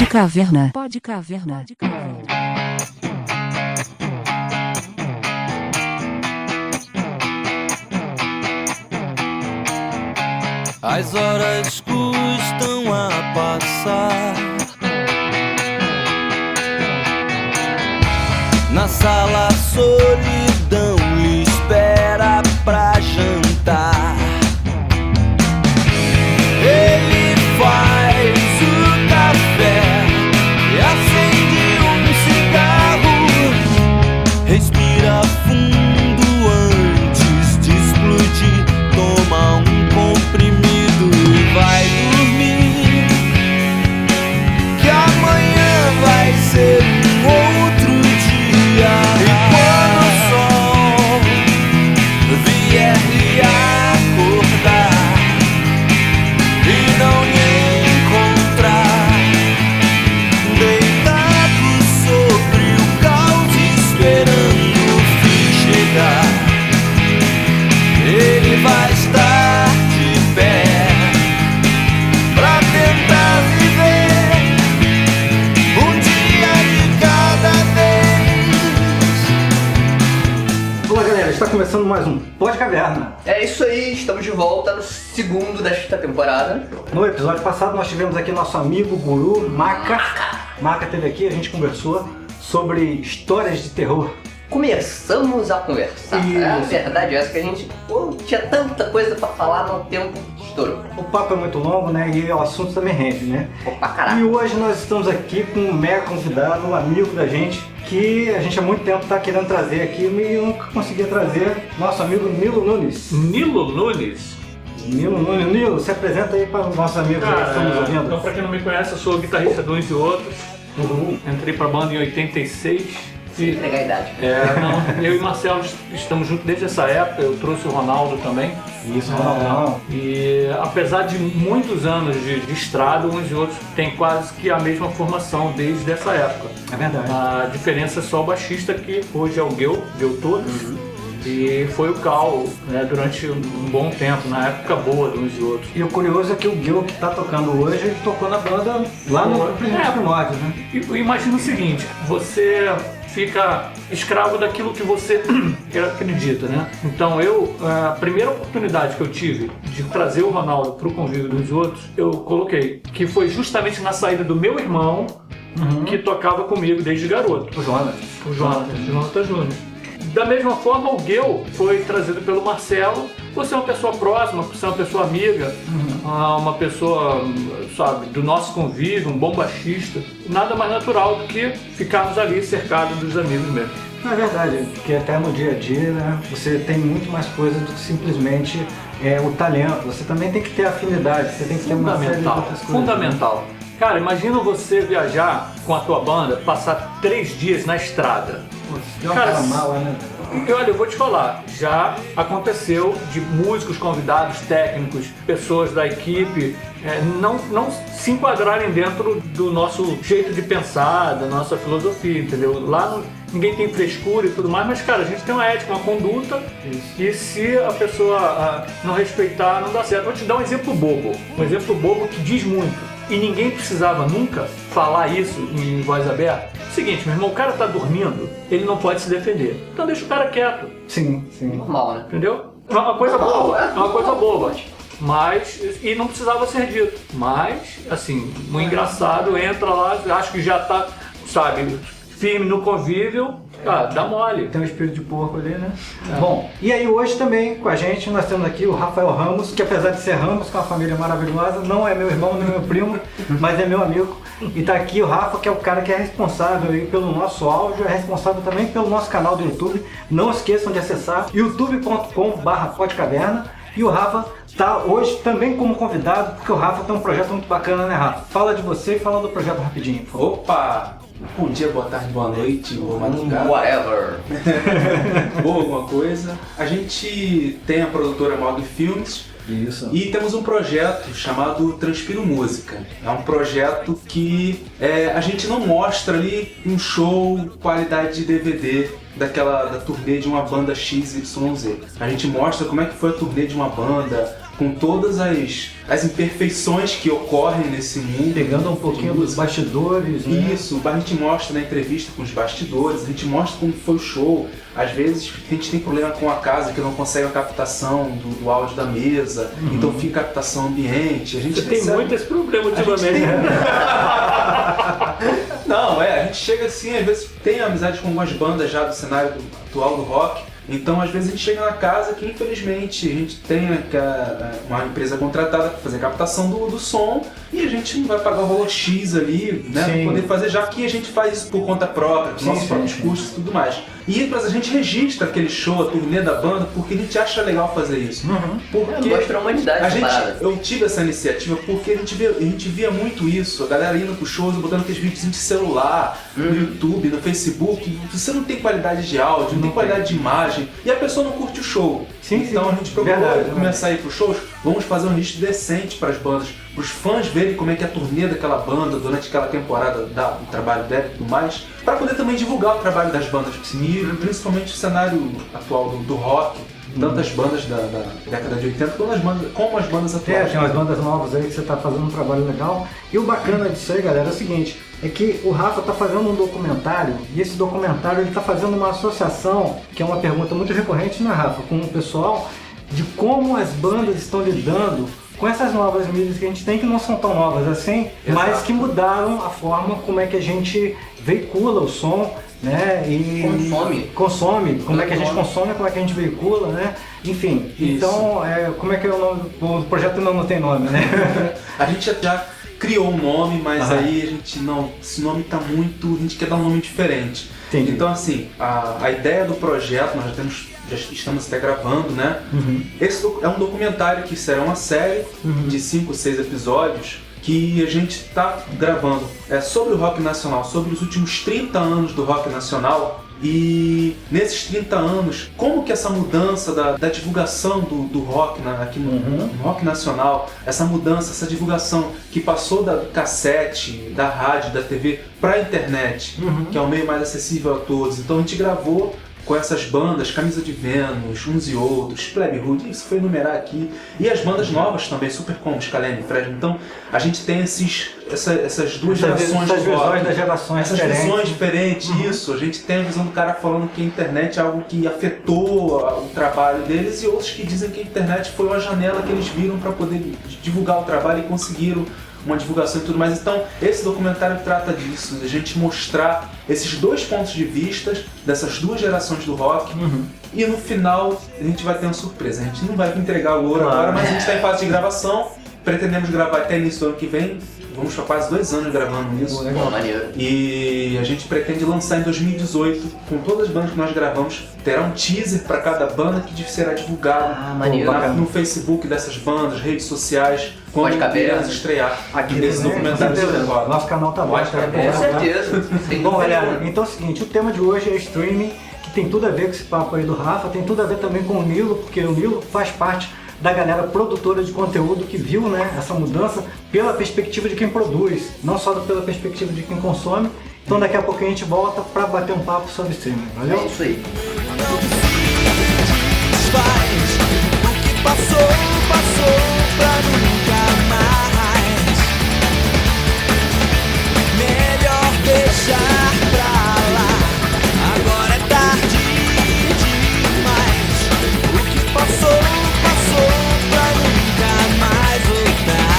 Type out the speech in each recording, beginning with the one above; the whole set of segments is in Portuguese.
Pode Caverna. Pode Caverna. As horas custam a passar. Na sala a solidão lhe espera pra jantar. Ele faz o café e acende um cigarro. Respira fundo antes de explodir. Toma um comprimido e vai dormir, que amanhã vai ser um outro dia. E quando o sol vier lhe acordar e não lhe encontrar deitado sobre o caos esperando o fim chegar, ele vai estar de pé pra tentar viver um dia de cada vez. Olá galera, está começando mais um Pode Caverna. É isso aí, estamos de volta no segundo desta temporada. No episódio passado nós tivemos aqui nosso amigo guru Maca. Maca esteve aqui, a gente conversou sobre histórias de terror. Começamos a conversar. Isso. A verdade é essa, que a gente tinha tanta coisa pra falar, no tempo estourou. O papo é muito longo, né? E o assunto também rende, né? Opa, E caralho. hoje nós estamos aqui com um mega convidado, um amigo da gente, que a gente há muito tempo está querendo trazer aqui e nunca conseguia trazer, nosso amigo Nilo Nunes. Nilo Nunes? Nilo Nunes. Nilo, se apresenta aí para os nossos amigos que estão nos ouvindo. Então, pra quem não me conhece, eu sou guitarrista de Uns e Outros. Entrei pra banda em 86. Sem entregar a idade. Eu e Marcelo estamos juntos desde essa época. Eu trouxe o Ronaldo também. Isso, não. E apesar de muitos anos de estrada, Uns e Outros tem quase que a mesma formação desde essa época. É verdade. A diferença é só o baixista, que hoje é o Gil Torres. E foi o Cal, né, durante um bom tempo, na época boa de Uns e Outros. E o curioso é que o Gil que está tocando hoje, ele tocou na banda lá no primórdio, né? E imagina o seguinte, você fica escravo daquilo que você acredita, né? Então a primeira oportunidade que eu tive de trazer o Ronaldo para o convívio dos outros, eu coloquei, que foi justamente na saída do meu irmão, que tocava comigo desde garoto. O Jonas. O Jonathan Júnior. Da mesma forma, o Gil foi trazido pelo Marcelo. Você é uma pessoa próxima, você é uma pessoa amiga, uma pessoa, sabe, do nosso convívio, um bom baixista. Nada mais natural do que ficarmos ali cercados dos amigos mesmo. É verdade, porque até no dia a dia, né, você tem muito mais coisa do que simplesmente o talento. Você também tem que ter afinidade, você tem que ter uma série de outras coisas. Fundamental. Cara, imagina você viajar com a tua banda, passar 3 dias na estrada. Cara, mala, né? E olha, eu vou te falar, já aconteceu de músicos convidados, técnicos, pessoas da equipe não se enquadrarem dentro do nosso jeito de pensar, da nossa filosofia, entendeu? Lá ninguém tem frescura e tudo mais, mas cara, a gente tem uma ética, uma conduta. Isso. E se a pessoa não respeitar, não dá certo. Vou te dar um exemplo bobo que diz muito. E ninguém precisava nunca falar isso em voz aberta. Seguinte, meu irmão, o cara tá dormindo, ele não pode se defender. Então deixa o cara quieto. Sim. Normal, né? Entendeu? É uma coisa boba. É uma coisa boba. Mas, e não precisava ser dito. Mas, assim, o engraçado entra lá, acho que já tá, sabe, firme no convívio, dá mole. Tem um espírito de porco ali, né? Bom, e aí hoje também com a gente nós temos aqui o Rafael Ramos, que apesar de ser Ramos, com uma família maravilhosa, não é meu irmão, nem meu primo, mas é meu amigo. E tá aqui o Rafa, que é o cara que é responsável aí pelo nosso áudio, é responsável também pelo nosso canal do YouTube. Não esqueçam de acessar youtube.com/podcaverna. E o Rafa tá hoje também como convidado, porque o Rafa tem um projeto muito bacana, né, Rafa? Fala de você e fala do projeto rapidinho, por favor. Opa! Bom dia, boa tarde, boa noite, boa madrugada. Whatever. Ou alguma coisa. A gente tem a produtora Mog Filmes. Isso. E temos um projeto chamado Transpiro Música. É um projeto que a gente não mostra ali um show, qualidade de DVD da turnê de uma banda XYZ. A gente mostra como é que foi a turnê de uma banda, com todas as imperfeições que ocorrem nesse mundo. Pegando um pouquinho dos bastidores, né? Isso, a gente mostra na entrevista com os bastidores, a gente mostra como foi o show. Às vezes a gente tem problema com a casa que não consegue a captação do áudio da mesa, então fica a captação ambiente. A gente Você tem muito esse problema ultimamente. Não, a gente chega assim, às vezes tem amizade com algumas bandas já do cenário atual do rock. Então, às vezes a gente chega na casa que, infelizmente, a gente tem uma empresa contratada para fazer a captação do som e a gente não vai pagar o valor X ali, né, para poder fazer, já que a gente faz isso por conta própria, com nossos próprios custos e tudo mais. E a gente registra aquele show, a turnê da banda, porque a gente acha legal fazer isso. Porque mostra a humanidade eu tive essa iniciativa porque a gente via muito isso, a galera indo pro shows, botando aqueles vídeos de celular, no YouTube, no Facebook. Você não tem qualidade de áudio, não tem qualidade de imagem, e a pessoa não curte o show. Então a gente procurou começar a ir pros shows, vamos fazer um registro decente para as bandas, para os fãs verem como é que é a turnê daquela banda durante aquela temporada do trabalho dela e tudo mais, para poder também divulgar o trabalho das bandas, e principalmente o cenário atual do rock, tanto as bandas da década de 80 como as bandas atuais. Tem umas bandas novas aí que você está fazendo um trabalho legal. E o bacana disso aí, galera, é o seguinte, é que o Rafa está fazendo um documentário, e esse documentário ele está fazendo uma associação, que é uma pergunta muito recorrente, né, Rafa, com o pessoal, de como as bandas estão lidando com essas novas mídias que a gente tem, que não são tão novas assim, mas que mudaram a forma como é que a gente veicula o som, né? E consome, como é que a gente consome, como é que a gente veicula, né? Enfim, isso. Então, como é que é o nome? O projeto não tem nome, né? A gente já criou um nome, mas aí a gente esse nome tá muito, a gente quer dar um nome diferente. Entendi. Então assim, a ideia do projeto, nós já estamos até gravando, né? Esse é um documentário que será uma série de 5 ou 6 episódios que a gente está gravando sobre o rock nacional, sobre os últimos 30 anos do rock nacional. E nesses 30 anos, como que essa mudança da divulgação do rock aqui no rock nacional, essa mudança, essa divulgação que passou do cassete, da rádio, da TV para a internet, que é o meio mais acessível a todos. Então a gente gravou com essas bandas, Camisa de Vênus, Uns e Outros, Plebe Rude, isso foi enumerar aqui, e as bandas novas também, Super Combo, Scalene e Fresno. Então a gente tem essas duas gerações essas do rock, visões das gerações essas diferentes. visões diferentes, isso. A gente tem a visão do cara falando que a internet é algo que afetou o trabalho deles, e outros que dizem que a internet foi uma janela que eles viram para poder divulgar o trabalho e conseguiram uma divulgação e tudo mais. Então, esse documentário trata disso, de a gente mostrar esses dois pontos de vista dessas duas gerações do rock. E no final, a gente vai ter uma surpresa. A gente não vai entregar o ouro agora, mas a gente está em fase de gravação. Pretendemos gravar até início do ano que vem. Vamos para quase 2 anos gravando isso. E a gente pretende lançar em 2018, com todas as bandas que nós gravamos. Terá um teaser para cada banda que será divulgado no Facebook dessas bandas, redes sociais, quando iremos estrear aqui nesse documentário. Nosso canal tá aberto. Com certeza. Bom, galera, então é o seguinte, o tema de hoje é streaming, que tem tudo a ver com esse papo aí do Rafa, tem tudo a ver também com o Nilo, porque o Nilo faz parte da galera produtora de conteúdo que viu, né, essa mudança pela perspectiva de quem produz, não só pela perspectiva de quem consome. Então daqui a pouco a gente volta para bater um papo sobre streaming, valeu? É isso aí. O que passou, passou pra nunca mais. Melhor deixar pra lá. Agora é tarde demais. O que passou, passou pra nunca mais voltar.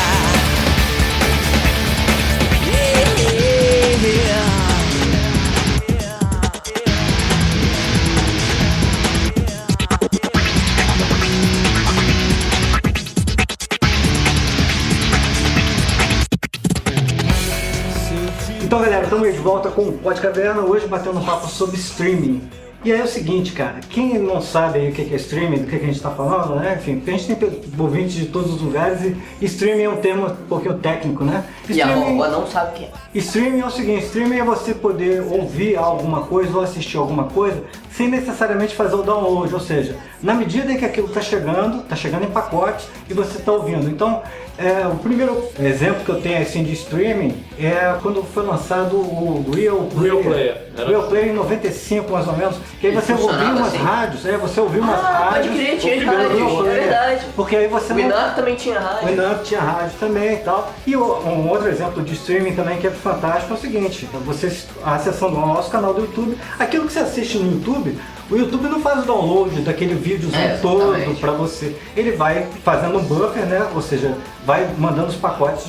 Então galera, estamos de volta com o Pod Caverna, hoje batendo um papo sobre streaming. E aí é o seguinte, cara, quem não sabe aí o que é streaming, do que a gente está falando, né? Enfim, porque a gente tem ouvintes de todos os lugares e streaming é um termo um pouquinho técnico, né? E a vovó não sabe o que é. Streaming é o seguinte, streaming é você poder ouvir alguma coisa ou assistir alguma coisa sem necessariamente fazer o download, ou seja, na medida em que aquilo está chegando em pacotes e você está ouvindo. Então, O primeiro exemplo que eu tenho assim de streaming é quando foi lançado o Real Player. Real Player em 95 mais ou menos, que aí você ouvia umas assim? rádios, você ouvia umas rádios. Pode crer, tinha pelo rádio, Real é Player. verdade. Porque aí você O Winamp também tinha O rádio. Winamp tinha rádio também e tal. E um outro exemplo de streaming também que é fantástico é o seguinte, você acessando o nosso canal do YouTube, aquilo que você assiste no YouTube, o YouTube não faz o download daquele vídeozão todo pra você. Ele vai fazendo um buffer, né? Ou seja, vai mandando os pacotes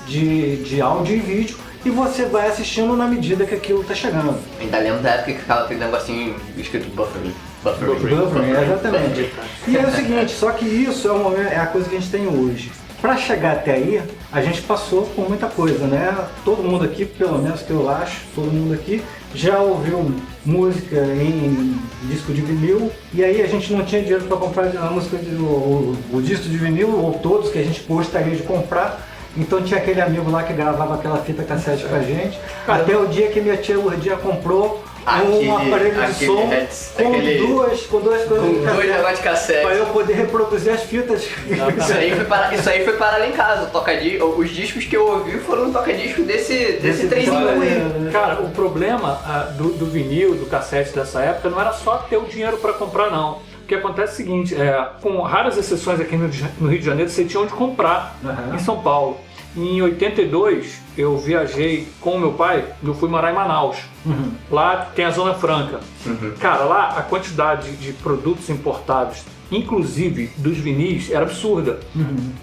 de áudio e vídeo e você vai assistindo na medida que aquilo tá chegando. Ainda lembro da época que ficava aquele negocinho escrito buffering. Buffering, exatamente. E é o seguinte, só que isso é a coisa que a gente tem hoje. Para chegar até aí, a gente passou por muita coisa, né? Todo mundo aqui, pelo menos que eu acho, todo mundo aqui já ouviu música em disco de vinil, e aí a gente não tinha dinheiro para comprar a música o disco de vinil, ou todos que a gente gostaria de comprar. Então tinha aquele amigo lá que gravava aquela fita cassete pra gente. Até o dia que minha tia Lourdinha comprou um aparelho de som com duas coisas de negócios de cassete. Pra eu poder reproduzir as fitas. Isso aí foi parar lá em casa. Os discos que eu ouvi foram no toca-disco desse trenzinho aí. Cara, o problema do vinil, do cassete dessa época, não era só ter o dinheiro para comprar, não. O que acontece é o seguinte, com raras exceções aqui no Rio de Janeiro, você tinha onde comprar em São Paulo. Em 82, eu viajei com o meu pai, eu fui morar em Manaus. Lá tem a Zona Franca. Cara, lá a quantidade de produtos importados, inclusive dos vinis, era absurda.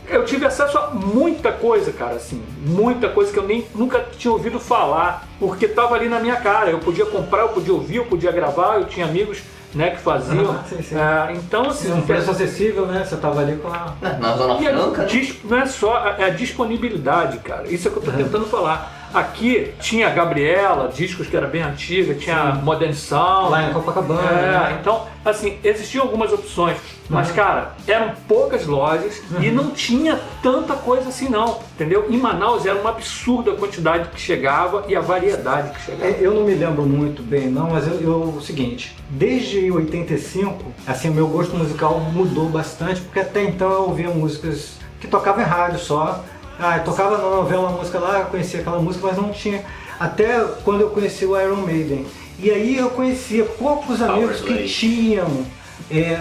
Eu tive acesso a muita coisa, cara, assim, muita coisa que eu nunca tinha ouvido falar, porque estava ali na minha cara. Eu podia comprar, eu podia ouvir, eu podia gravar, eu tinha amigos, né, que faziam. Sim. Então, assim, um preço acessível, né? Você tava ali com a... Na Zona Franca. Não é só a disponibilidade, cara. Isso é que eu tô tentando falar. Aqui tinha Gabriela, discos que era bem antiga, tinha Modern Sound. Lá em Copacabana. Então, assim, existiam algumas opções, mas, cara, eram poucas lojas e não tinha tanta coisa assim, não, entendeu? Em Manaus era uma absurda a quantidade que chegava e a variedade que chegava. Eu não me lembro muito bem, não, mas o seguinte, desde 85, assim, o meu gosto musical mudou bastante, porque até então eu ouvia músicas que tocavam em rádio só. Eu tocava na novela uma música lá, eu conhecia aquela música, mas não tinha. Até quando eu conheci o Iron Maiden. E aí eu conhecia poucos amigos que tinham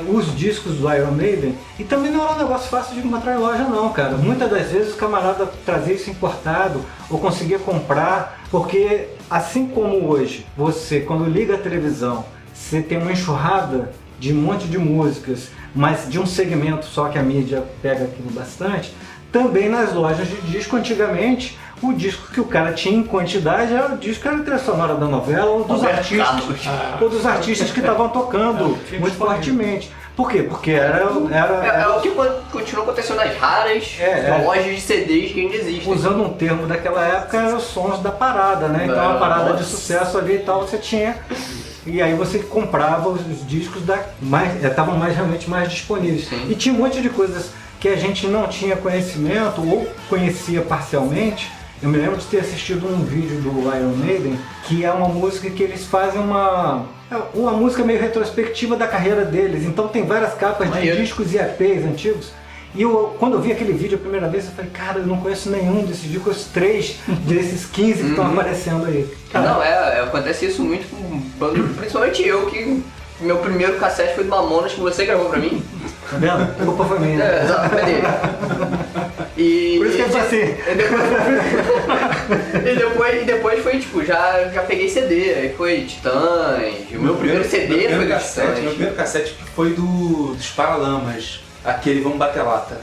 os discos do Iron Maiden. E também não era um negócio fácil de encontrar em loja não, cara. Muitas das vezes o camarada trazia isso importado ou conseguia comprar. Porque assim como hoje, você quando liga a televisão, você tem uma enxurrada de um monte de músicas, mas de um segmento só que a mídia pega aquilo bastante. Também nas lojas de disco, antigamente, o disco que o cara tinha em quantidade era o disco que era a trilha sonora da novela ou dos artistas que estavam tocando muito fortemente. Por quê? Porque era o que continua acontecendo nas raras lojas de CDs que ainda existem. Usando um termo daquela época, eram os sons da parada, né? Então a parada de sucesso ali e tal, você tinha... E aí você comprava os discos estavam realmente mais disponíveis. Sim. E tinha um monte de coisas que a gente não tinha conhecimento ou conhecia parcialmente. Eu me lembro de ter assistido um vídeo do Iron Maiden, que é uma música que eles fazem uma música meio retrospectiva da carreira deles. Então tem várias capas de discos e EPs antigos. E quando eu vi aquele vídeo a primeira vez, eu falei, cara, eu não conheço nenhum desses discos, 3 desses 15 que estão aparecendo aí. Cara, não, acontece isso muito com principalmente eu, que meu primeiro cassete foi do Mamonas, que você gravou pra mim. Tá vendo? A culpa foi minha. Exato, foi dele. Por isso que é assim. E depois foi tipo, já peguei CD, aí foi Titãs. O meu primeiro CD foi cassete. Meu primeiro cassete foi dos Paralamas, aquele Vamos Bater Lata.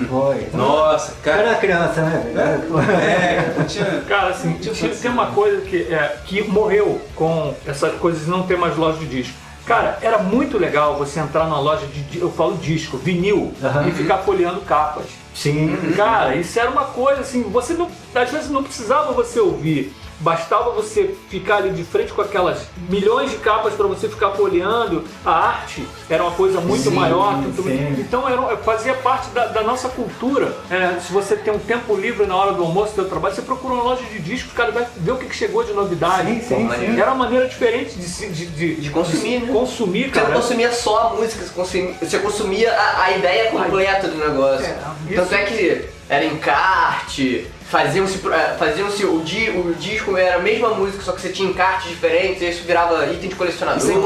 Foi. Nossa, cara. Era criança, né? Cara, assim, tem uma coisa que morreu com essa coisa de não ter mais loja de disco. Cara, era muito legal você entrar numa loja eu falo disco, vinil, e ficar folheando capas. Sim. Cara, isso era uma coisa assim, você não, às vezes não precisava você ouvir, bastava você ficar ali de frente com aquelas milhões de capas para você ficar folheando. A arte era uma coisa muito maior. Então fazia parte da nossa cultura. Se você tem um tempo livre na hora do almoço do seu trabalho, você procura uma loja de discos, cara, vai ver o que chegou de novidade. Sim. Era uma maneira diferente de consumir, né? Consumir, cara. Você não consumia só a música, você consumia a ideia completa do negócio. Tanto é que era encarte, faziam-se o disco era a mesma música, só que você tinha encartes diferentes, e isso virava item de colecionador. Sem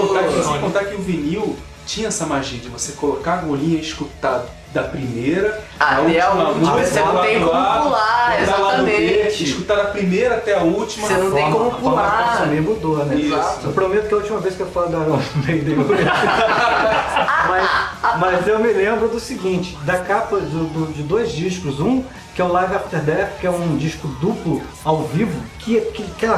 contar que o vinil tinha essa magia de você colocar a agulhinha e escutar da primeira até a última, você não tem como pular, exatamente. Escutar da primeira até a última. Você não tem como pular. A forma de mudou, né? Exato. Eu prometo que a última vez que eu falo da Iron Maiden, mas eu me lembro do seguinte, da capa de 2 discos, um que é o Live After Death, que é um disco duplo ao vivo, que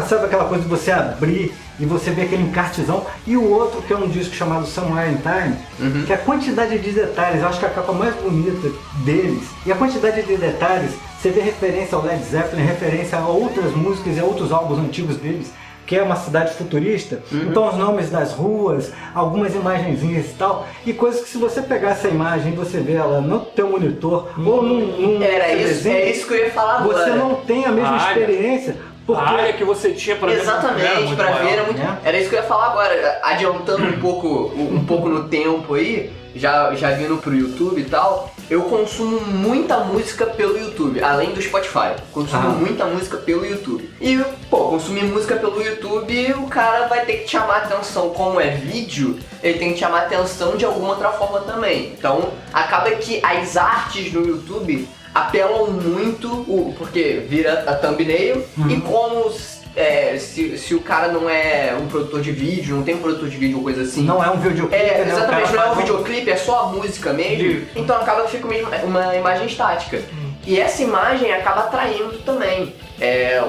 sabe aquela coisa de você abrir e você vê aquele encartezão, e o outro que é um disco chamado Somewhere in Time, que a quantidade de detalhes, eu acho que é a capa mais bonita deles, e a quantidade de detalhes, você vê referência ao Led Zeppelin, referência a outras músicas e a outros álbuns antigos deles, que é uma cidade futurista, então os nomes das ruas, algumas imagenzinhas e tal, e coisas que se você pegar essa imagem e você vê ela no teu monitor ou num é isso que eu ia falar agora. Você não tem a mesma experiência. Porque... A área que você tinha para ver. Exatamente, para ver era muito. Era isso que eu ia falar agora, adiantando um pouco no tempo aí, já vindo pro YouTube e tal, eu consumo muita música pelo YouTube, além do Spotify. Consumo muita música pelo YouTube. E, consumir música pelo YouTube, o cara vai ter que te chamar a atenção. Como é vídeo, ele tem que te chamar a atenção de alguma outra forma também. Então, acaba que as artes no YouTube apelam muito, porque vira a thumbnail, e como se o cara não é um produtor de vídeo, não tem um produtor de vídeo ou coisa assim. Não é um videoclipe. Exatamente, não é um videoclipe, é só a música mesmo. Então acaba que fica uma imagem estática. E essa imagem acaba atraindo também.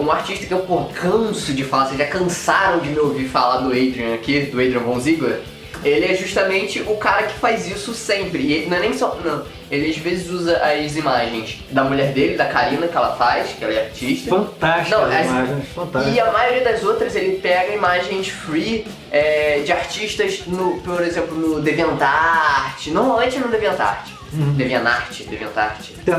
Um artista que eu canso de falar, vocês já cansaram de me ouvir falar do Adrian aqui, do Adrian Von Ziegler. Ele é justamente o cara que faz isso sempre. E ele não é nem só. Não. Ele às vezes usa as imagens da mulher dele, da Karina, que ela faz, que ela é artista. Fantástica, as imagens, fantástica. E a maioria das outras ele pega imagens free de artistas, por exemplo, no DeviantArt. Normalmente no DeviantArt. DeviantArt.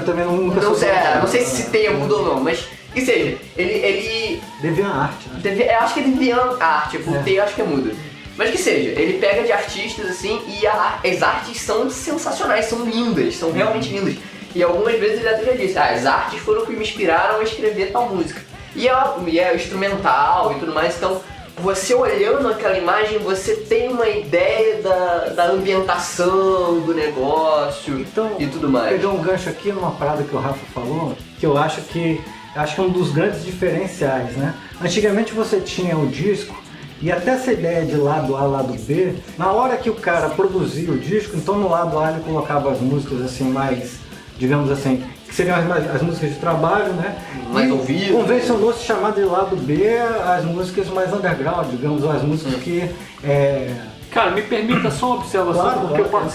Também não sei se tem mudou ou não, mas que seja, ele. DeviantArt, né? Eu acho que é DeviantArt, eu botei, acho que é mudo. Mas que seja, ele pega de artistas assim e as artes são sensacionais, são lindas, são realmente lindas. E algumas vezes ele até já disse, as artes foram o que me inspiraram a escrever tal música. E é instrumental e tudo mais, então você olhando aquela imagem, você tem uma ideia da ambientação do negócio e tudo mais. Pegar um gancho aqui numa parada que o Rafa falou, que eu acho que é um dos grandes diferenciais, né? Antigamente você tinha o disco, e até essa ideia de lado A, lado B, na hora que o cara produzia o disco, então no lado A ele colocava as músicas assim mais, digamos assim, que seriam as músicas de trabalho, né? Mais ouvidas. Convencionou-se chamar de lado B as músicas mais underground, digamos, as músicas que... Cara, me permita só uma observação, Claro, porque claro.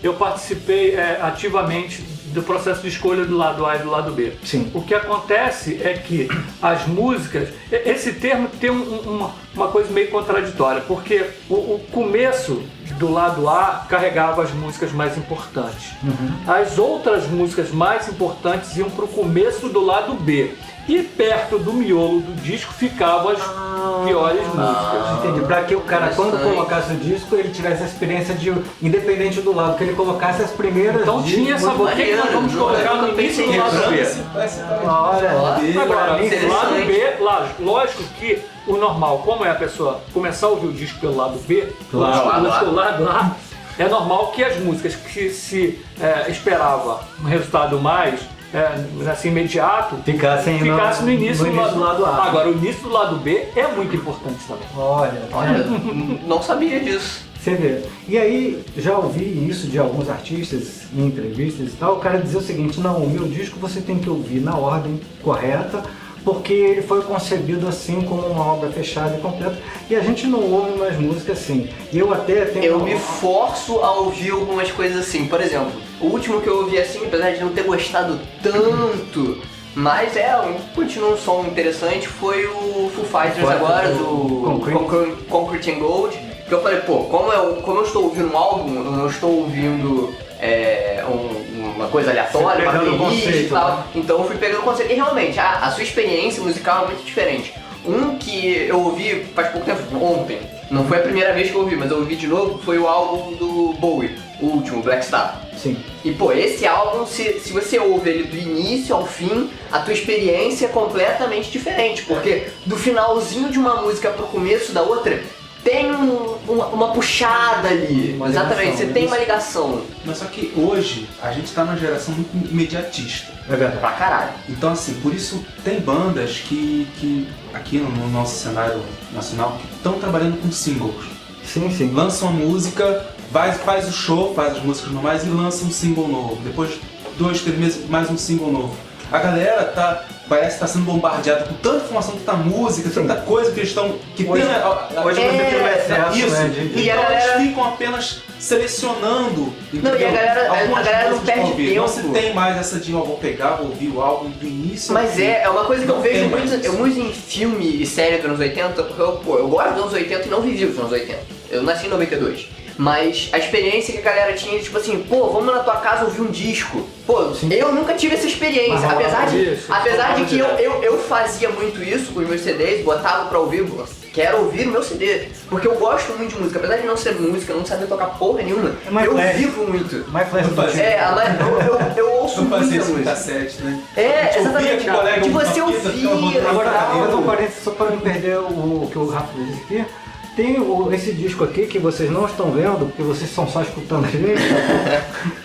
eu participei ativamente do processo de escolha do lado A e do lado B. Sim. O que acontece é que as músicas... Esse termo tem uma coisa meio contraditória, porque o começo do lado A carregava as músicas mais importantes. As outras músicas mais importantes iam para o começo do lado B. E perto do miolo do disco ficavam as piores músicas. Entendi. Pra que o cara, quando colocasse o disco, ele tivesse a experiência de, independente do lado, que ele colocasse as primeiras. Então tinha essa... Por que nós vamos colocar no início do lado B? Agora, lado B, lógico que o normal, como é a pessoa começar a ouvir o disco pelo lado B, pelo lado A, é normal que as músicas que se esperava um resultado mais assim, imediato, ficasse no início do lado A. Agora, o início do lado B é muito importante também. Olha, não sabia disso. Você vê. E aí, já ouvi isso de alguns artistas em entrevistas e tal, o cara dizia o seguinte, não, o meu disco você tem que ouvir na ordem correta, porque ele foi concebido assim como uma obra fechada e completa, e a gente não ouve mais música assim. Eu até tenho... Eu me forço a ouvir algumas coisas assim, por exemplo, o último que eu ouvi assim, apesar de não ter gostado tanto, mas continua um som interessante, foi o Foo Fighters agora, do Concrete and Gold, que eu falei, como eu estou ouvindo um álbum, eu não estou ouvindo uma coisa aleatória, uma playlist e tal, então eu fui pegando o conceito. E realmente, a sua experiência musical é muito diferente. Um que eu ouvi faz pouco tempo, ontem. Não foi a primeira vez que eu ouvi, mas eu ouvi de novo, foi o álbum do Bowie, o último, Black Star. Sim. E pô, esse álbum, se você ouve ele do início ao fim, a tua experiência é completamente diferente, porque do finalzinho de uma música pro começo da outra, tem uma puxada ali. Uma exatamente, ligação, você né? tem uma ligação. Mas só que hoje a gente tá numa geração muito imediatista. É verdade. Pra caralho. Então, assim, por isso tem bandas que aqui no nosso cenário nacional que estão trabalhando com singles. Sim, sim. Lançam a música, faz o show, faz as músicas normais e lança um single novo. Depois de 2, 3 meses, mais um single novo. A galera parece estar sendo bombardeada com tanta informação, tanta música, tanta coisa que eles estão... Hoje você tem o excesso, isso. né? E a Então galera- eles ficam apenas selecionando. Não, e a galera- algumas a galera não músicas pra perde ouvir. tempo. Não se tem mais essa de, vou pegar, vou ouvir o álbum do início ao Mas fim. é uma coisa que eu Não vejo tem mais muito, isso. muito em filme e série dos anos 80, porque eu gosto dos anos 80 e não vivi os anos 80. Eu nasci em 92. Mas a experiência que a galera tinha, tipo assim, pô, vamos na tua casa ouvir um disco. Pô, eu nunca tive essa experiência. Mas Apesar de, isso, apesar de que direto. eu fazia muito isso com os meus CDs, botava pra ouvir, quero ouvir o meu CD. Porque eu gosto muito de música. Apesar de não ser música, não saber tocar porra nenhuma, É mais eu leve. vivo muito. Mais flash do fazia. que... Eu ouço Não fazia muita isso com música. cassete, né? É, A gente ouvia exatamente. com o colega De uma você fita, ouvir ficava botando e Agora, tal. fazer um parênteses só para não perder o que o Rafa disse aqui. Tem esse disco aqui que vocês não estão vendo, porque vocês estão só escutando a gente,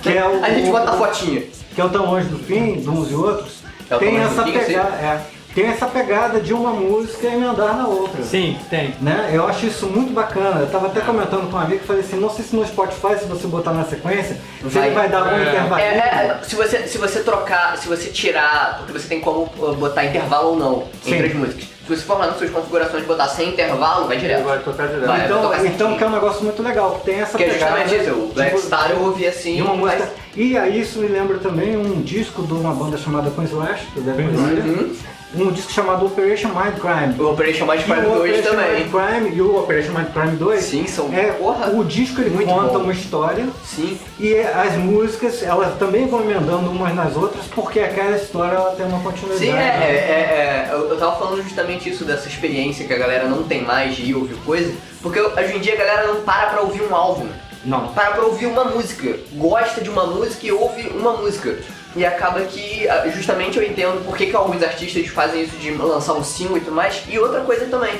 que é o... A gente bota a fotinha. Que é o Tão Longe do Fim, de uns e outros. É o Tem Tão Longe do essa Fim, sim. pegada, tem essa pegada de uma música emendar na outra. Sim, tem. Né? Eu acho isso muito bacana. Eu tava até comentando com um amigo e falei assim, não sei se no Spotify, se você botar na sequência, se Vai. ele vai dar um intervalo. Se você trocar, se você tirar, porque você tem como botar intervalo ou não Sim. entre as músicas. Se você for lá nas suas configurações e botar sem intervalo, vai direto. Vai tocar direto. Vai. Então, tocar então assim. que é um negócio muito legal, que tem essa Que é pegada. justamente isso, o Black tipo, Star eu ouvi assim, de uma mas- música. E aí isso me lembra também um disco de uma banda chamada Queen's Lash, que deve conhecer. Um disco chamado Operation Mind Crime. O Operation Mind E Crime o 2 Operation também. Mind Crime e o Operation Mind Crime 2 Sim, são porra. o disco ele Muito conta bom. uma história Sim. e as músicas elas também vão emendando umas nas outras porque aquela história ela tem uma continuidade. Sim, eu tava falando justamente isso, dessa experiência que a galera não tem mais de ir ouvir coisa, porque hoje em dia a galera não para pra ouvir um álbum. Não. Para pra ouvir uma música, gosta de uma música e ouve uma música. E acaba que, justamente eu entendo por que alguns artistas fazem isso de lançar um single e tudo mais. E outra coisa também,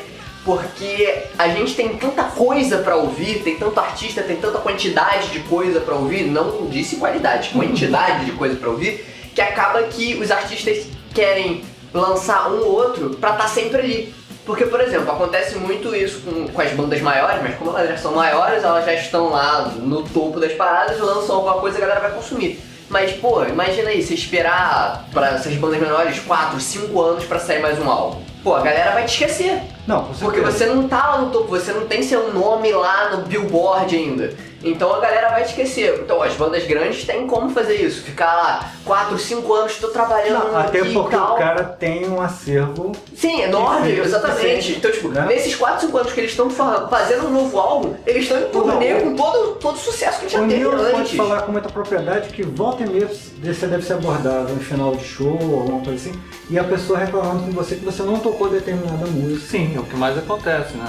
porque a gente tem tanta coisa pra ouvir, tem tanto artista, tem tanta quantidade de coisa pra ouvir, não disse qualidade, quantidade de coisa pra ouvir, que acaba que os artistas querem lançar um ou outro pra estar sempre ali. Porque, por exemplo, acontece muito isso com as bandas maiores, mas como elas já são maiores, elas já estão lá no topo das paradas, lançam alguma coisa e a galera vai consumir. Mas, pô, imagina aí, você esperar pra essas bandas menores 4, 5 anos pra sair mais um álbum. Pô, a galera vai te esquecer. Não, com Porque certeza. você não tá lá no topo, você não tem seu nome lá no Billboard ainda. Então a galera vai te esquecer. Então as bandas grandes têm como fazer isso. Ficar lá 4, 5 anos, tô trabalhando Não, até aqui porque e tal. o cara tem um acervo. Sim, enorme, Sim, exatamente. sim. Então, tipo, Né? nesses 4, 5 anos que eles estão fazendo um novo álbum, eles estão em turnê com todo o sucesso que já O teve Neil pode antes. falar com muita propriedade que volta e meia você deve ser abordado no final de show ou alguma coisa assim, e a pessoa reclamando com você que você não tocou determinada música. Sim, é o que mais acontece, né?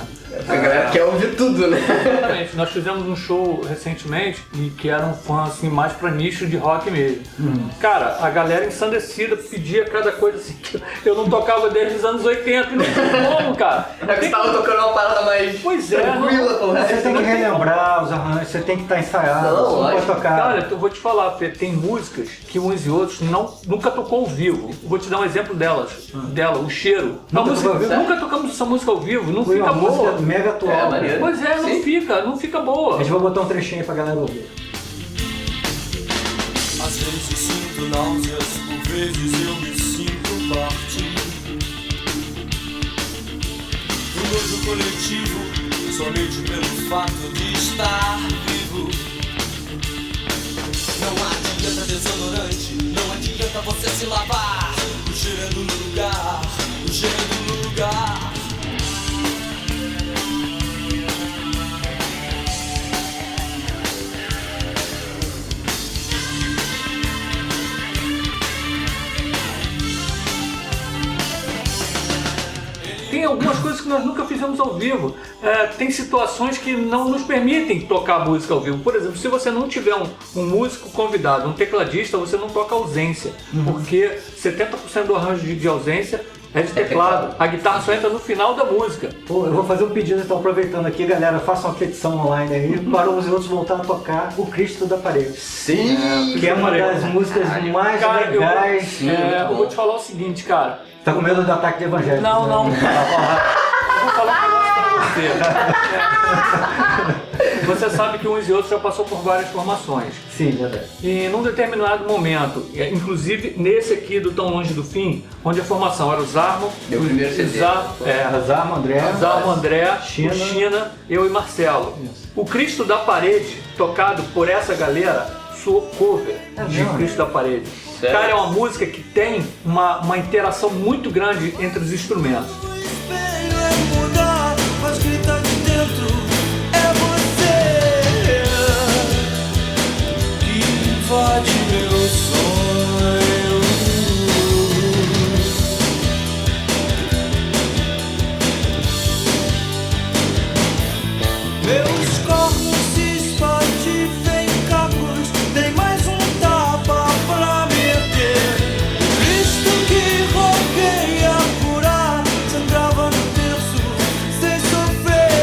A galera quer ouvir tudo, né? Exatamente. Nós fizemos um show recentemente e que era um fã assim, mais pra nicho de rock mesmo. Cara, a galera ensandecida pedia cada coisa assim que eu não tocava desde os anos 80 e não tem como, cara. É que você tava tocando uma parada mais Pois é, tranquila, pô. Você tem não que tem relembrar os arranjos, você tem que estar ensaiado, Não, você não pode lógico. tocar. Cara, eu vou te falar, Fê, tem músicas que uns e outros nunca tocou ao vivo. Vou te dar um exemplo delas. Dela, o Cheiro. Nunca tocou ao vivo? Nunca tocamos essa música ao vivo, não Foi fica uma música boa. mega atual. É, maneiro. Pois é, não fica boa. A gente vai botar um trechinho aí pra galera ouvir. Às vezes sinto náuseas, por vezes eu me sinto parte do nojo coletivo, somente pelo fato de estar vivo. Não adianta desodorante, não adianta você se lavar. O cheiro é do lugar, o cheiro é do lugar. Tem algumas coisas que nós nunca fizemos ao vivo. Tem situações que não nos permitem tocar música ao vivo. Por exemplo, se você não tiver um músico convidado, um tecladista, você não toca ausência. Porque 70% do arranjo de ausência é de teclado. A guitarra só entra no final da música. Pô, eu vou fazer um pedido, então, aproveitando aqui, galera, faça uma petição online aí para os outros voltar a tocar O Cristo da Parede. Sim! Que é uma das músicas mais legais. Eu vou te falar o seguinte, cara. Tá com medo do ataque de evangélico? Não. Eu vou falar um negócio pra você. Você sabe que uns e outros já passou por várias formações. Sim, verdade. E num determinado momento, inclusive nesse aqui do Tão Longe do Fim, onde a formação era o Zarmo, Meu primeiro CD. Zarmo, André, China. China, eu e Marcelo. Isso. O Cristo da Parede, tocado por essa galera, soou cover de mesmo? Cristo da Parede. Sério? Cara, é uma música que tem uma interação muito grande entre os instrumentos. O espelho é mudar, mas grita de dentro, é você que invade meu sonho. Meus cornos se espatifem cacos, tem mais um tapa pra meter. O Cristo que roguei a curar, sangrava no terço sem sofrer.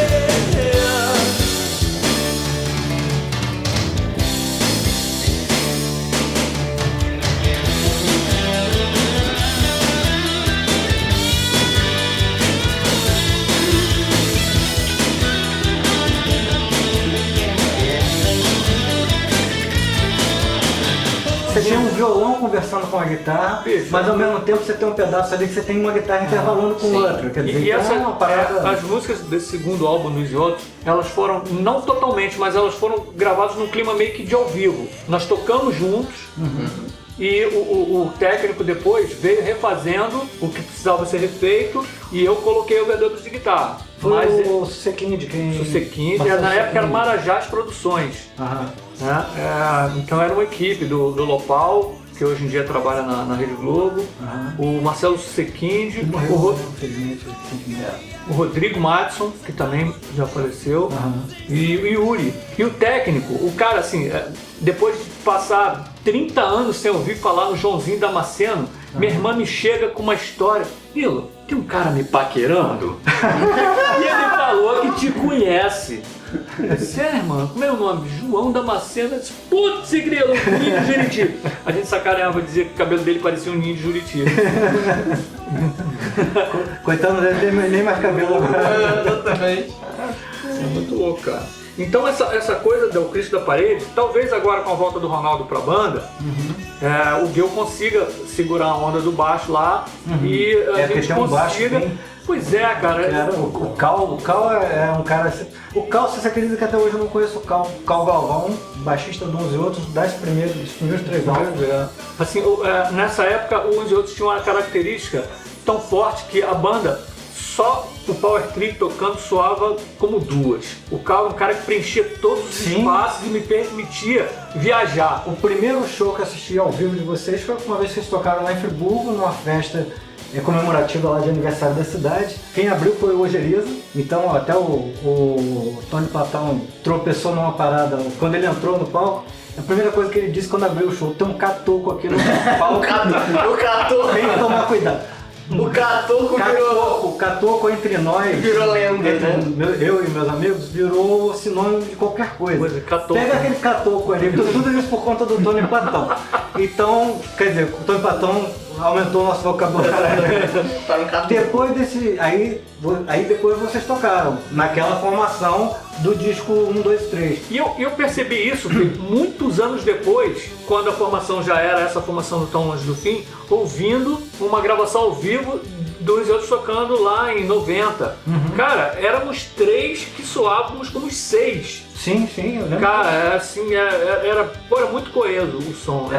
Você tem um violão conversando com a guitarra, Isso. mas ao mesmo tempo você tem um pedaço ali que você tem uma guitarra intervalando com outra. Quer dizer, E então essa, é uma parada... as músicas desse segundo álbum, Nos e Outros, elas foram, não totalmente, mas elas foram gravadas num clima meio que de ao vivo. Nós tocamos juntos e o técnico depois veio refazendo o que precisava ser refeito e eu coloquei overdubs de guitarra. Foi Mas o Susequim de quem... Susequim, Marcelo na época era Susequim. Marajás Produções. Aham. Né? Então era uma equipe do Lopal, que hoje em dia trabalha na Rede Globo, o Marcelo Susequinde, Infelizmente. o Rodrigo Madison, que também já faleceu, e o Yuri. E o técnico, o cara assim, depois de passar 30 anos sem ouvir falar no Joãozinho Damasceno, minha irmã me chega com uma história. Nilo, tem um cara me paquerando? E ele falou que te conhece. Eu disse, irmã, como é o nome? João Damasceno. Eu disse, putz, grilo, um ninho de Juriti. A gente sacaneava, dizia que o cabelo dele parecia um ninho de Juriti. Coitado, não deve ter nem mais cabelo agora. Exatamente. É muito louco, cara. Então essa coisa do Cristo da Parede, talvez agora com a volta do Ronaldo pra banda, o Gil consiga segurar a onda do baixo lá e a porque gente tem um baixo consiga... bem- Pois é, cara. O Cal é um cara... O Cal, se você acredita que até hoje eu não conheço o Cal Galvão, baixista de Uns e Outros, dos primeiros 3 álbuns. Assim, nessa época, uns e outros tinham uma característica tão forte que a banda, só o Power Trio tocando soava como duas. O Cal é um cara que preenchia todos os Sim. espaços e me permitia viajar. O primeiro show que eu assisti ao vivo de vocês foi uma vez que vocês tocaram lá em Friburgo, numa festa comemorativa lá de aniversário da cidade. Quem abriu foi o Ojeriza, então até o Tony Platão tropeçou numa parada. Quando ele entrou no palco, a primeira coisa que ele disse quando abriu o show, tem um catoco aqui no palco, O Catoco, tem que tomar cuidado. o Catoco virou... O catoco entre nós, Virou lenda, eu e meus amigos, virou sinônimo de qualquer coisa. Coisa, catoco. Pega aquele catoco ali, tudo isso por conta do Tony Platão. Então, quer dizer, o Tony Platão aumentou o nosso vocabulário. Para um Catoco. Depois desse. Aí depois vocês tocaram, naquela formação do disco 1, 2, 3. E eu percebi isso que muitos anos depois, quando a formação já era essa formação do Tão Longe do Fim, ouvindo uma gravação ao vivo dos outros tocando lá em 90. Cara, éramos 3 que soávamos como 6. Sim, eu lembro. Cara, assim, era muito coeso o som.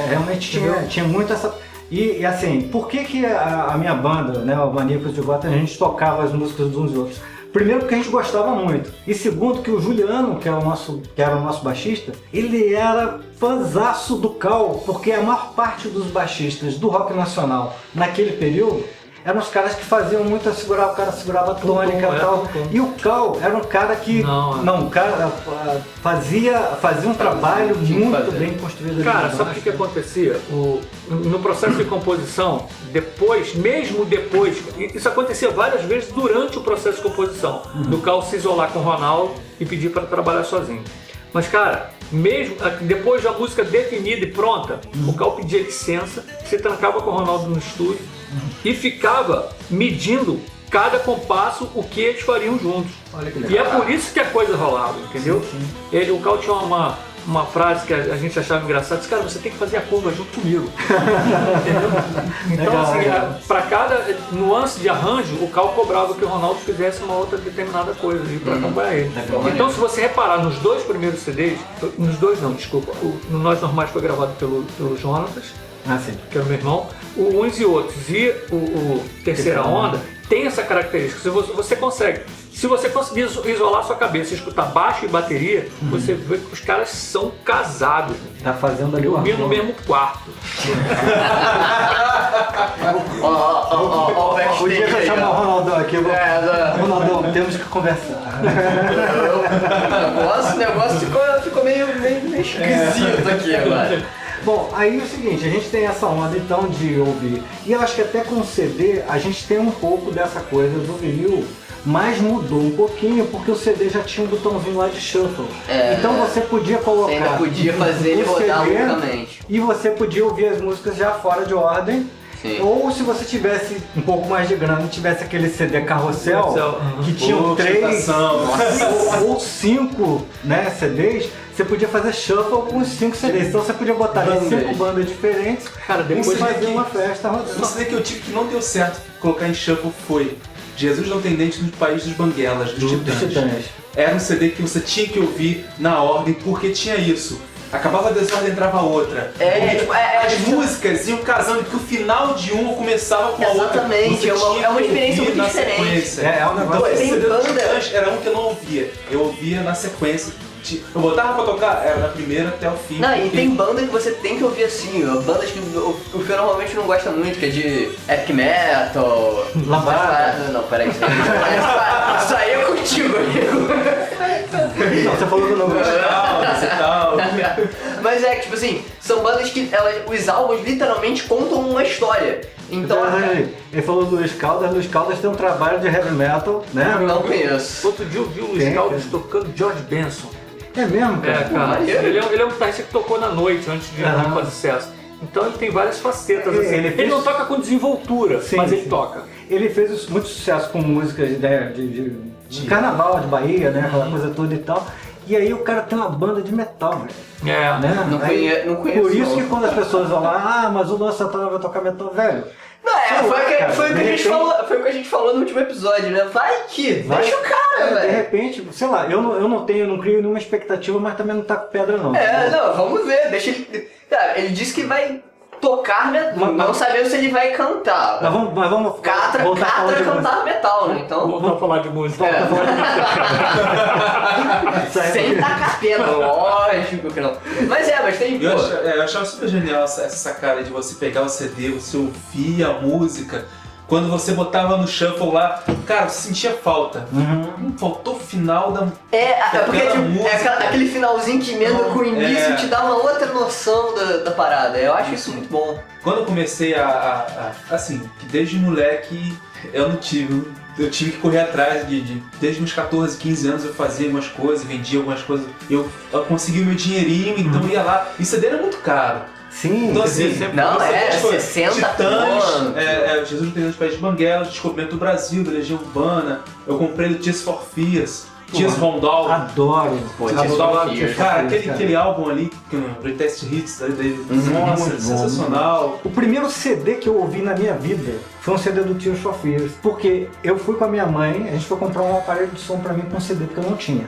Realmente tinha muito essa. E assim, por que a minha banda, né, o Maníacos de Gota, a gente tocava as músicas de uns e outros? Primeiro porque a gente gostava muito. E segundo que o Juliano, que era o nosso baixista, ele era fãzaço do Cal, porque a maior parte dos baixistas do rock nacional naquele período eram os caras que faziam muito segurar, o cara segurava a tônica e tal. E o Cal era um cara que. O cara fazia um trabalho muito bem construído. Cara, sabe o que acontecia? No processo de composição, mesmo depois, isso acontecia várias vezes durante o processo de composição, do Cal se isolar com o Ronaldo e pedir para trabalhar sozinho. Mas, cara, mesmo depois da música definida e pronta, o Cal pedia licença, se trancava com o Ronaldo no estúdio e ficava medindo cada compasso o que eles fariam juntos. Olha que legal. E é por isso que a coisa rolava, entendeu? O Cal tinha uma frase que a gente achava engraçada, disse, cara, você tem que fazer a curva junto comigo. Entendeu? Então, Legal, assim, para cada nuance de arranjo, o Cal cobrava que o Ronaldo fizesse uma outra determinada coisa para acompanhar ele. Então, se você reparar nos 2 primeiros CDs, nos 2 não, desculpa, no Nós Normais foi gravado pelo Jonatas, que era o meu irmão, o Uns e Outros e o Terceira Onda tem essa característica, se você consegue. Se você conseguir isolar sua cabeça e escutar baixo e bateria, você vê que os caras são casados. Tá fazendo ali dormindo no mesmo quarto. O dia que eu chamo o Ronaldão aqui, Ronaldão, temos que conversar. O negócio ficou meio esquisito aqui agora. Bom, aí é o seguinte, a gente tem essa onda então de ouvir. E eu acho que até com o CD a gente tem um pouco dessa coisa do vinil. Mas mudou um pouquinho porque o CD já tinha um botãozinho lá de shuffle. Então você podia colocar. Você ainda podia fazer ele rodar loucamente. E você podia ouvir as músicas já fora de ordem. Sim. Ou se você tivesse um pouco mais de grana e tivesse aquele CD carrossel que tinha 3 ou 5 CDs, você podia fazer shuffle com os 5 CDs. Então você podia botar 5 bandas diferentes. Cara, depois fazer uma festa rodando. Um CD que eu tive que não deu certo colocar em shuffle foi Jesus Não Tem Dente no País dos Banguelas, dos Titãs. Era um CD que você tinha que ouvir na ordem, porque tinha isso. Acabava a desordem, entrava outra. As músicas iam casando, porque o final de uma começava com a outra. Exatamente, é uma experiência muito diferente. Um negócio. O CD dos Titãs era um que eu não ouvia. Eu ouvia na sequência. Eu botava pra tocar, era da primeira até o fim. Não, e tem bandas que você tem que ouvir assim, bandas que o Fio normalmente não gosta muito, que é de epic metal. Lambada. Não, peraí. Isso aí é contigo, amigo. Não, você falou do nome tal. Mas tipo assim, são bandas que os álbuns literalmente contam uma história. Então. Ele falou do Luiz Caldas. Luiz Caldas tem um trabalho de heavy metal, né? Não conheço. Outro dia eu vi o Luiz Caldas tocando George Benson. É mesmo, cara? Cara. Ele é um guitarrista que tocou na noite antes de fazer sucesso. Então ele tem várias facetas. Assim. Ele não toca com desenvoltura, mas ele toca. Ele fez muito sucesso com músicas de carnaval de Bahia, né? Aquela coisa toda e tal. E aí o cara tem uma banda de metal, velho. Né? Não conheço. Por isso que quando as pessoas vão lá, mas o Luan Santana vai tocar metal, velho. Foi o que a gente falou no último episódio, né? Deixa o cara, velho. De repente, sei lá, eu não crio nenhuma expectativa, mas também não tá com pedra não. Vamos ver, deixa ele. Cara, ele disse que vai tocar metal, não sabemos se ele vai cantar. Mas vamos Catra cantar metal, né? Então. Vamos a falar de música. Sem tacar pena, lógico que não. Mas tem. Eu achava super genial essa sacada de você pegar o CD, você ouvir a música. Quando você botava no shuffle lá, cara, você sentia falta. Faltou o final da porque aquele finalzinho que emenda com o início te dá uma outra noção da parada. Eu acho isso muito bom. Quando eu comecei assim, desde moleque eu não tive. Eu tive que correr atrás desde meus 14, 15 anos eu fazia algumas coisas, vendia algumas coisas. Eu consegui o meu dinheirinho, então eu ia lá. E CD era muito caro. Sim, então assim, 60 Titãs, Jesus Não Tem Dente no País dos Banguelas, Descobrimento do Brasil, da Legião Urbana. Eu comprei do Tears for Fears, Tears Rondal. Adoro. Cara, aquele álbum ali, o Greatest Hits dele, nossa, sensacional. O primeiro CD que eu ouvi na minha vida foi um CD do Tears for Fears, porque eu fui com a minha mãe, a gente foi comprar um aparelho de som pra mim com um CD que eu não tinha.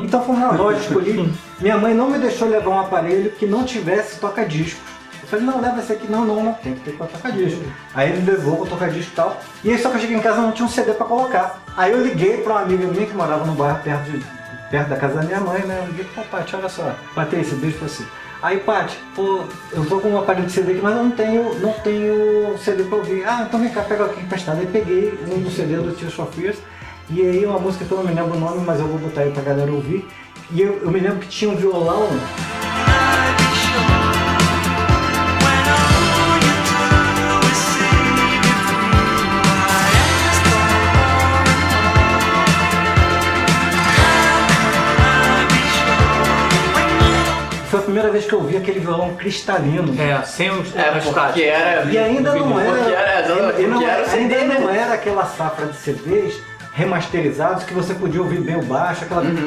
Então fomos na loja, escolhi. Minha mãe não me deixou levar um aparelho que não tivesse toca-discos. Eu falei, não, leva esse aqui. Não, tem que ter pra tocar disco. Aí ele levou com tocar-disco e tal. E aí só que eu cheguei em casa não tinha um CD pra colocar. Aí eu liguei pra uma amiga minha que morava no bairro perto da casa da minha mãe, né? Eu liguei, Patrícia, olha só, Patrícia, beijo pra você. Aí, Paty, pô, eu tô com um aparelho de CD aqui, mas eu não tenho CD pra ouvir. Ah, então vem cá, pega aqui emprestado. Aí peguei um do CD do Tears for Fears, e aí uma música que eu não me lembro o nome, mas eu vou botar aí pra galera ouvir. E eu me lembro que tinha um violão. Foi a primeira vez que eu vi aquele violão cristalino. Sem os porque era... E ainda não era, CD, ainda não né? era aquela safra de CDs remasterizados que você podia ouvir bem o baixo,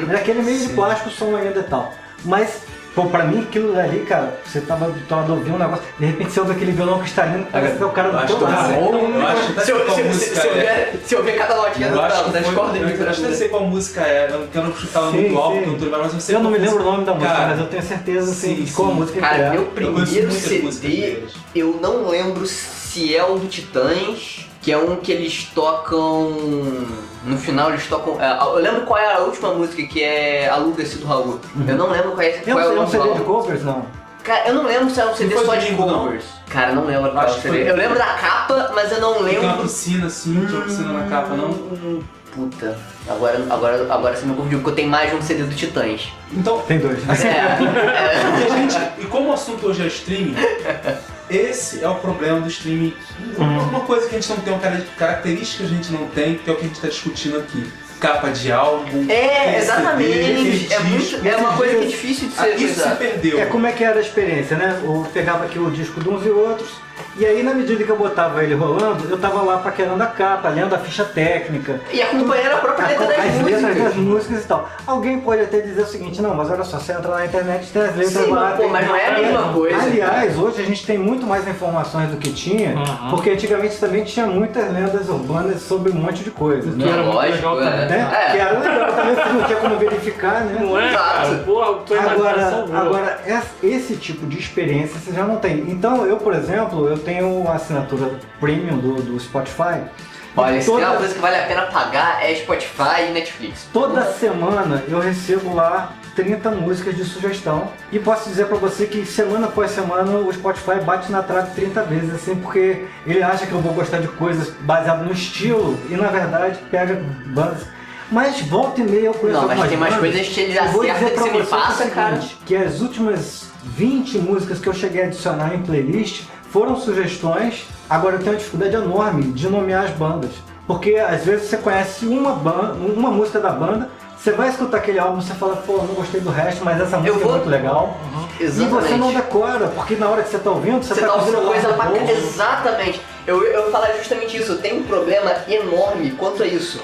era aquele meio de plástico, som ainda e tal. Mas, pô, pra mim aquilo dali, cara, você tava ouvindo um negócio, de repente você ouve aquele violão cristalino, parece que é o cara do teu lado. Se eu ver cada notinha das cordas, eu acho que eu sei qual música é, porque eu não chutava muito alto, mas eu sei. Eu não me lembro o nome da música, mas eu tenho certeza assim, de qual música que é. Cara, meu primeiro CD, eu não lembro se é o do Titãs, que é um que eles tocam. No final eles tocam. Eu lembro qual é a última música, que é Aluga-se do Raul. Eu não lembro qual é o nome. É um CD de covers, não? Cara, eu não lembro se é um CD só de covers. Cara, não lembro qual é o CD. Eu lembro da capa, mas eu não lembro. Tem uma piscina assim, tinha uma piscina na capa, não? Puta, agora você me confundiu, porque eu tenho mais de um CD do Titãs. Então, tem dois. E como o assunto hoje é streaming, esse é o problema do streaming. Uma coisa que a gente não tem, uma característica que a gente não tem, que é o que a gente está discutindo aqui. Capa de álbum. Exatamente. É uma coisa que é difícil de ser. Isso se perdeu. Como é que era a experiência, né? Eu pegava aqui o disco de uns e outros, e aí na medida que eu botava ele rolando, eu tava lá paquerando a capa, lendo a ficha técnica. E acompanhando a própria letra das músicas. As letras das músicas e tal. Alguém pode até dizer o seguinte, não, mas olha só, você entra na internet, tem as letras lá. Mas não é a mesma coisa. Aliás, hoje a gente tem muito mais informações do que tinha, porque antigamente também tinha muitas lendas urbanas sobre um monte de coisas. Que era muito legal também. Que era legal também, você não tinha como verificar, né? Não é, cara? Porra, tua imaginação voa. Agora, esse tipo de experiência você já não tem. Então, eu, por exemplo, eu tenho uma assinatura premium do Spotify. Olha, se tem uma coisa que vale a pena pagar é Spotify e Netflix. Toda semana eu recebo lá 30 músicas de sugestão e posso dizer pra você que semana após semana o Spotify bate na trave 30 vezes, assim, porque ele acha que eu vou gostar de coisas baseadas no estilo e na verdade pega bandas. Mas volta e meia eu conheço algumas bandas. Não, mas tem umas coisas que eles acertam que você me passa, cara. Que as últimas 20 músicas que eu cheguei a adicionar em playlist foram sugestões. Agora eu tenho uma dificuldade enorme de nomear as bandas. Porque às vezes você conhece uma música da banda, você vai escutar aquele álbum e você fala, pô, não gostei do resto, mas essa música é muito legal. Exatamente. E você não decora, porque na hora que você tá ouvindo, você tá ouvindo coisa pra cá. Exatamente. Eu falar justamente isso, eu tenho um problema enorme quanto a isso.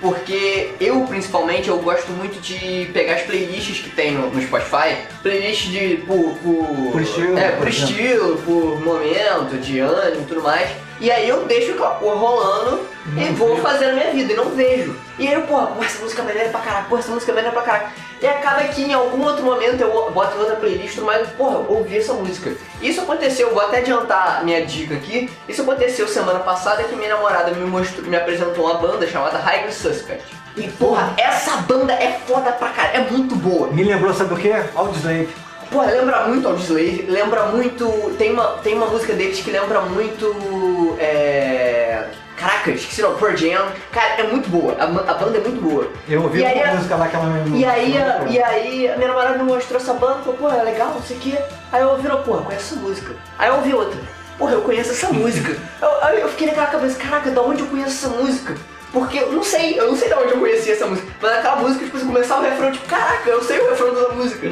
Porque eu, principalmente, eu gosto muito de pegar as playlists que tem no Spotify, playlist de por estilo, por estilo, por momento, de ânimo e tudo mais. E aí eu deixo aquela porra rolando e vou fazendo a minha vida e não vejo. E aí eu, porra, essa música é maneira pra caraca, essa música é maneira pra caraca. E acaba que em algum outro momento eu boto em outra playlist, mas, porra, eu ouvi essa música. Isso aconteceu, vou até adiantar minha dica aqui. Isso aconteceu semana passada que minha namorada me apresentou uma banda chamada High Suspect. E, porra, essa banda é foda pra caralho, é muito boa. Me lembrou, sabe o que? Audioslave. Pô, lembra muito Audioslave, lembra muito... Tem uma música deles que lembra muito... Caraca, esqueci não, Pearl Jam. Cara, é muito boa, a banda é muito boa. Eu ouvi uma música lá que ela me E aí a minha namorada me mostrou essa banda, falou, pô, é legal, não sei o quê. Aí eu ouvi, porra, conheço essa música. Aí eu ouvi outra, porra, eu conheço essa música. Aí eu fiquei naquela cabeça, caraca, da onde eu conheço essa música? Porque eu não sei de onde eu conhecia essa música. Mas aquela música, tipo, você começar o refrão, tipo, caraca, eu sei o refrão da música.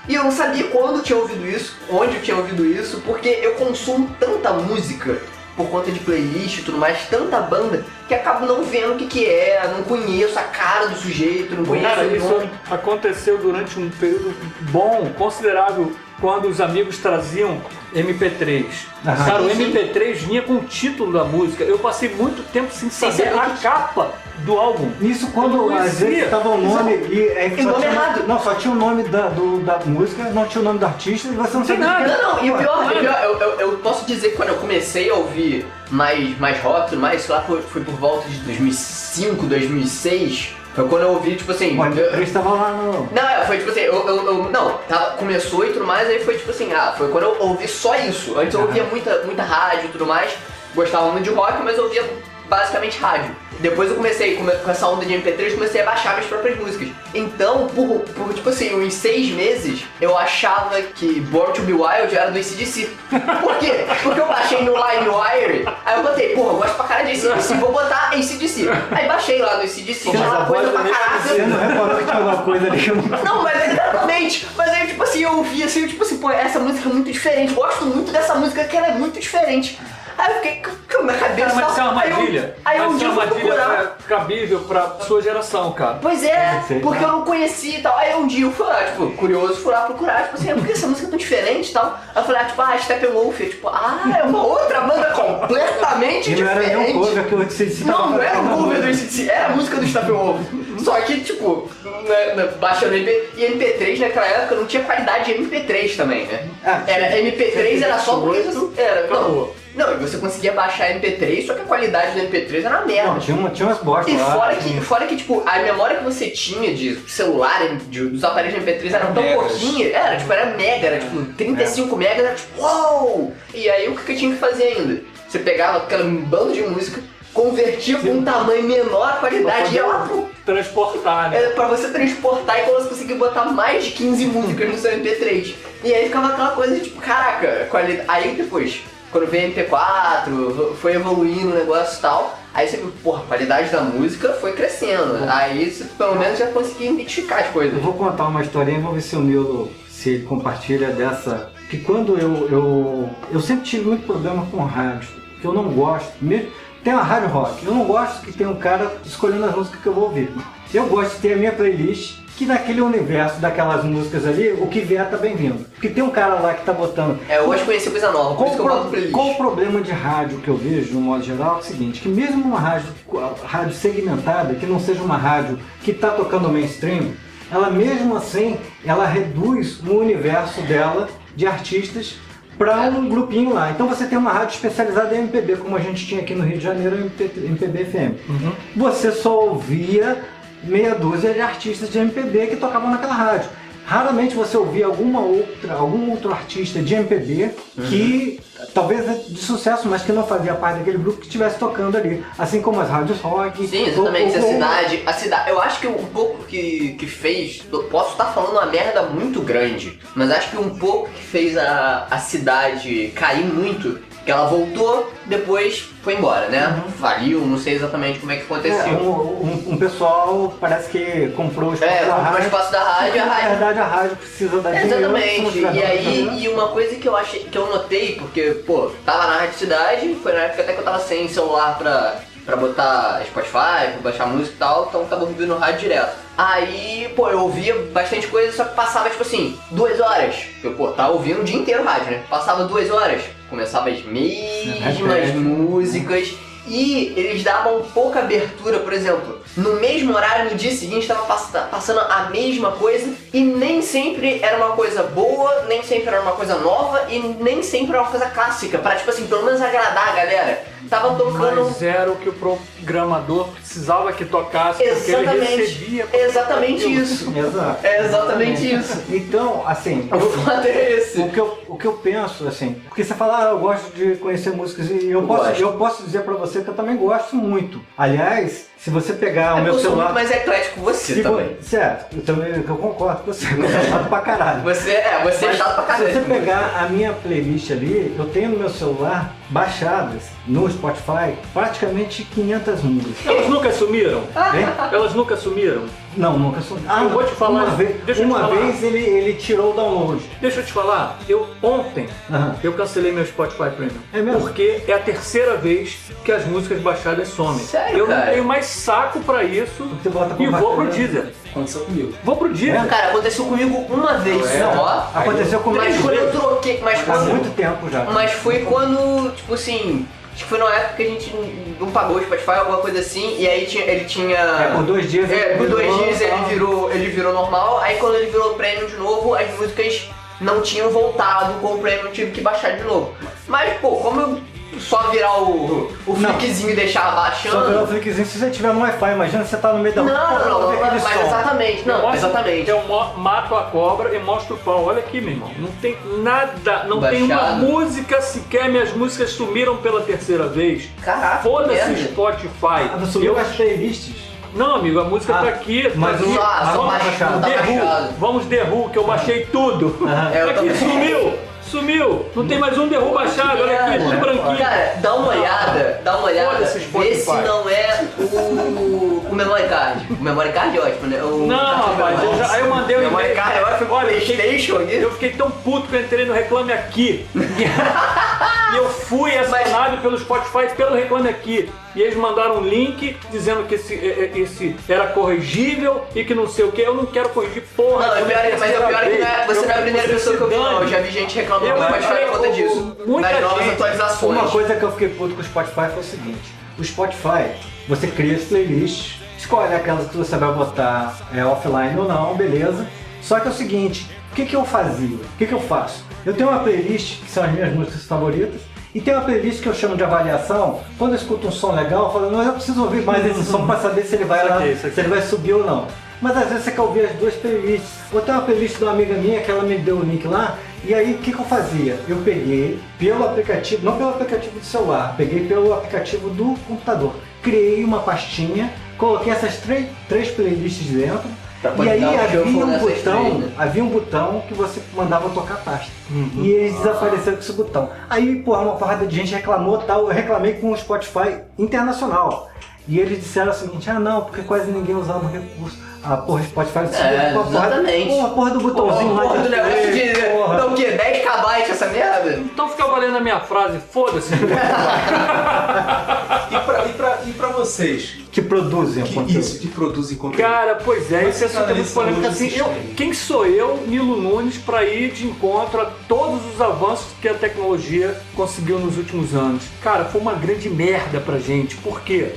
E eu não sabia quando eu tinha ouvido isso, onde eu tinha ouvido isso, porque eu consumo tanta música por conta de playlist e tudo mais, tanta banda, que acabo não vendo o que é, não conheço a cara do sujeito, não conheço Cara, o isso nome. aconteceu durante um período bom, considerável, quando os amigos traziam MP3. Cara, o MP3 vinha com o título da música. Eu passei muito tempo sem saber a capa do álbum. Isso quando às vezes estava o nome e nome errado. Não, só tinha o nome da música, não tinha o nome do artista e você não sabia nada. Não, e o pior, eu posso dizer que quando eu comecei a ouvir mais rock, sei lá, foi por volta de 2005, 2006, Foi quando eu ouvi, tipo assim... O MP3 tava lá no... Não, foi tipo assim, começou e tudo mais, aí foi tipo assim, foi quando eu ouvi só isso. Antes eu ouvia muita rádio e tudo mais, gostava muito de rock, mas eu ouvia basicamente rádio. Depois eu comecei, com essa onda de MP3, comecei a baixar minhas próprias músicas. Então, por tipo assim, uns 6 meses, eu achava que Born to Be Wild era do AC/DC. Por quê? Porque eu baixei no LimeWire, aí eu botei, porra, eu gosto pra caralho de AC/DC, vou botar AC/DC. Aí baixei lá no AC/DC, tinha uma coisa pra Você caralho. não reparou que tinha alguma coisa ali que eu não... Não, mas exatamente. Mas aí, tipo assim, eu ouvi assim, tipo assim, pô, essa música é muito diferente. Gosto muito dessa música, que ela é muito diferente. Aí eu fiquei com a minha cabeça. Cara, mas isso é uma armadilha. Aí um Mas isso dia é eu uma fui armadilha procurar. cabível pra sua geração, cara. Pois é, Sei, porque tá. eu não conhecia e tal. Aí um dia eu fui lá, tipo, curioso, fui lá procurar, tipo assim, por que essa música é tão diferente e tal? Aí eu falei, Steppenwolf, tipo, é uma outra banda completamente E não era diferente. nem um cover que eu disse. Não era um cover do AC/DC, era a música do Steppenwolf. Só que, tipo, baixando MP3 naquela época não tinha qualidade de MP3 também, né? Era MP3 era só porque Acabou. não, e você conseguia baixar MP3, só que a qualidade do MP3 era uma merda. Não, tinha umas bostas E lá. fora que, tipo, a memória que você tinha de celular, dos aparelhos de MP3 era tão pouquinha, era mega, era tipo 35 megas, era tipo, uou! E aí o que eu tinha que fazer ainda? Você pegava aquela banda de música, convertia com um tamanho menor a qualidade e ia lá pro... Transportar, né? Pra você transportar e quando você conseguir botar mais de 15 músicas no seu MP3. E aí ficava aquela coisa de tipo, caraca, qualidade. Aí depois, quando veio MP4, foi evoluindo o negócio e tal, aí você viu, porra, a qualidade da música foi crescendo. Aí você pelo menos já conseguia identificar as coisas. Eu vou contar uma historinha, vou ver se o Nilo, se ele compartilha dessa. Que quando eu sempre tive muito problema com rádio, que eu não gosto, mesmo. Tem uma rádio rock, eu não gosto que tenha um cara escolhendo as músicas que eu vou ouvir. Eu gosto de ter a minha playlist, que naquele universo daquelas músicas ali, o que vier tá bem-vindo. Porque tem um cara lá que tá botando... Hoje conheci coisa nova, por isso que eu boto playlist. Qual o problema de rádio que eu vejo, no modo geral, é o seguinte, que mesmo uma rádio segmentada, que não seja uma rádio que tá tocando mainstream, ela mesmo assim, ela reduz o universo dela de artistas para um grupinho lá. Então você tem uma rádio especializada em MPB, como a gente tinha aqui no Rio de Janeiro, MPB FM. Você só ouvia meia dúzia de artistas de MPB que tocavam naquela rádio. Raramente você ouvia algum outro artista de MPB que, talvez de sucesso, mas que não fazia parte daquele grupo que estivesse tocando ali. Assim como as rádios rock. Sim, exatamente. A cidade. Eu acho que um pouco que fez. Eu posso estar falando uma merda muito grande, mas acho que um pouco que fez a cidade cair muito, que ela voltou, depois foi embora, né? Faliu, não sei exatamente como é que aconteceu. Um pessoal parece que comprou o espaço da comprou rádio. o espaço da rádio, Na verdade, a rádio precisa da dinheiro. Exatamente. E aí, e uma coisa que eu achei, que eu notei, porque, pô, tava na Rádio Cidade, foi na época até que eu tava sem celular pra botar Spotify, pra baixar música e tal, então tava ouvindo no rádio direto. Aí, pô, eu ouvia bastante coisa, só que passava, tipo assim, 2 horas. Eu, pô, tava ouvindo o dia inteiro rádio, né? Passava 2 horas, começava as mesmas músicas. E eles davam pouca abertura, por exemplo, no mesmo horário, no dia seguinte, estava passando a mesma coisa e nem sempre era uma coisa boa, nem sempre era uma coisa nova e nem sempre era uma coisa clássica, para, tipo assim, pelo menos agradar a galera. Tava tocando... Mas era o que o programador precisava que tocasse, porque ele recebia... Exatamente isso. Exato. É exatamente isso. Então, assim... O fato é esse. O que eu penso, assim... Porque você fala, eu gosto de conhecer músicas e eu posso dizer pra você que eu também gosto muito. Aliás, se você pegar o meu Eu sou celular... muito mais eclético que você também. Certo, eu concordo com você. Você é chato pra caralho. Você é chato pra caralho. Se você pegar a minha playlist ali, eu tenho no meu celular baixadas no Spotify praticamente 500 músicas. Elas nunca sumiram? Hein? Elas nunca sumiram? Não, nunca sou. Eu vou te falar. Uma vez ele tirou o download. Deixa eu te falar, ontem eu cancelei meu Spotify Premium. É mesmo? Porque é a terceira vez que as músicas baixadas somem. Sério, eu cara? não tenho mais saco pra isso Você bota e vou pro compartilhar. Deezer. Aconteceu comigo. Vou pro Deezer. Cara, aconteceu comigo uma vez só. Aconteceu comigo Mas quando eu troquei, há muito tempo já. Mas foi quando, tipo assim, acho que foi numa época que a gente não pagou o Spotify, alguma coisa assim, e aí ele tinha... por 2 dias por 2 dias tal. ele virou normal, aí quando ele virou Premium de novo, as músicas não tinham voltado com o Premium, tive que baixar de novo. Mas, pô, como eu só virar o flickzinho e deixar Só virar o baixando? flickzinho se você tiver no Wi-Fi. Imagina você tá no meio da rua. Não, aquele mas som. exatamente, não, exatamente. Eu mato a cobra e mostro o pau. Olha aqui, meu irmão. Não tem nada, não tem uma Baixado. música sequer. Minhas músicas sumiram pela terceira vez. Caraca, Foda-se merda. Spotify. Ah, sumiu as playlists. Não, amigo, a música tá aqui. mas tá aqui. o- Ah, só Vamos baixado, baixar. tá The Who. baixado. Vamos The Who, que eu baixei tudo. É, eu Aqui, também. sumiu. Não tem mais um The Who baixado, olha aqui, tudo branquinho. Cara, dá uma olhada, Foda-se, vê Spotify. se não é o Memory Card. O Memory Card é ótimo, né? Não, rapaz, aí eu mandei o Memory e-mail. Card é ótimo, Olha, PlayStation aqui. eu fiquei tão puto que eu entrei no Reclame Aqui. E eu fui acionado pelo Spotify pelo Reclame Aqui. E eles mandaram um link dizendo que esse era corrigível e que não sei o que. Eu não quero corrigir porra. Não, mas o pior é que você não é a primeira pessoa que eu vi, não. Eu já vi gente reclamando do Spotify por conta disso. Muita Das novas gente. atualizações. Uma coisa que eu fiquei puto com o Spotify foi o seguinte: o Spotify, você cria as playlists, escolhe aquelas que você vai botar offline ou não, beleza. Só que é o seguinte: o que eu fazia? O que eu faço? Eu tenho uma playlist que são as minhas músicas favoritas. E tem uma playlist que eu chamo de avaliação. Quando eu escuto um som legal, eu falo, não, eu preciso ouvir mais esse som para saber se ele vai Isso lá, aqui, isso aqui. se ele vai subir ou não. Mas às vezes você quer ouvir as duas playlists. Ou tem uma playlist de uma amiga minha que ela me deu o link lá. E aí o que eu fazia? Eu peguei pelo aplicativo, não pelo aplicativo do celular, peguei pelo aplicativo do computador. Criei uma pastinha, coloquei essas três playlists dentro. Pra E poder aí dar um havia shuffle um nessas botão, três, né? havia um botão que você mandava tocar a pasta. E eles desapareceram com esse botão. Aí, porra, uma porrada de gente reclamou tal. Eu reclamei com o Spotify internacional. E eles disseram o seguinte: ah, não, porque quase ninguém usava o recurso. Ah, porra, Spotify Exatamente. Porra, porra do botãozinho lá Porra do negócio de. porra. Então o quê? 10 KB essa merda? Então fica valendo a minha frase, foda-se. E pra vocês, Que produzem o conteúdo. que produzem conteúdo? Cara, pois é, esse assunto é muito Esse polêmico. hoje Assim, existe. quem sou eu, Nilo Nunes, para ir de encontro a todos os avanços que a tecnologia conseguiu nos últimos anos? Cara, foi uma grande merda pra gente. Por quê?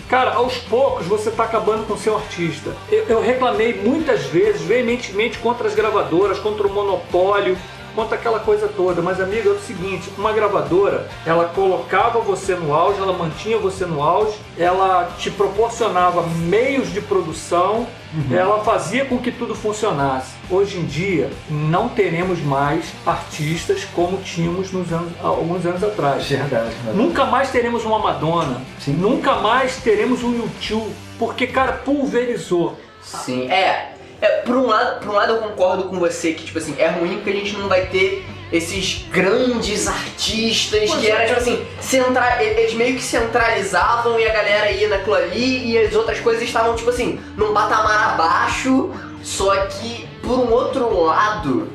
Cara, aos poucos você tá acabando com o seu artista. Eu reclamei muitas vezes, veementemente, contra as gravadoras, contra o monopólio, contra aquela coisa toda. Mas, amigo, é o seguinte, uma gravadora, ela colocava você no auge, ela mantinha você no auge, ela te proporcionava meios de produção, ela fazia com que tudo funcionasse. Hoje em dia, não teremos mais artistas como tínhamos alguns anos atrás. Verdade. Nunca mais teremos uma Madonna, Sim. nunca mais teremos um U2, porque, cara, pulverizou. Sim, por um lado eu concordo com você que, tipo assim, é ruim porque a gente não vai ter esses grandes artistas que eram, tipo assim, eles meio que centralizavam e a galera ia naquilo ali e as outras coisas estavam, tipo assim, num patamar abaixo, só que, por um outro lado,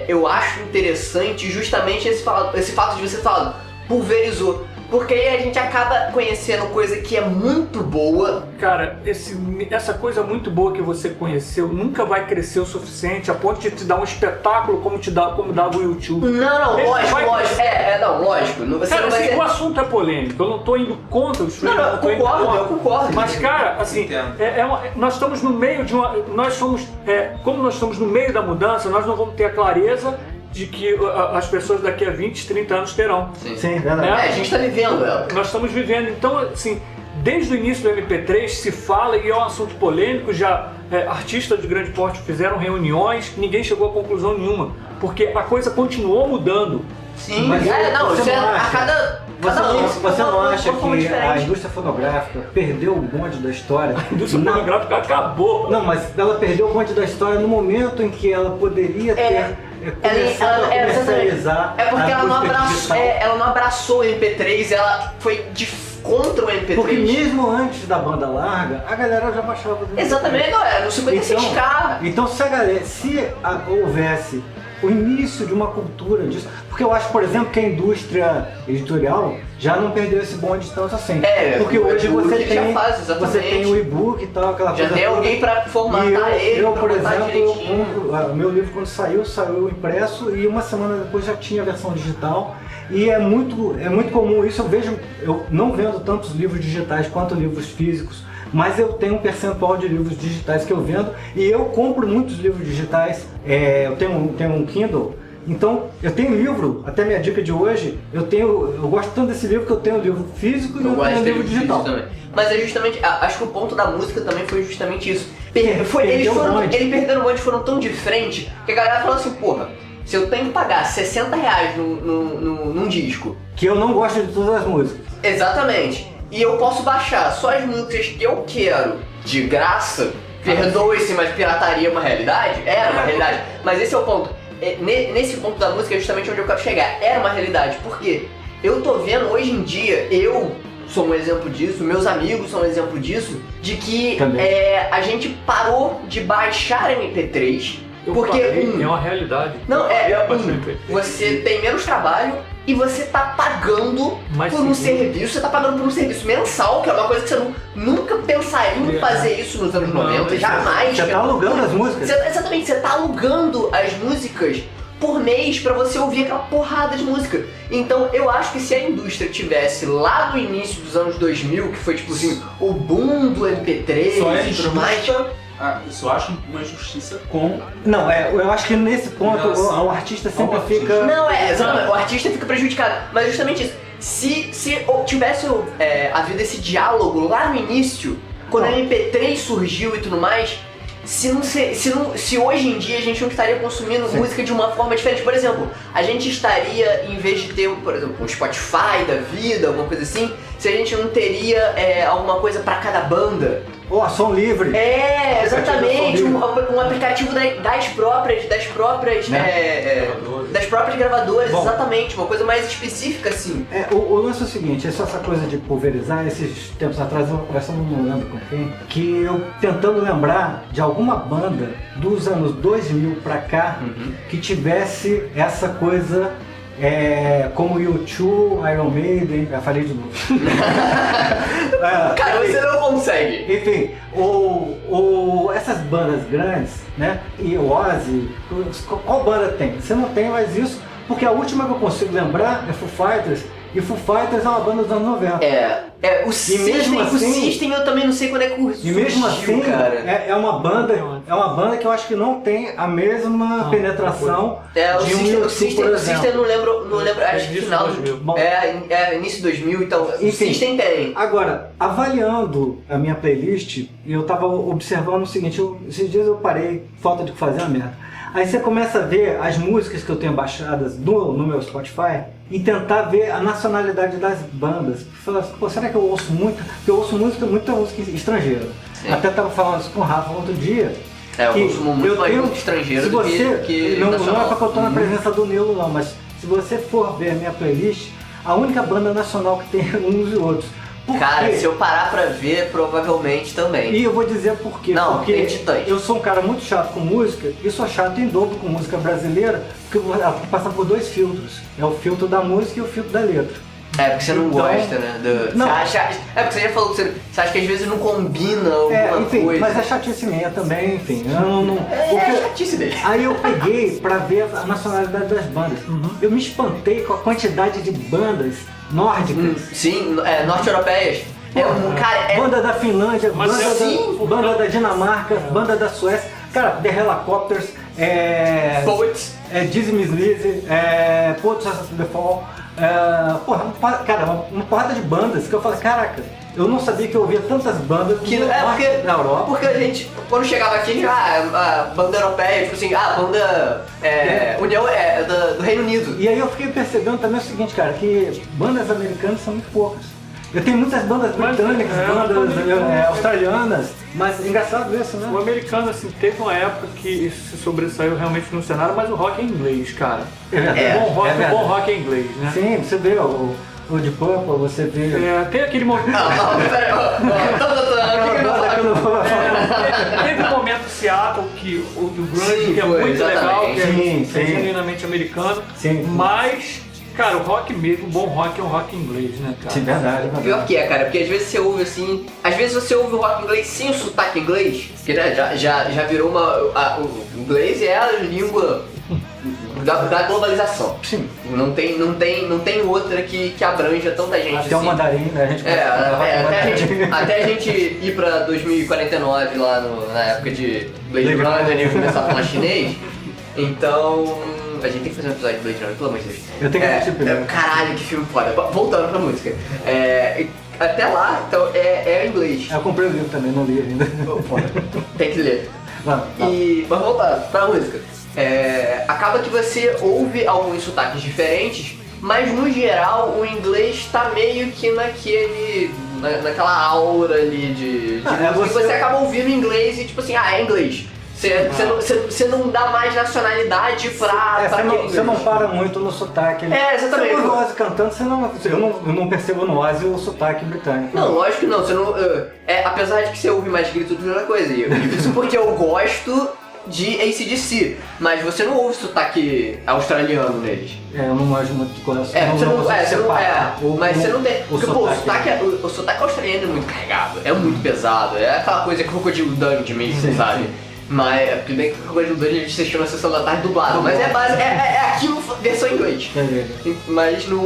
eu acho interessante justamente esse fato de você falar, pulverizou. Porque aí a gente acaba conhecendo coisa que é muito boa. Cara, essa coisa muito boa que você conheceu nunca vai crescer o suficiente a ponto de te dar um espetáculo como dava o YouTube. Não, Ele lógico, vai- lógico. Lógico. Você Cara, não vai assim, ter... o assunto é polêmico, eu não tô indo contra os filmes. Não, eu tô indo eu concordo. Mas, cara, assim, Entendo. nós estamos no meio de uma. Nós somos. Como nós estamos no meio da mudança, nós não vamos ter a clareza de que as pessoas daqui a 20, 30 anos terão. Sim, verdade. É. A gente tá vivendo ela. Nós estamos vivendo, então, assim, desde o início do MP3 se fala e é um assunto polêmico, já artistas de grande porte fizeram reuniões, ninguém chegou a conclusão nenhuma, porque a coisa continuou mudando. Sim, Mas não, você isso é não a acha? cada Você ano. não acha uma forma que a diferente. indústria fonográfica perdeu o bonde da história? A indústria fonográfica acabou. Não, mas ela perdeu o bonde da história no momento em que ela poderia ter começado a comercializar É porque a ela não música abraçou, digital. ela não abraçou o MP3, ela foi contra o MP3. Porque mesmo antes da banda larga, a galera já baixava do Exatamente, não era no 56K. Então se houvesse o início de uma cultura disso, porque eu acho, por exemplo, que a indústria editorial já não perdeu esse bonde tanto assim. Porque o hoje e-book você já tem, faz, exatamente. você tem o e-book e tal, aquela Já coisa tem toda. alguém pra formatar E ele, eu, pra por botar exemplo, direitinho. o meu livro quando saiu impresso e uma semana depois já tinha a versão digital. E é muito comum isso, eu não vendo tantos livros digitais quanto livros físicos, mas eu tenho um percentual de livros digitais que eu vendo e eu compro muitos livros digitais. Eu tenho um Kindle Então, eu tenho livro, até minha dica de hoje, eu gosto tanto desse livro que eu tenho livro físico e eu tenho livro digital. Também. Mas é justamente, acho que o ponto da música também foi justamente isso. Eles perderam o bonde, foram tão de frente, que a galera falou assim, porra, se eu tenho que pagar R$60 num disco... Que eu não gosto de todas as músicas. Exatamente. E eu posso baixar só as músicas que eu quero, de graça, perdoe-se, mas pirataria é uma realidade? Era uma realidade. Mas esse é o ponto. Nesse ponto da música é justamente onde eu quero chegar. Era uma realidade. Por quê? Eu tô vendo hoje em dia, eu sou um exemplo disso, meus amigos são um exemplo disso, de que a gente parou de baixar MP3. Porque é uma realidade. Não, você tem menos trabalho e você tá pagando por um serviço, você tá pagando por um serviço mensal, que é uma coisa que você nunca pensaria em fazer isso nos anos 90, jamais. Você tá alugando as músicas? Exatamente, você tá alugando as músicas por mês pra você ouvir aquela porrada de música. Então eu acho que se a indústria tivesse lá no início dos anos 2000, que foi tipo assim, o boom do MP3 e tudo mais... Isso eu acho uma injustiça com... Não, eu acho que nesse ponto o artista sempre fica... Não, exatamente, o artista fica prejudicado. Mas justamente isso, se tivesse havido esse diálogo lá no início, quando a MP3 surgiu e tudo mais, se hoje em dia a gente não estaria consumindo música de uma forma diferente. Por exemplo, a gente estaria, em vez de ter, por exemplo, um Spotify da vida, alguma coisa assim, se a gente não teria alguma coisa pra cada banda. Ou a Som Livre. Exatamente, um aplicativo das próprias gravadoras, Bom, exatamente, uma coisa mais específica assim. O lance é o seguinte, essa coisa de pulverizar, esses tempos atrás, eu não lembro com quem, que eu tentando lembrar de alguma banda dos anos 2000 pra cá, que tivesse essa coisa... como U2, Iron Maiden, já falei de novo. Cara, você não consegue. Enfim, essas bandas grandes, né? E o Ozzy, qual banda tem? Você não tem mais isso, porque a última que eu consigo lembrar é Foo Fighters. E Foo Fighters é uma banda dos anos 90. O System eu também não sei quando é que surgiu, e mesmo assim, cara. É uma banda que eu acho que não tem a mesma penetração de um o System eu não lembro, acho que final início de 2000, então enfim, o System tem. Agora, avaliando a minha playlist, eu tava observando o seguinte, esses dias eu parei, falta de fazer a merda. Aí você começa a ver as músicas que eu tenho baixadas no meu Spotify e tentar ver a nacionalidade das bandas. Fala assim, pô, será que eu ouço muito? Porque eu ouço muita música estrangeira. Sim. Até tava falando isso com o Rafa outro dia. Eu consumo muito mais música estrangeira do que não nacional. É porque eu tô na presença do Nilo não, mas se você for ver a minha playlist, a única banda nacional que tem uns e outros. Cara, se eu parar pra ver, provavelmente também. E eu vou dizer por quê. Não, porque tem Titãs. Eu sou um cara muito chato com música e sou chato em dobro com música brasileira, porque ela passa por dois filtros. É o filtro da música e o filtro da letra. Porque você não gosta, né? Não. Você acha, porque você já falou que você acha que às vezes não combina alguma coisa. Mas é chatice minha também, enfim. É chatice dele. Aí eu peguei pra ver a nacionalidade das bandas. Eu me espantei com a quantidade de bandas nórdicas. Sim, norte-europeias. Banda da Finlândia, banda da Dinamarca, banda da Suécia. Cara, The Helicopters, Poets, Dizzy Miss Lizzy, Poets of the Fall. Uma porrada de bandas que eu falei, caraca, eu não sabia que eu ouvia tantas bandas na Europa. Porque a gente, quando chegava aqui, a banda europeia, tipo assim, banda União do Reino Unido. E aí eu fiquei percebendo também o seguinte, cara, que bandas americanas são muito poucas. Eu tenho muitas bandas britânicas, bandas australianas, mas engraçado isso, né? O americano, assim, teve uma época que se sobressaiu realmente no cenário, mas o rock é inglês, cara. O bom rock é inglês, né? Sim, você vê o Deep Purple, você vê... tem aquele momento... Teve um momento Seattle que o grunge, que é muito legal, que é genuinamente americano, mas... Cara, o rock mesmo, o bom rock é um rock inglês, né, cara? Sim, verdade. Pior que cara, porque às vezes você ouve assim... Às vezes você ouve o rock inglês sem o sotaque inglês, que né, já virou o inglês é a língua da globalização. Sim. Não tem outra que abranja tanta gente até assim. o mandarim, né? Até a gente ir pra 2049 lá na época de Blade Runner e começar a falar chinês. Então... A gente tem que fazer um episódio de Blade Runner, pelo amor de Deus. Eu tenho que assistir primeiro. Caralho, que filme foda. Voltando pra música. Até lá, então, é em inglês. Eu comprei o livro também, não li ainda. Tem que ler. Não. E, mas voltar pra música. Acaba que você ouve alguns sotaques diferentes, mas no geral o inglês tá meio que naquela aura ali de música, e você acaba ouvindo inglês e tipo assim, é inglês. Você não dá mais nacionalidade pra você não para muito no sotaque. Exatamente. Você ouve o Ozzy cantando, eu não percebo no Ozzy o sotaque britânico. Não, lógico que não. Você não apesar de que você ouve mais grito de outra coisa. Isso porque eu gosto de AC/DC, mas você não ouve sotaque australiano neles. Eu não manjo muito de coração. Mas você não tem. Porque, o sotaque australiano é muito carregado, é muito pesado, é aquela coisa que o Crocodile Dundee mesmo, sabe? Mas, tudo bem que o Crocodile Dundee a gente assistiu na sessão da tarde dublado, mas é aquilo versão em inglês. Mas no.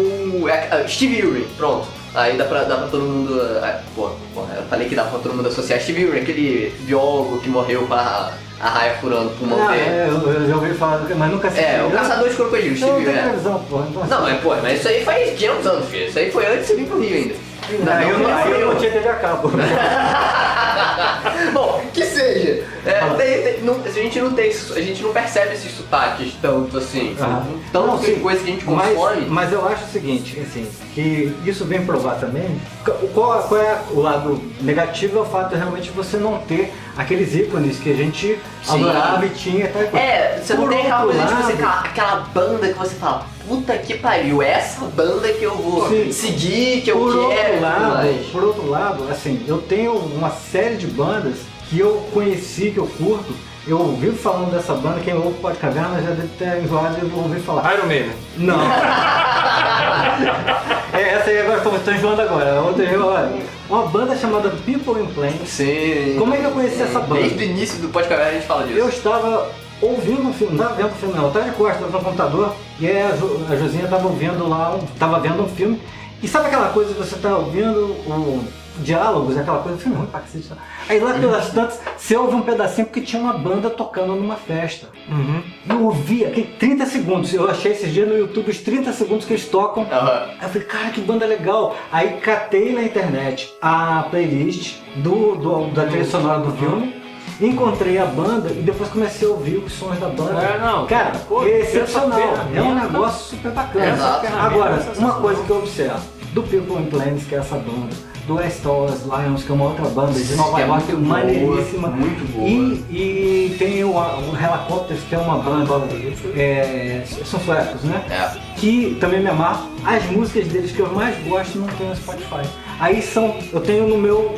Steve Irwin, pronto. Aí dá pra todo mundo. Eu falei que dá pra todo mundo associar Steve Irwin, aquele biólogo que morreu com a raia furando o pulmão dele. Eu já ouvi falar, mas nunca assisti. O Caçador de Crocodilos, Steve Irwin. Televisão, porra. Não, mas isso aí faz 500 anos, filho. Isso aí foi antes de você vir pro Rio ainda. Aí eu não tinha TV a cabo. Bom, que seja. A gente não percebe esses sotaques tanto assim. Tanto tem coisa que a gente consome. Mas eu acho o seguinte, assim, que isso vem provar também. Qual é o lado negativo? É o fato de realmente você não ter aqueles ícones que a gente adorava e tinha e tal. Você não tem aquela coisa de você, aquela banda que você fala, puta que pariu, essa banda que eu vou seguir, que eu quero. Por outro lado, assim, eu tenho uma série de bandas que eu conheci, que eu curto. Eu ouvi falando dessa banda, quem ouve Pod Caverna já deve ter enjoado e eu ouvi falar. Iron Maiden. Não. Essa aí agora estou enjoando agora. Uma banda chamada People in Flames. Sim. Como é que eu conheci essa banda? Desde o início do Pod Caverna a gente fala disso. Eu estava ouvindo um filme, não estava vendo o filme não, eu estava de costas no computador e aí a Josinha estava ouvindo lá, estava vendo um filme. E sabe aquela coisa que você está ouvindo diálogos, aquela coisa, filme ruim pra cacete. Aí lá pelas tantas, você ouve um pedacinho porque tinha uma banda tocando numa festa. Eu ouvi aquele 30 segundos, eu achei esses dias no YouTube os 30 segundos que eles tocam. Aí eu falei, cara, que banda legal. Aí catei na internet a playlist da trilha sonora do filme. Encontrei a banda e depois comecei a ouvir os sons da banda. Cara, é excepcional. É um negócio super bacana. Agora, uma coisa que eu observo, do People in Flames, que é essa banda, do Stars Lions, que é uma outra banda de Nova York, maneiríssima. Muito boa. E tem o Helicopters, que é uma banda, são suecos, né? Que também me amarro. As músicas deles que eu mais gosto não tem no Spotify. Aí eu tenho no meu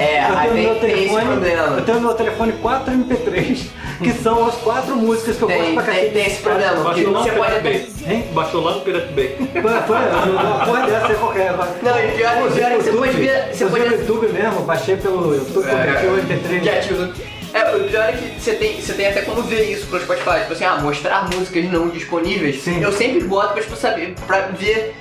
telefone 4 MP3, que são as 4 músicas que eu gosto pra cacete. Tem esse problema, porque você pode... Baixou lá no Pirate Bay. Uma porra dessa é qualquer. Não, e pior é que você pode ver... Você pode no YouTube mesmo, baixei pelo YouTube, aqui o MP3. O pior é que você tem até como ver isso pro Spotify, tipo assim, mostrar músicas não disponíveis. Sim. Eu sempre boto pra, tipo, saber, pra ver.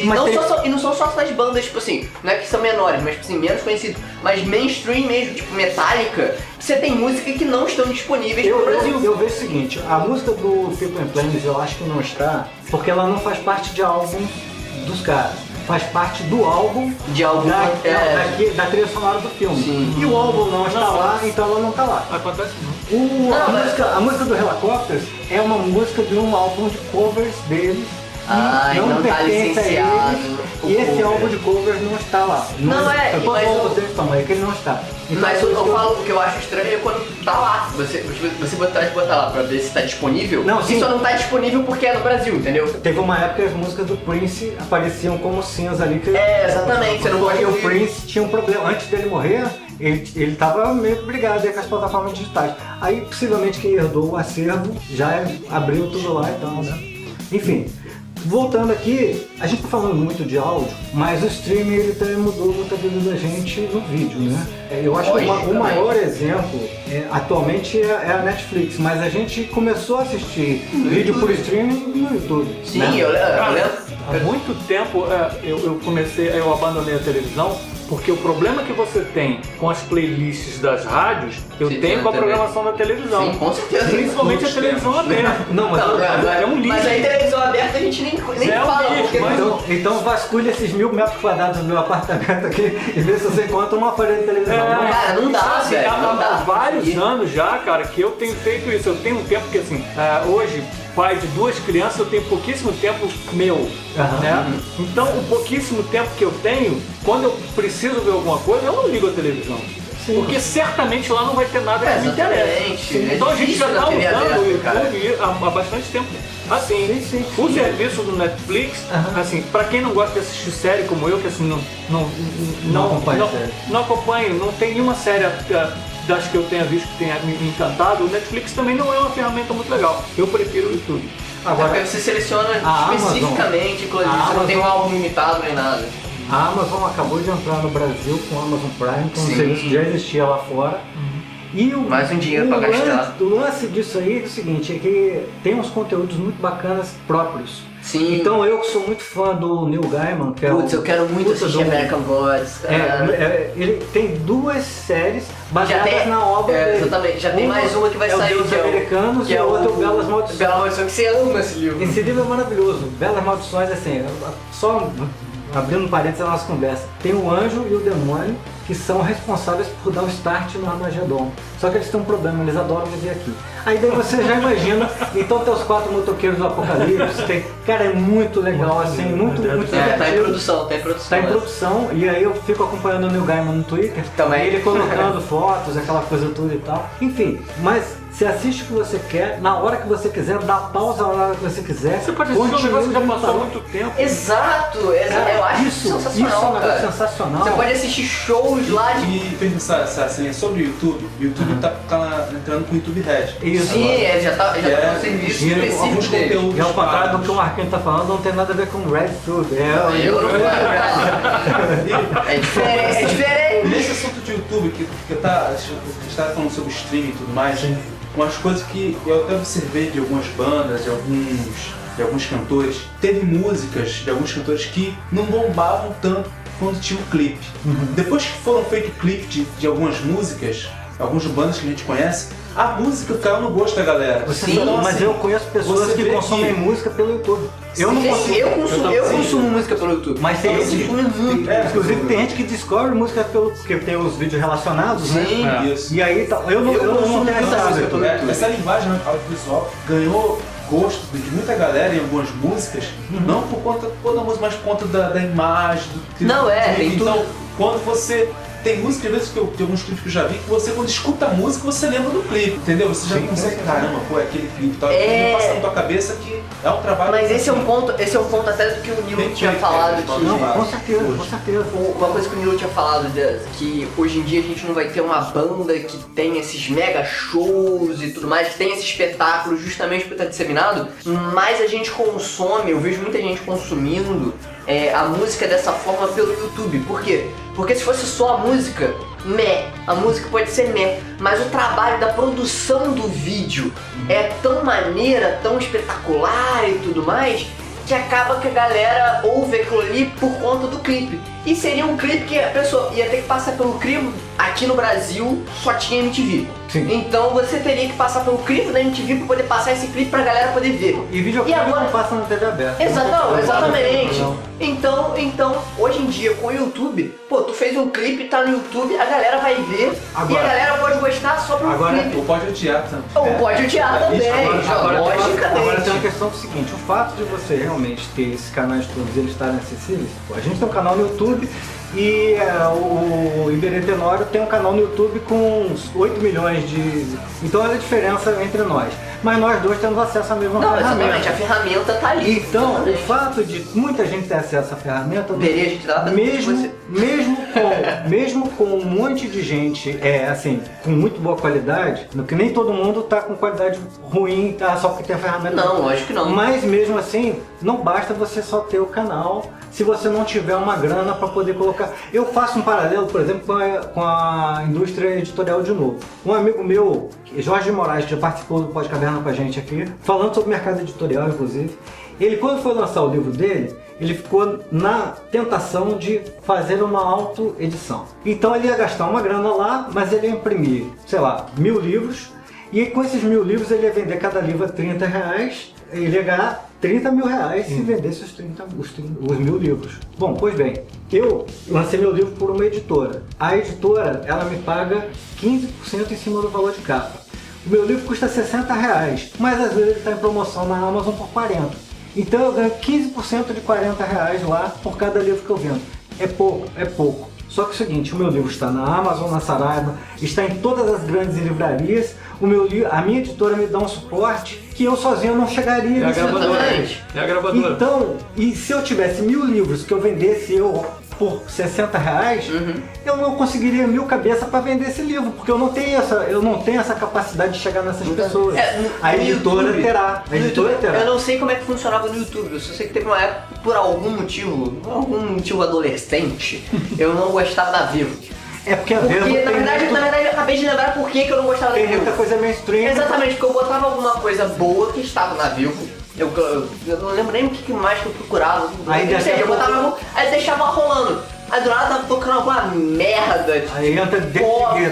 Não são só essas bandas, tipo assim, não é que são menores, mas tipo assim, menos conhecidas, mas mainstream mesmo, tipo Metallica. Você tem música que não estão disponíveis no Brasil. Eu vejo o seguinte, a música do People in Flames eu acho que não está, porque ela não faz parte de álbum dos caras. Faz parte do álbum da trilha sonora do filme. Sim. E o álbum não está lá, então ela não está lá. Acontece não. A música do Helicopters é uma música de um álbum de covers deles. Não tá licenciado. E esse álbum de covers não está lá. É que ele não está. Então, mas eu falo, o que eu acho estranho é quando tá lá. Você botar lá pra ver se tá disponível. E só não tá disponível porque é no Brasil, entendeu? Teve uma época que as músicas do Prince apareciam como cinza ali. Exatamente. Você não pode ouvir. O Prince tinha um problema. Antes dele morrer, ele tava meio brigado com as plataformas digitais. Aí, possivelmente, quem herdou o acervo já abriu tudo lá e tal, né? Enfim. Voltando aqui, a gente tá falando muito de áudio, mas o streaming ele também mudou muito a vida da gente no vídeo, né? Eu acho que o maior exemplo atualmente é a Netflix, mas a gente começou a assistir vídeo por streaming no YouTube. Sim, né? eu lembro. Há muito tempo eu abandonei a televisão Porque o problema que você tem com as playlists das rádios, eu Sim, tenho com a também. programação da televisão. Sim, com certeza. Principalmente a Todos televisão temos. aberta. Não, mas é um lixo. Mas aí televisão aberta a gente nem É um fala, lixo, porque mas- então vasculha esses 1000 metros quadrados do meu apartamento aqui e vê se você encontra uma folha de televisão. É, Cara, não dá, assim, velho, há não dá. vários E- anos já, cara, que eu tenho feito isso. Eu tenho um tempo que, assim, hoje, pai de 2 crianças, eu tenho pouquíssimo tempo meu, Aham. né? Então, o pouquíssimo tempo que eu tenho, quando eu preciso ver alguma coisa, eu não ligo a televisão. Porque certamente lá não vai ter nada que me interessa. Exatamente. Então a gente já difícil está na TV usando o aberta, cara. YouTube há bastante tempo. Assim, Sim. o serviço do Netflix, assim, pra quem não gosta de assistir série como eu, que assim, Não acompanha série. não acompanho, não tem nenhuma série das que eu tenha visto que tenha me encantado, o Netflix também não é uma ferramenta muito legal. Eu prefiro o YouTube. Agora, Porque você seleciona a especificamente, inclusive, a você não tem um Amazon- álbum limitado nem nada. a Amazon acabou de entrar no Brasil com o Amazon Prime, que é um Sim. serviço que já existia lá fora. E Mais um dinheiro pra gastar. O lance disso aí é o seguinte, é que tem uns conteúdos muito bacanas próprios. Sim. Então eu que sou muito fã do Neil Gaiman, que é Putz, eu quero muito puta assistir do- American Gods. cara. ele tem 2 séries baseadas tem- na obra dele. exatamente, já tem mais uma que vai é sair, o Deus que é o- Americanos que e é o outro é o o Belas Maldições. Bela Maldição, que você ama esse livro. Esse livro é maravilhoso. Belas Maldições, assim, só abrindo parênteses na nossa conversa. Tem o anjo e o demônio que são responsáveis por dar o start no Armagedon. Só que eles têm um problema, eles adoram viver aqui. Aí daí você já imagina, então tem os 4 motoqueiros do Apocalipse, tem, cara, é muito legal, assim, muito Tá em divertido. produção, tá em produção. Tá em né? produção, e aí eu fico acompanhando o Neil Gaiman no Twitter, Também. ele colocando fotos, aquela coisa toda e tal. Enfim, mas você assiste o que você quer, na hora que você quiser, dá pausa na hora que você quiser. Você pode assistir um continua negócio que já de passou há falar. muito tempo. Exato, Cara, eu acho isso sensacional, é um negócio cara. sensacional. Você pode assistir shows lá de... E pensar essa senha sobre o YouTube tá entrando com o YouTube Red. Isso. Sim, já tá É, um serviço giro, específico alguns dele. conteúdos E ao contrário do que o pagos. Marquinhos tá falando, não tem nada a ver com RedTube. Eu não É diferente, é diferente. Nesse assunto de YouTube, que a gente tá falando sobre streaming e tudo mais, umas coisas que eu até observei de algumas bandas, de alguns cantores, teve músicas de alguns cantores que não bombavam tanto quando tinha o clipe. Depois que foram feitos clipe de algumas músicas, algumas bandas que a gente conhece, a música caiu no gosto da galera. Sim, Então, mas assim, eu conheço pessoas você que vê consomem que- música pelo YouTube. Eu não consumo. Eu consumo música pelo YouTube. Mas tem eu esse consumo muito. inclusive tem gente que descobre música porque tem os vídeos relacionados, né? Sim. Isso. E aí eu não consumo tenho muita essa música pelo YouTube. Essa linguagem audiovisual ganhou gosto de muita galera em algumas músicas, não por conta da música, mas por conta da imagem, do Não, tem então, tudo. quando você tem música, às vezes que de alguns clipes que eu já vi, que você quando escuta a música, você lembra do clipe, entendeu? Você já consegue, caramba, pô, é aquele clipe e tal. É. Não passa na tua cabeça que é um trabalho. Mas esse é um ponto até do que o Nilo Bem tinha feito, falado cara. que... Não, com certeza, com certeza. Uma coisa que o Nilo tinha falado, que hoje em dia a gente não vai ter uma banda que tem esses mega shows e tudo mais, que tem esse espetáculo justamente por estar disseminado, mas a gente consome, eu vejo muita gente consumindo a música dessa forma pelo YouTube. Por quê? Porque se fosse só a música, a música pode ser mas o trabalho da produção do vídeo é tão maneira, tão espetacular e tudo mais, que acaba que a galera ouve aquilo ali por conta do clipe. E seria um clipe que a pessoa ia ter que passar pelo crivo. Aqui no Brasil só tinha MTV. Sim. Então você teria que passar pelo crivo da MTV para poder passar esse clipe pra galera poder ver. E videoclipe E agora- não passa na TV aberta. Exatamente. Não. Então, hoje em dia com o YouTube, pô, tu fez um clipe, tá no YouTube, a galera vai ver Agora- e a galera pode gostar só pelo Agora- clipe. Ou pode odiar também. Ou pode odiar também, Agora tem logicamente. uma questão que é o seguinte, o fato de você realmente ter esses canais todos eles estarem acessíveis, pô, a gente tem um canal no YouTube e o Iberê Tenório tem um canal no YouTube com uns 8 milhões de... Então olha a diferença entre nós. Mas nós dois temos acesso à mesma Não, ferramenta. exatamente, a ferramenta tá ali. Então, o Exatamente. fato de muita gente ter acesso à ferramenta, Poderia a gente dar tanto que você- mesmo com um monte de gente, assim, com muito boa qualidade, que nem todo mundo tá com qualidade ruim, tá, só porque tem a ferramenta. Não, lógico que não. Mas mesmo assim, não basta você só ter o canal se você não tiver uma grana para poder colocar. Eu faço um paralelo, por exemplo, com a indústria editorial de novo. Um amigo meu, Jorge de Moraes, que já participou do Pós Caverna com a gente aqui, falando sobre mercado editorial, inclusive, Ele, quando foi lançar o livro dele, ele ficou na tentação de fazer uma auto-edição. Então ele ia gastar uma grana lá, mas ele ia imprimir, sei lá, 1000 livros, e com esses 1000 livros ele ia vender cada livro a R$30, ele ia ganhar R$30 mil se vendesse os 1000 livros. Bom, pois bem, eu lancei meu livro por uma editora. A editora, ela me paga 15% em cima do valor de capa. O meu livro custa R$60, mas às vezes ele está em promoção na Amazon por 40. Então eu ganho 15% de R$40 lá por cada livro que eu vendo. É pouco, é pouco. Só que é o seguinte, o meu livro está na Amazon, na Saraiva, está em todas as grandes livrarias. A minha editora me dá um suporte que eu sozinho não chegaria É a gravadora. É a gravadora. Então, e se eu tivesse 1000 livros que eu vendesse por R$60, eu não conseguiria 1000 cabeças para vender esse livro, porque eu não tenho essa capacidade de chegar nessas pessoas. A editora terá. Eu não sei como é que funcionava no YouTube, eu só sei que teve uma época, por algum motivo adolescente, eu não gostava da Vivo. É porque a Porque, Vivo na verdade, eu acabei de lembrar por que eu não gostava da tem Vivo. muita coisa mainstream. Exatamente, porque eu botava alguma coisa boa que estava na Vivo. Eu não lembro nem o que mais que eu procurava. Eu botava, aí deixava rolando. Aí do nada tava tocando alguma merda. Aí entra pop, eu,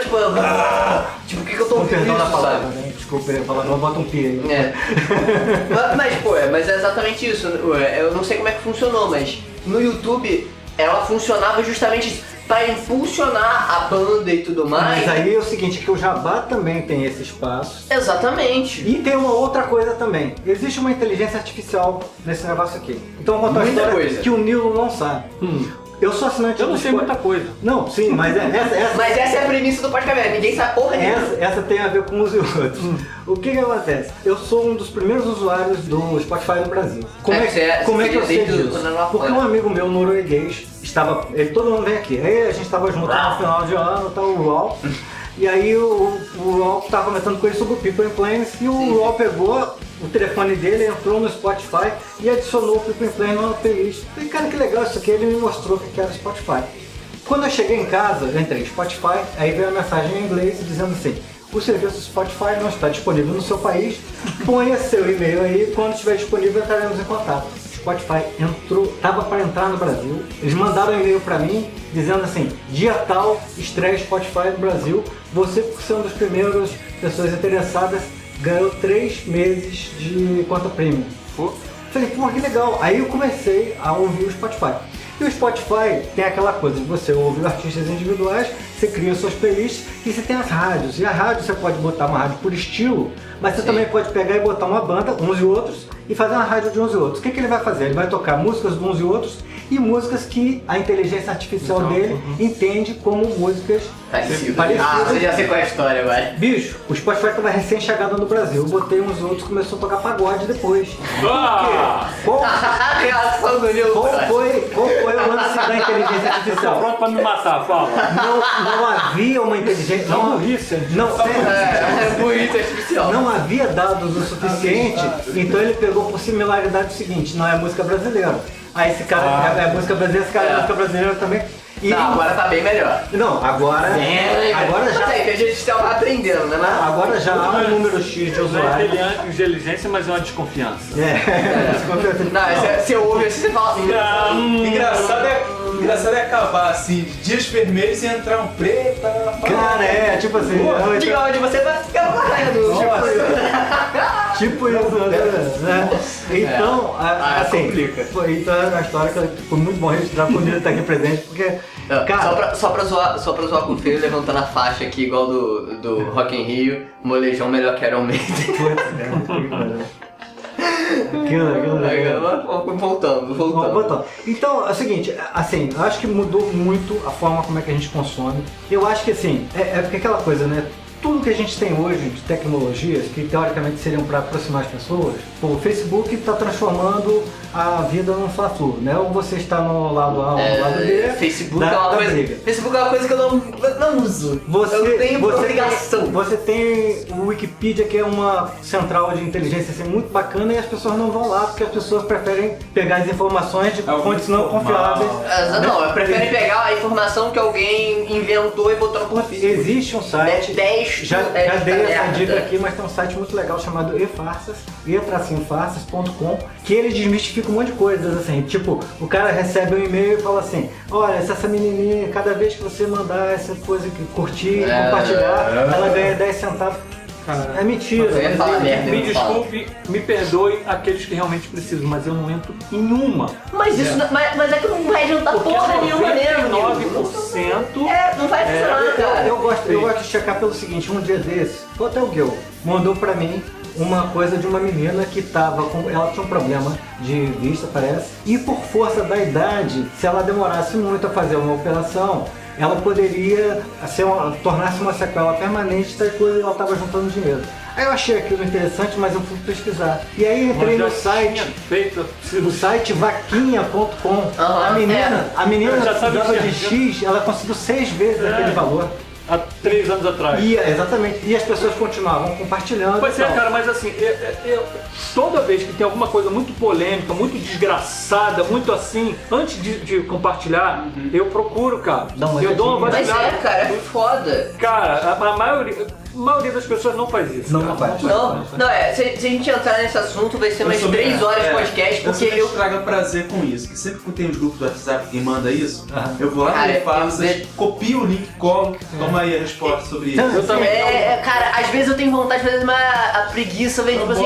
tipo, o que eu tô ouvindo perdão isso, na palavra, sabe? né? Desculpa, eu ia falar, não bota um pi aí. Mas é exatamente isso. Eu não sei como é que funcionou, mas no YouTube ela funcionava justamente para impulsionar a banda e tudo mais. Mas aí é o seguinte, que o Jabá também tem esse espaço. Exatamente. E tem uma outra coisa também. Existe uma inteligência artificial nesse negócio aqui. Então eu vou contar uma Muita história coisa. que o Nilo não sabe. Eu sou assinante Eu não do sei Spotify. muita coisa. Não, sim, mas Mas essa é a premissa do podcast, ninguém sabe porra nenhuma. essa tem a ver com os outros. O que acontece? Eu sou um dos primeiros usuários do Spotify no Brasil. Como é que eu sei desde disso? quando era lá Porque fora. um amigo meu norueguês todo ano vem aqui. Aí a gente estava junto no final de ano, tá o Raul. E aí o Raul estava comentando com ele sobre o People in Flames e o Raul pegou o telefone dele, entrou no Spotify e adicionou o People in Flames na playlist. Falei, cara, que legal isso aqui, ele me mostrou o que era o Spotify. Quando eu cheguei em casa, eu entrei no Spotify, aí veio a mensagem em inglês dizendo assim: o serviço Spotify não está disponível no seu país, ponha seu e-mail aí, quando estiver disponível entraremos em contato. O Spotify estava para entrar no Brasil, eles mandaram um e-mail para mim dizendo assim: dia tal, estreia Spotify no Brasil, você por ser uma das primeiras pessoas interessadas ganhou 3 meses de conta premium. Falei, pô, que legal. Aí eu comecei a ouvir o Spotify. E o Spotify tem aquela coisa de você ouvir artistas individuais, você cria suas playlists e você tem as rádios. E a rádio você pode botar uma rádio por estilo, mas você também pode pegar e botar uma banda, uns e outros, e fazer uma rádio de uns e outros. O que ele vai fazer? Ele vai tocar músicas de uns e outros e músicas que a inteligência artificial dele entende como músicas parecidas. Você já sei qual é a história agora. Bicho, o Spotify estava recém-chegado no Brasil. Eu botei uns outros e começou a tocar pagode depois. A reação do Nilo. Qual foi o lance da inteligência Tô artificial? pronto pra me matar, fala. Não havia uma inteligência. Burrice artificial. Não havia dados o suficiente, então ele pegou por similaridade o seguinte: não é música brasileira. Aí esse cara é música brasileira, esse cara é música brasileira também. E Não, agora tá bem melhor. não, agora Mas já. aí, que a gente está aprendendo, né? Agora já há um número X de Não é usuários. inteligência, mas é uma desconfiança. Não, você ouve assim, você fala assim. Engraçado é acabar assim, dias vermelhos e entrar um preto. Cara, tipo assim. Diga onde você vai ficar correndo. Tipo isso, né? Então, assim, complica. então é uma história que foi muito bom registrar quando ele tá aqui presente, porque, cara, Só pra zoar com o feio, levantando a faixa aqui, igual do Rock in Rio, molejão melhor que Iron Maiden. aquilo. Voltando. Então, é o seguinte, assim, eu acho que mudou muito a forma como é que a gente consome. Eu acho que, assim, é porque aquela coisa, né? Tudo que a gente tem hoje de tecnologias, que teoricamente seriam para aproximar as pessoas, o Facebook está transformando a vida num fla-flu, né? Ou você está no lado A ou no lado B. Facebook é uma coisa que eu não uso. Eu tenho obrigação. Você tem o Wikipedia, que é uma central de inteligência assim, muito bacana, e as pessoas não vão lá porque as pessoas preferem pegar as informações de fontes não confiáveis. Não, preferem pegar a informação que alguém inventou e botou no perfil. Existe um site. Detesto honesto. Já esta dei essa merda. dica aqui, mas tem um site muito legal chamado efarsas, e-farsas.com, que ele desmistifica um monte de coisas, assim, tipo, o cara recebe um e-mail e fala assim, olha, se essa menininha, cada vez que você mandar essa coisa que curtir, compartilhar, ela ganha 10 centavos. É mentira. Eu ia falar merda. Me eu não falo. desculpe, me perdoe aqueles que realmente precisam, mas eu não entro em uma. Mas isso mas é que não vai adiantar Porque porra nenhuma mesmo. 99% Não vai funcionar, cara. Eu gosto de checar pelo seguinte, um dia desses, o Hotel Girl mandou pra mim uma coisa de uma menina que tava com... Ela tinha um problema de vista, parece, e por força da idade, se ela demorasse muito a fazer uma operação, ela poderia tornar-se uma sequela permanente da coisa e ela estava juntando dinheiro. Aí eu achei aquilo interessante, mas eu fui pesquisar. E aí entrei no site, o site vaquinha.com. A menina Já sabe precisava de que X, ela conseguiu 6 vezes aquele valor. há 3 anos atrás. Exatamente. E as pessoas continuavam compartilhando. Pois é, cara, mas assim, toda vez que tem alguma coisa muito polêmica, muito desgraçada, muito assim, antes de compartilhar, eu procuro, cara. Eu dou uma Mas vasculhada. cara, é foda. Cara, a maioria das pessoas não faz isso. Não faz. Se a gente entrar nesse assunto, vai ser mais 3 horas de podcast, porque eu trago prazer com isso. Que sempre que tem os grupos do WhatsApp que manda isso, eu vou lá Cara, no Farsas, copio o link, colo, toma aí a resposta sobre isso. Eu também. Cara, às vezes eu tenho vontade de fazer, mas a preguiça vem tipo assim,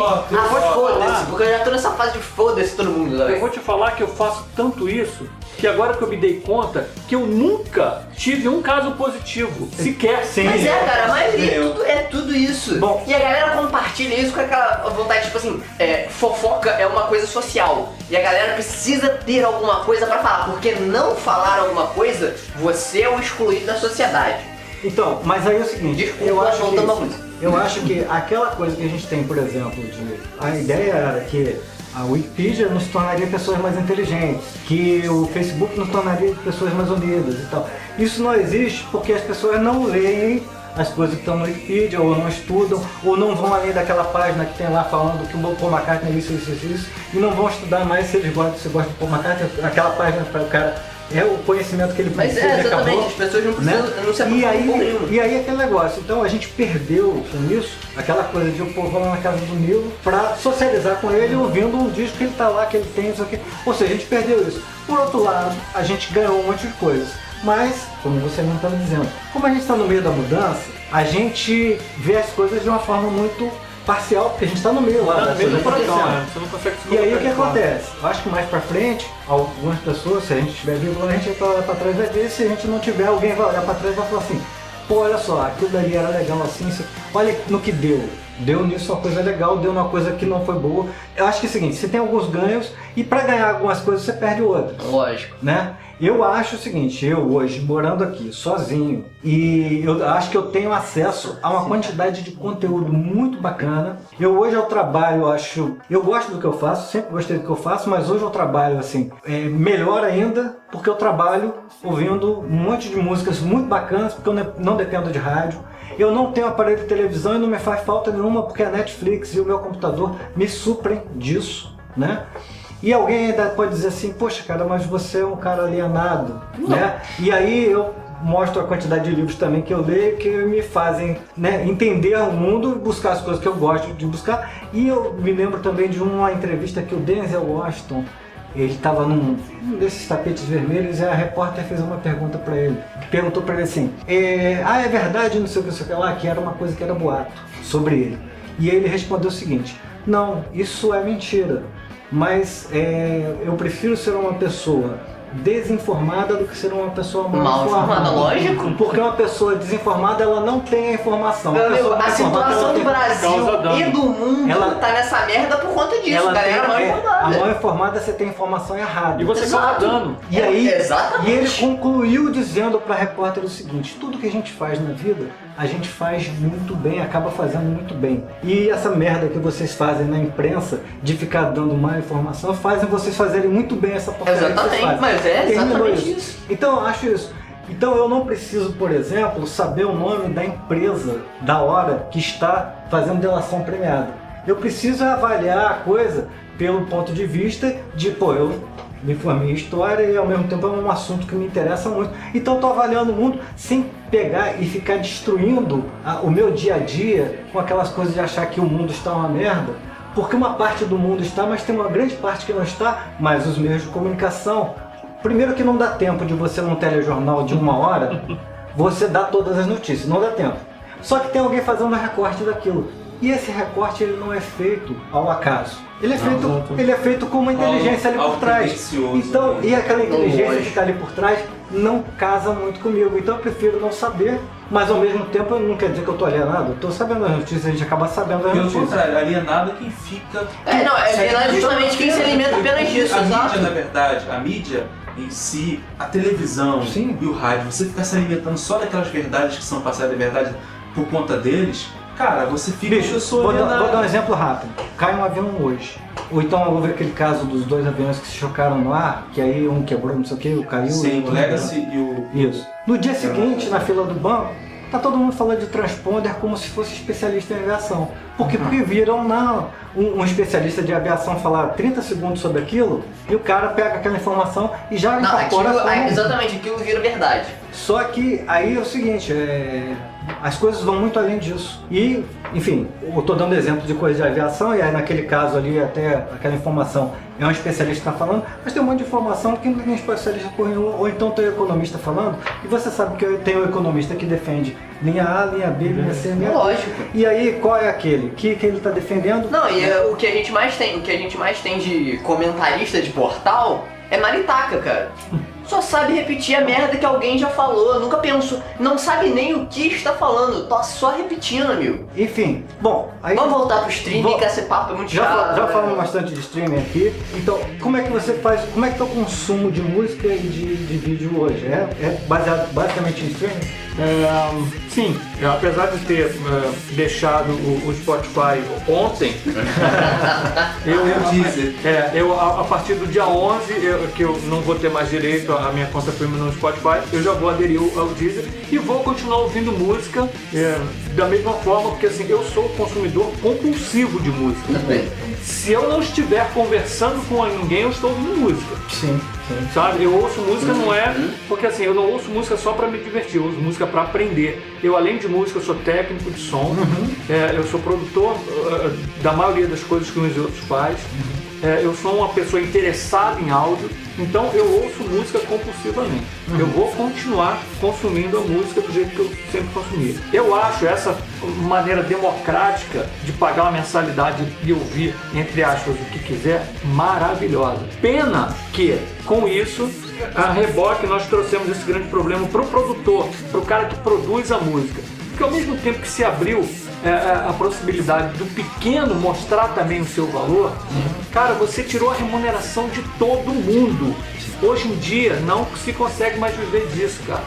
foda-se, porque eu já tô nessa fase de foda-se todo mundo, Eu velho. vou te falar que eu faço tanto isso que agora que eu me dei conta que eu nunca tive um caso positivo, sequer. Sim. Mas cara, a maioria é tudo isso. Bom. E a galera compartilha isso com aquela vontade, tipo assim, fofoca é uma coisa social. E a galera precisa ter alguma coisa pra falar, porque não falar alguma coisa, você é o excluído da sociedade. Então, mas aí é o seguinte, Desculpa, eu acho que aquela coisa que a gente tem, por exemplo, a ideia era que a Wikipedia nos tornaria pessoas mais inteligentes, que o Facebook nos tornaria pessoas mais unidas e tal. Isso não existe porque as pessoas não leem as coisas que estão no Wikipedia, ou não estudam, ou não vão além daquela página que tem lá falando que o Paul McCartney é isso, e não vão estudar mais se eles gostam, se gostam do Paul McCartney, aquela página para o cara é o conhecimento que ele Mas precisa e exatamente, acabou. as pessoas não precisam, não se E aprofundam com nenhum. aí aquele negócio, então a gente perdeu com isso, aquela coisa de o povo lá na casa do Nilo pra socializar com ele ouvindo um disco que ele tá lá, que ele tem, isso aqui. Ou seja, a gente perdeu isso. Por outro lado, a gente ganhou um monte de coisas. Mas, como você não estava dizendo, como a gente está no meio da mudança, a gente vê as coisas de uma forma muito parcial, porque a gente está no meio lá. Tá no meio do das coisas furacão, acontecendo. né? Você não consegue se E aí o que colocar de acontece? Eu acho que mais pra frente, algumas pessoas, se a gente estiver vivo, a gente vai olhar pra trás e vai ver, se a gente não tiver, alguém vai olhar pra trás e vai falar assim, pô, olha só, aquilo dali era legal assim, olha no que deu. Deu nisso uma coisa legal, deu numa coisa que não foi boa. Eu acho que é o seguinte, você tem alguns ganhos e pra ganhar algumas coisas você perde outras. Lógico. Né? Eu acho o seguinte, eu hoje morando aqui sozinho e eu acho que eu tenho acesso a uma quantidade de conteúdo muito bacana. Hoje eu trabalho, eu gosto do que eu faço, sempre gostei do que eu faço, mas hoje eu trabalho assim, melhor ainda, porque eu trabalho ouvindo um monte de músicas muito bacanas, porque eu não dependo de rádio. Eu não tenho aparelho de televisão e não me faz falta nenhuma porque a Netflix e o meu computador me suprem disso, né? E alguém ainda pode dizer assim, poxa cara, mas você é um cara alienado, né? E aí eu mostro a quantidade de livros também que eu leio que me fazem, né, entender o mundo, buscar as coisas que eu gosto de buscar. E eu me lembro também de uma entrevista que o Denzel Washington, ele estava num desses tapetes vermelhos e a repórter fez uma pergunta para ele. Perguntou para ele assim, é verdade, não sei o que lá, que era uma coisa que era boato sobre ele. E ele respondeu o seguinte, não, isso é mentira. Mas eu prefiro ser uma pessoa desinformada do que ser uma pessoa mal informada. Lógico. Porque uma pessoa desinformada, ela não tem a informação. Meu amigo, a situação do Brasil causa e do mundo tá nessa merda por conta disso, galera mal a informada. mal informada você tem informação errada. E você causa dano. E aí, Exatamente. e ele concluiu dizendo para a repórter o seguinte, tudo que a gente faz na vida, a gente faz muito bem, acaba fazendo muito bem. E essa merda que vocês fazem na imprensa, de ficar dando má informação, fazem vocês fazerem muito bem essa porcaria que vocês fazem. Mas exatamente isso. Então eu acho isso. Então eu não preciso, por exemplo, saber o nome da empresa da hora que está fazendo delação premiada. Eu preciso avaliar a coisa pelo ponto de vista de, pô, eu me formei em história e ao mesmo tempo é um assunto que me interessa muito. Então eu tô avaliando o mundo sem pegar e ficar destruindo o meu dia a dia com aquelas coisas de achar que o mundo está uma merda. Porque uma parte do mundo está, mas tem uma grande parte que não está, mas os meios de comunicação. Primeiro que não dá tempo de você num telejornal de 1 hora, você dá todas as notícias, não dá tempo. Só que tem alguém fazendo um recorte daquilo. E esse recorte ele não é feito ao acaso. Ele é feito com uma inteligência ali por trás. Então, e aquela inteligência que está ali por trás não casa muito comigo. Então eu prefiro não saber, mas ao mesmo tempo não quer dizer que eu estou alienado. Eu estou sabendo as notícias, a gente acaba sabendo as notícias. Pelo contrário, alienado é quem fica... alienado é justamente quem se alimenta apenas disso, A exato. mídia, na verdade, a mídia em si, a televisão e o rádio, você ficar se alimentando só daquelas verdades que são passadas de verdade por conta deles, cara, você fica... Vou dar um exemplo rápido. Cai um avião hoje. Ou então houve aquele caso dos 2 aviões que se chocaram no ar, que aí um quebrou, não sei o que, caiu... Sim, o Legacy e o... Isso. No dia seguinte, na fila do banco, tá todo mundo falando de transponder como se fosse especialista em aviação. Porque viram um especialista de aviação falar 30 segundos sobre aquilo, e o cara pega aquela informação e já incorpora... Exatamente, aquilo vira verdade. Só que aí é o seguinte, as coisas vão muito além disso. E, enfim, eu tô dando exemplo de coisa de aviação, e aí naquele caso ali até aquela informação é um especialista que está falando, mas tem um monte de informação que não tem especialista por nenhum, ou então tem um economista falando, e você sabe que tem um economista que defende linha A, linha B, linha C, linha D. Lógico. E aí, qual é aquele? Que ele está defendendo? Não, e o que a gente mais tem de comentarista de portal é maritaca, cara. Só sabe repetir a merda que alguém já falou, nunca pensou, não sabe nem o que está falando, tá só repetindo, amigo. Enfim, bom... Aí, vamos voltar pro streaming, que esse papo é muito chato. Já falamos bastante de streaming aqui, então como é que você faz, como é que é o consumo de música e de vídeo hoje? É baseado basicamente em streaming? Sim, apesar de ter deixado o Spotify ontem, eu a partir do dia 11, que eu não vou ter mais direito a minha conta premium no Spotify, eu já vou aderir ao Deezer e vou continuar ouvindo música da mesma forma, porque assim, eu sou consumidor compulsivo de música. Se eu não estiver conversando com ninguém, eu estou ouvindo música. Sim. Sabe? Eu ouço música não é... Porque assim, eu não ouço música só pra me divertir, eu ouço música pra aprender. Eu, além de música, eu sou técnico de som, eu sou produtor da maioria das coisas que uns e outros faz. Eu sou uma pessoa interessada em áudio, então eu ouço música compulsivamente. Eu vou continuar consumindo a música do jeito que eu sempre consumi. Eu acho essa maneira democrática de pagar uma mensalidade e ouvir, entre aspas, o que quiser, maravilhosa. Pena que, com isso, a reboque nós trouxemos esse grande problema pro produtor, pro cara que produz a música. Porque ao mesmo tempo que se abriu a possibilidade do pequeno mostrar também o seu valor, cara, você tirou a remuneração de todo mundo. Hoje em dia não se consegue mais viver disso, cara.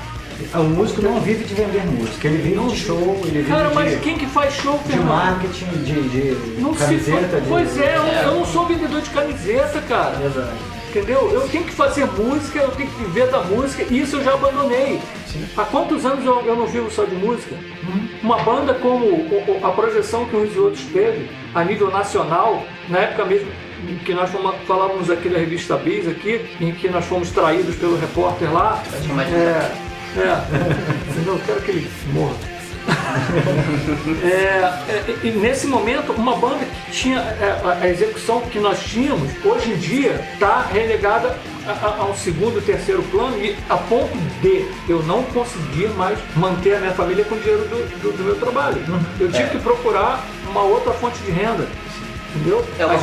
O músico não vive de vender música, ele vive de show, ele vive cara, mas quem que faz show, de marketing, de não camiseta. Pois eu não sou vendedor de camiseta, cara. Exato. Entendeu? Eu tenho que fazer música, eu tenho que viver da música, e isso eu já abandonei. Sim. Há quantos anos eu não vivo só de música? Uma banda como a projeção que uns e outros teve a nível nacional, na época mesmo que nós falávamos aqui da revista Bis, aqui, em que nós fomos traídos pelo repórter lá. Eu quero que ele morra. E nesse momento, uma banda que tinha a execução que nós tínhamos, hoje em dia está relegada ao segundo, terceiro plano, e a ponto de eu não conseguir mais manter a minha família com o dinheiro do meu trabalho. Eu tive que procurar uma outra fonte de renda. Entendeu? É uma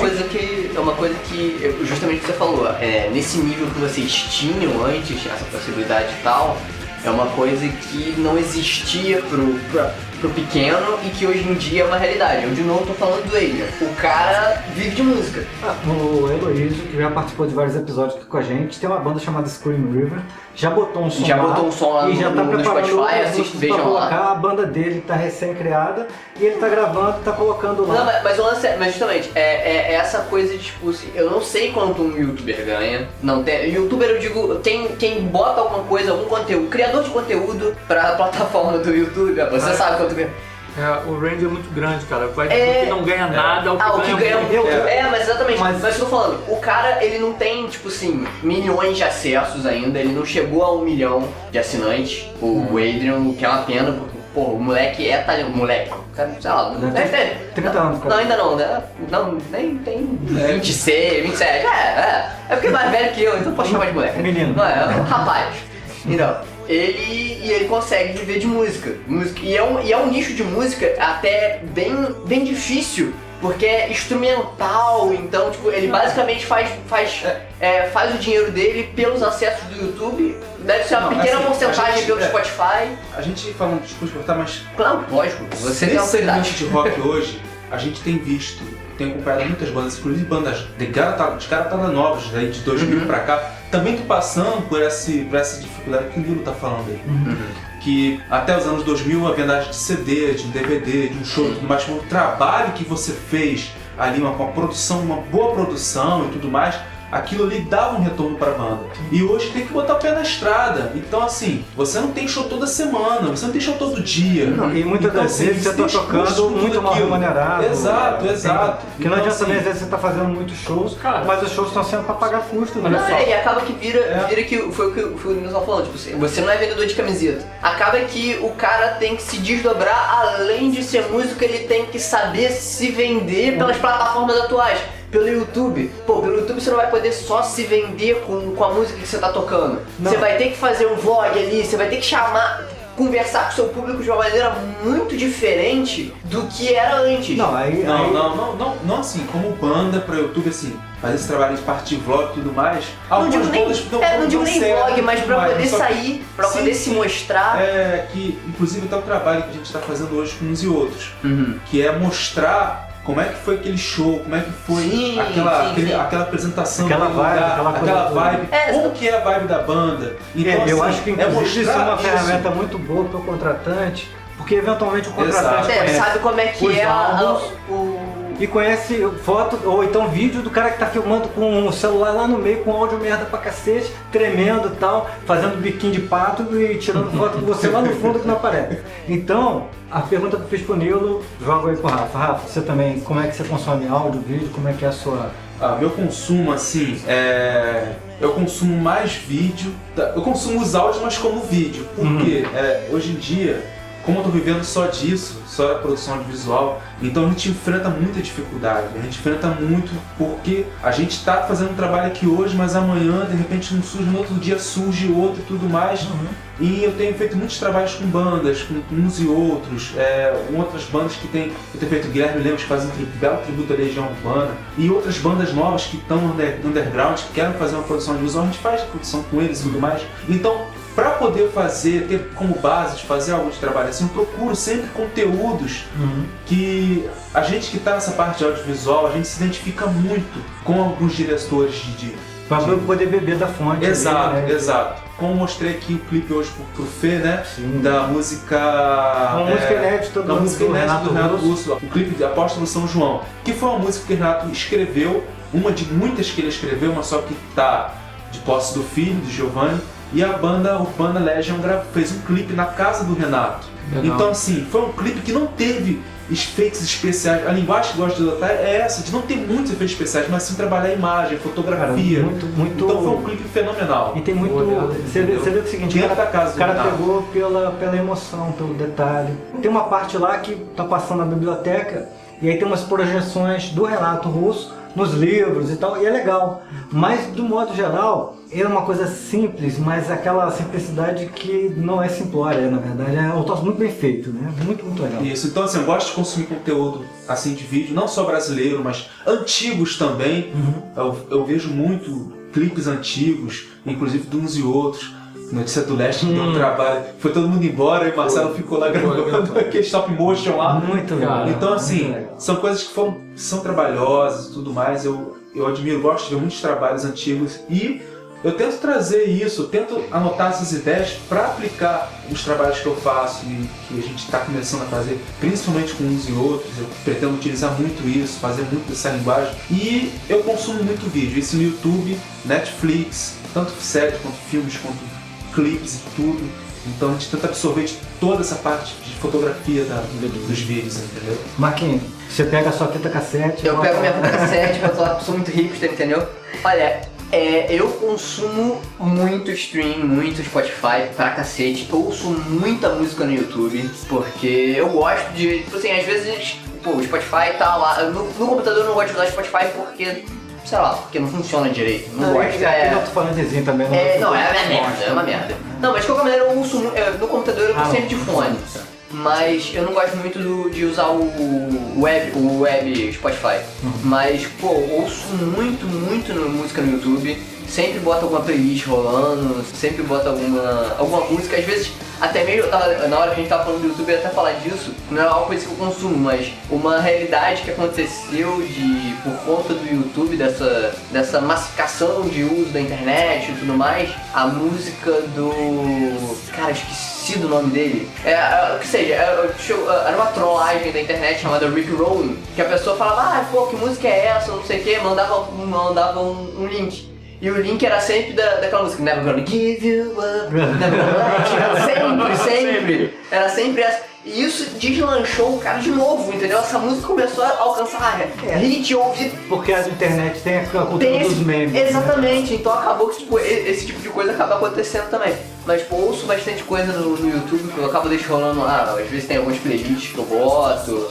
coisa que justamente o que você falou, nesse nível que vocês tinham antes, essa possibilidade e tal, é uma coisa que não existia pro pequeno e que hoje em dia é uma realidade. Eu de novo tô falando do Adrian. O cara vive de música. O Heloísio, que já participou de vários episódios aqui com a gente, tem uma banda chamada Scream River, já botou um som lá e já tá no Spotify, assiste, vejam lá. A banda dele tá recém-criada e ele tá gravando, tá colocando lá. Não, mas o lance mas justamente, é essa coisa de tipo assim, eu não sei quanto um youtuber ganha. Não tem, youtuber eu digo, quem bota alguma coisa, algum conteúdo, criador de conteúdo pra plataforma do YouTube, você sabe quanto ganha. O range é muito grande, cara. Vai do que não ganha nada ao o que que ganha ganha muito. mas exatamente. Mas- Mas eu tô falando, o cara, ele não tem, tipo assim, milhões de acessos ainda, ele não chegou a 1 milhão de assinantes, o Adrian, o que é uma pena, porque, pô, o moleque é talento, moleque, cara, sei lá, Deve deve ter ter. 30 anos, cara. Não, ainda não, né? Não, nem tem 26, 27, é porque é mais velho que eu, então posso chamar de moleque. Menino. Não, é um rapaz. Então, ele consegue viver de música. E é um nicho de música até bem difícil, porque é instrumental, então tipo, ele basicamente faz o dinheiro dele pelos acessos do YouTube, deve ser uma Não, pequena assim, porcentagem a gente- pelo Spotify. A gente falando, desculpa cortar, mas Claro, lógico, você tem nesse segmento autoridade. de rock hoje, a gente tem visto, tem acompanhado muitas bandas, inclusive bandas de garatada novas, aí de 2000 pra cá, também tô passando por essa dificuldade que o Nilo tá falando aí. Que até os anos 2000 a vendagem de CD, de um DVD, de um show e tudo mais, o trabalho que você fez ali, uma produção, uma boa produção e tudo mais, aquilo ali dava um retorno pra banda. E hoje tem que botar o pé na estrada. Então assim, você não tem show toda semana, você não tem show todo dia. E muitas Então, das assim, vezes você tá tem custo tocando com muito tudo mal aquilo. remunerado. Exato. Que não Então, adianta assim, também, às vezes você tá fazendo muitos shows, Cara, mas os shows estão sendo pra pagar custo, né? Olha só. E acaba que vira que foi o que o Nilson tava falando, tipo assim, você não é vendedor de camiseta. Acaba que o cara tem que se desdobrar, além de ser músico, ele tem que saber se vender pelas plataformas atuais. Pelo YouTube. Pô, pelo YouTube você não vai poder só se vender com a música que você tá tocando. Não. Você vai ter que fazer um vlog ali, você vai ter que conversar com o seu público de uma maneira muito diferente do que era antes. Não, Não assim, como banda pra YouTube, assim, fazer esse trabalho de partir vlog e tudo mais. Não digo nem, não digo nem vlog, mas pra poder só que- sair, pra Sim, poder se sim. mostrar. É que, inclusive, tá o trabalho que a gente tá fazendo hoje com uns e outros, que é mostrar como é que foi aquele show, como é que foi Sim, aquela apresentação, Aquela aquele vibe, lugar, aquela coisa toda. vibe, como que é a vibe da banda. Então, eu assim, acho que inclusive isso é uma mostrar ferramenta muito boa pro contratante, porque eventualmente o contratante Exato. conhece Sabe como é que os é álbuns o... e conhece foto ou então vídeo do cara que tá filmando com o celular lá no meio, com áudio merda pra cacete, tremendo e tal, fazendo biquinho de pato e tirando foto de você lá no fundo que não aparece. Então, a pergunta que eu fiz pro Nilo, jogo aí pro Rafa. Rafa, você também, como é que você consome áudio, vídeo, como é que é a sua... Meu consumo, assim, eu consumo mais vídeo, eu consumo os áudios, mas como vídeo, porque hoje em dia, como eu tô vivendo só disso, só da produção audiovisual, então a gente enfrenta muita dificuldade, a gente enfrenta muito porque a gente tá fazendo um trabalho aqui hoje, mas amanhã, de repente, não surge, no outro dia surge outro e tudo mais. E eu tenho feito muitos trabalhos com bandas, com uns e outros, outras bandas que tem, eu tenho feito Guilherme Lemos, que faz um belo tributo à Legião Urbana, e outras bandas novas que estão no underground, que querem fazer uma produção audiovisual, a gente faz produção com eles e tudo mais. Então, para poder ter como base de fazer algum trabalho assim, eu procuro sempre conteúdos que a gente que está nessa parte de audiovisual, a gente se identifica muito com alguns diretores Pra poder beber da fonte. Exato, ali, né? exato. Como eu mostrei aqui o clipe hoje pro Fê, né? Sim. Da música... Uma música inédita da música do inédita do Renato Renato Russo. O clipe de Apóstolo São João. Que foi uma música que o Renato escreveu, uma de muitas que ele escreveu, uma só que tá de posse do filho, do Giovanni. E a banda Urbana Legion fez um clipe na casa do Renato. Legal. Então assim, foi um clipe que não teve efeitos especiais. A linguagem que eu gosto de adotar é essa, de não ter muitos efeitos especiais, mas sim trabalhar a imagem, fotografia. Cara, muito... Então foi um clipe fenomenal. E tem muito... Você vê o seguinte, Dentro da casa o cara do Renato. pegou pela emoção, pelo detalhe. Tem uma parte lá que tá passando na biblioteca, e aí tem umas projeções do Renato Russo nos livros e tal, e é legal. Mas, do modo geral, é uma coisa simples, mas aquela simplicidade que não é simplória, na verdade. É um troço muito bem feito, né? Muito, muito legal. Isso, então assim, eu gosto de consumir conteúdo assim de vídeo, não só brasileiro, mas antigos também. Eu vejo muito clipes antigos, inclusive de uns e outros. Notícia do Leste que deu um trabalho, foi todo mundo embora e o Marcelo ficou lá gravando aquele stop motion lá. Muito legal. Então assim, Muito legal. são coisas que são trabalhosas e tudo mais. Eu admiro, gosto de ver muitos trabalhos antigos e eu tento trazer isso, eu tento anotar essas ideias para aplicar nos trabalhos que eu faço e que a gente está começando a fazer, principalmente com uns e outros. Eu pretendo utilizar muito isso, fazer muito dessa linguagem. E eu consumo muito vídeo, isso no YouTube, Netflix, tanto séries quanto filmes, quanto clipes e tudo. Então a gente tenta absorver de toda essa parte de fotografia dos vídeos, entendeu? Marquinhos, você pega a sua fita cassete... Eu pego minha fita cassete, eu sou muito hipster, entendeu? Olha, eu consumo muito stream, muito Spotify pra cacete. Eu ouço muita música no YouTube, porque eu gosto de... Tipo assim, às vezes, pô, o Spotify tá lá... No computador eu não gosto de usar Spotify porque... Sei lá, porque não funciona direito. Não gosto. Eu tô falando desenho também. É uma merda, é uma merda. Não, mas de qualquer maneira eu uso... No computador eu tô sempre de fone. Mas eu não gosto muito de usar o web Spotify. Mas, pô, ouço muito música no YouTube. Sempre boto alguma playlist rolando, sempre boto alguma música. Às vezes, até mesmo, na hora que a gente tava falando do YouTube, eu ia até falar disso. Não é uma coisa que eu consumo, mas uma realidade que aconteceu por conta do YouTube, dessa massificação de uso da internet e tudo mais. A música do... Cara, esqueci do nome dele. O que seja, era uma trollagem da internet chamada Rick Rolling, que a pessoa falava, pô, que música é essa, não sei o que, mandava um link. E o link era sempre daquela música, Never Gonna Give You Up, Never Gonna Let You, sempre. Era sempre essa. E isso deslanchou o cara de novo, entendeu? Essa música começou a alcançar hit, ouvir. Porque a internet tem a cultura dos memes. Exatamente, né? Então acabou que tipo, esse tipo de coisa acaba acontecendo também. Mas pô, ouço bastante coisa no YouTube que eu acabo deixando rolando lá. Às vezes tem algumas playlists que eu boto.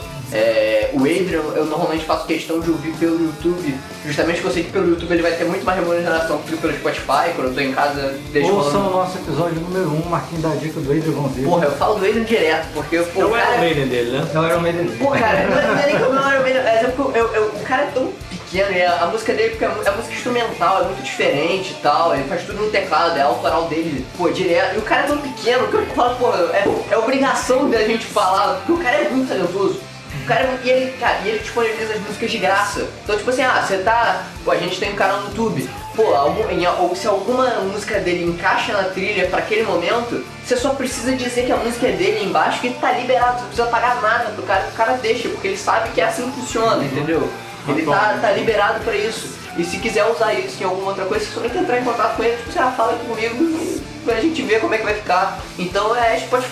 O Adrian, eu normalmente faço questão de ouvir pelo YouTube, justamente porque eu sei que pelo YouTube ele vai ter muito mais remuneração do que pelo Spotify, quando eu tô em casa deixo rolando. Ouçam o nosso episódio número 1, Marquinhos da dica do Adrian Gonzalez. Porra, eu falo do Adrian direto, porque pô, Não era o Maiden dele, né? Não era o Maiden dele. Pô, cara, não é nem que eu não era o Maiden, é porque o cara é tão pequeno e a música dele, porque a música instrumental é muito diferente e tal, ele faz tudo no teclado, é autoral dele, pô, direto. E o cara é tão pequeno que eu falo, pô, é obrigação da gente falar, porque o cara é muito talentoso. E ele disponibiliza as músicas de graça. Então, tipo assim, você tá... Pô, a gente tem um canal no YouTube. Pô, ou se alguma música dele encaixa na trilha pra aquele momento, você só precisa dizer que a música é dele embaixo, que ele tá liberado, você não precisa pagar nada pro cara, o cara deixa, porque ele sabe que é assim que funciona, entendeu? Ele tá liberado pra isso. E se quiser usar isso em alguma outra coisa, você só tem que entrar em contato com ele, tipo, você fala comigo pra gente ver como é que vai ficar. Então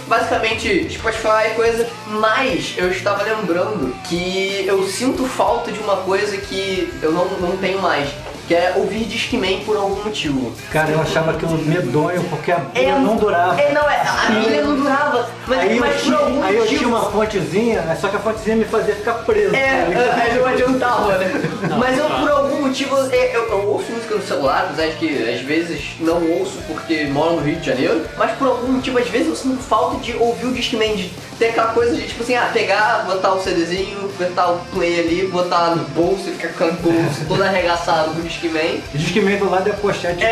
basicamente Spotify, coisa. Mas eu estava lembrando que eu sinto falta de uma coisa que eu não tenho mais. Que é ouvir Discman por algum motivo. Cara, eu achava aquilo medonho porque a pilha não durava. A pilha não durava. Mas por algum motivo... Aí eu tinha uma fontezinha, só que a fontezinha me fazia ficar preso. Aí não adiantava, né? Mas eu por algum motivo, eu ouço música no celular, apesar de que às vezes não ouço porque moro no Rio de Janeiro, mas por algum motivo, às vezes eu sinto falta de ouvir o Discman, de ter aquela coisa de tipo assim, pegar, botar o CDzinho, apertar o play ali, botar no bolso e ficar com o bolso todo arregaçado com o Discman. O Discman do lado é a pochete.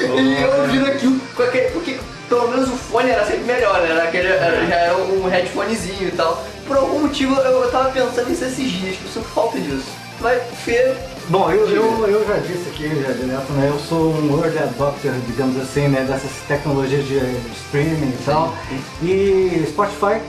E eu ouvindo aquilo com aquele, porque pelo menos o fone era sempre melhor, né? Já era um headphonezinho e tal. Por algum motivo eu tava pensando nisso esses dias, que eu sinto falta disso. Mas Bom, eu já disse aqui, já direto, né? Eu sou um early adopter, digamos assim, né? Dessas tecnologias de streaming e tal. E Spotify,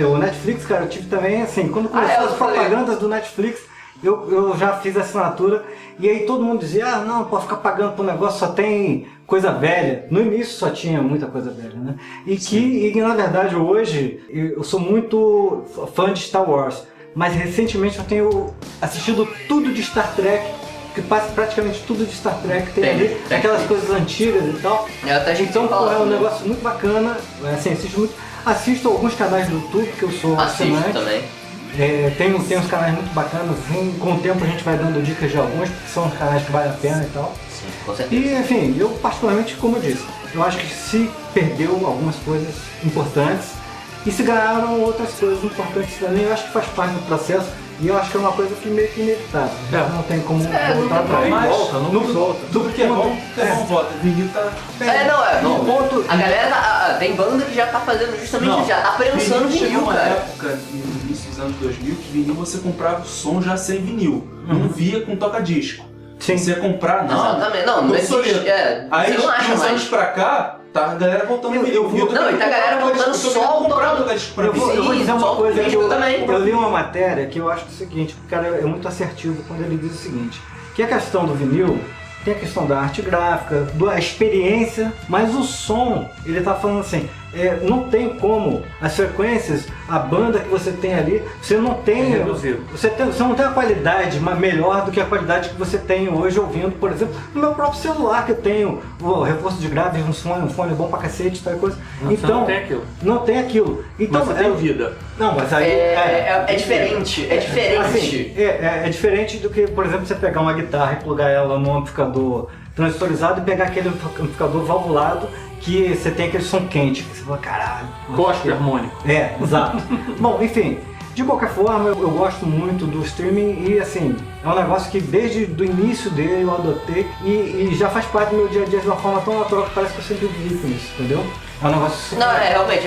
o Netflix, cara, eu tive também, assim, quando começou as propagandas do Netflix, eu já fiz a assinatura e aí todo mundo dizia, não, pode ficar pagando pro negócio, só tem coisa velha. No início só tinha muita coisa velha, né? E na verdade hoje eu sou muito fã de Star Wars, mas recentemente eu tenho assistido tudo de Star Trek, que passa praticamente tudo de Star Trek, tem ali aquelas coisas antigas e tal. Então é um negócio muito bacana, assim, assisto alguns canais do YouTube que eu sou assinante. Também. Tem uns canais muito bacanas, com o tempo a gente vai dando dicas de alguns, porque são canais que valem a pena e tal. Sim, com certeza. E enfim, eu particularmente, como eu disse, eu acho que se perdeu algumas coisas importantes e se ganharam outras coisas importantes também, eu acho que faz parte do processo e eu acho que é uma coisa que meio que inevitável. Não tem como voltar atrás. Não volta. Tudo que é bom, volta. Vinil tá... No ponto... A galera tem banda que já tá fazendo justamente já, tá prensando vinil, uma cara. época, no início dos anos 2000, que vinil você comprava o som já sem vinil. Não via com toca-disco. Sim. Você ia comprar, Exatamente, não existe. Aí, você não acha uns mais. anos pra cá, tá a galera voltando vinil. Não, e tá a galera voltando só o toca-disco pra Eu vou dizer uma coisa que também. eu li uma matéria que eu acho o seguinte, o cara é muito assertivo quando ele diz o seguinte, que a questão do vinil tem a questão da arte gráfica, da experiência, mas o som, ele tá falando assim, não tem como as frequências, a banda que você tem ali, você não tem, você não tem uma qualidade melhor do que a qualidade que você tem hoje ouvindo, por exemplo, no meu próprio celular, que eu tenho o reforço de graves, um fone bom pra cacete, tal coisa. Então, não tem aquilo. Não tem aquilo. Então, mas você tem vida. Não, mas aí é diferente, é diferente. Assim, é diferente do que, por exemplo, você pegar uma guitarra e plugar ela num amplificador transistorizado e pegar aquele amplificador valvulado que você tem aquele som quente, que você fala, caralho. Gosto harmônico. Exato. Bom, enfim, de qualquer forma, eu gosto muito do streaming e, assim, é um negócio que desde o início dele eu adotei e já faz parte do meu dia a dia de uma forma tão natural que parece que eu sempre vivi com isso, entendeu? É um negócio super... Não, realmente,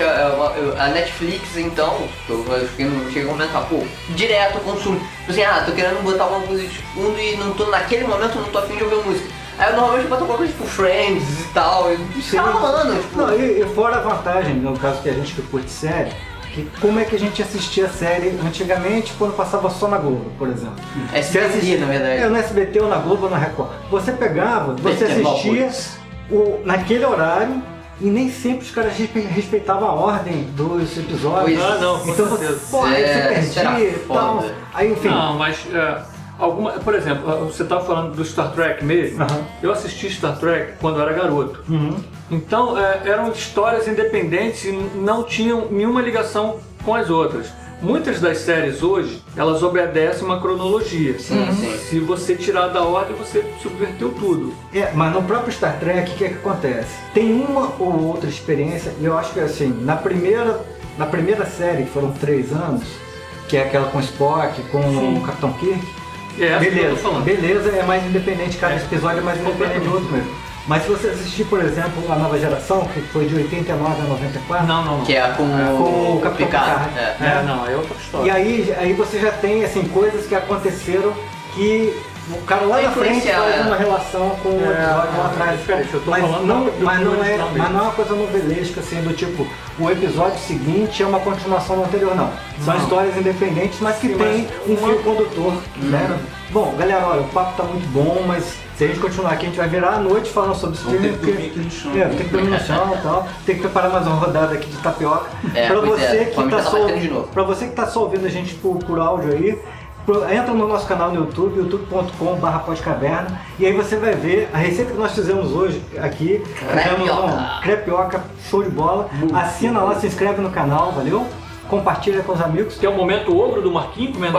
a Netflix, então, eu cheguei a comentar, pô, direto eu consumo. Tipo assim, tô querendo botar alguma coisa de fundo e não tô, naquele momento eu não tô afim de ouvir música. Aí eu normalmente boto alguma coisa tipo Friends e tal, e fica rolando. Tipo... Não, e fora a vantagem, no caso que a gente que curte série, que como é que a gente assistia a série antigamente quando passava só na Globo, por exemplo. SBT, na verdade. No SBT ou na Globo ou na Record. Você pegava, você assistia naquele horário e nem sempre os caras respeitavam a ordem dos episódios. Então aí você perdia e tal. Aí, enfim. Não, mas por exemplo, você estava falando do Star Trek mesmo. Eu assisti Star Trek quando eu era garoto. Então eram histórias independentes e não tinham nenhuma ligação com as outras. Muitas das séries hoje, elas obedecem uma cronologia. Sim. Se você tirar da ordem, você subverteu tudo. Mas no próprio Star Trek, o que acontece? Tem uma ou outra experiência, e eu acho que assim, na primeira série, que foram 3 anos, que é aquela com o Spock, com o Capitão Kirk, beleza, é mais independente, cada episódio é mais independente do outro mesmo. Mas se você assistir, por exemplo, a Nova Geração, que foi de 89 a 94... Não. Que é com o Capitão Picard. Não, é outra história. E aí você já tem, assim, coisas que aconteceram que o cara lá na frente faz uma relação com o episódio lá atrás. Mas não é uma coisa novelesca, assim, do tipo, o episódio seguinte é uma continuação do anterior, não. São histórias independentes, mas que tem um fio condutor, né? Bom, galera, olha, o papo tá muito bom, mas se a gente continuar aqui, a gente vai virar a noite falando sobre streaming. Tem que dormir aqui no chão. Tem que dormir no chão e tal. Tem que preparar mais uma rodada aqui de tapioca. Pra você que tá só ouvindo a gente por áudio aí, entra no nosso canal no YouTube, youtube.com/podcaverna, e aí você vai ver a receita que nós fizemos hoje aqui. Crepioca, show de bola. Assina lá, se inscreve no canal, valeu? Compartilha com os amigos. Que é o momento ogro do Marquinhos comendo.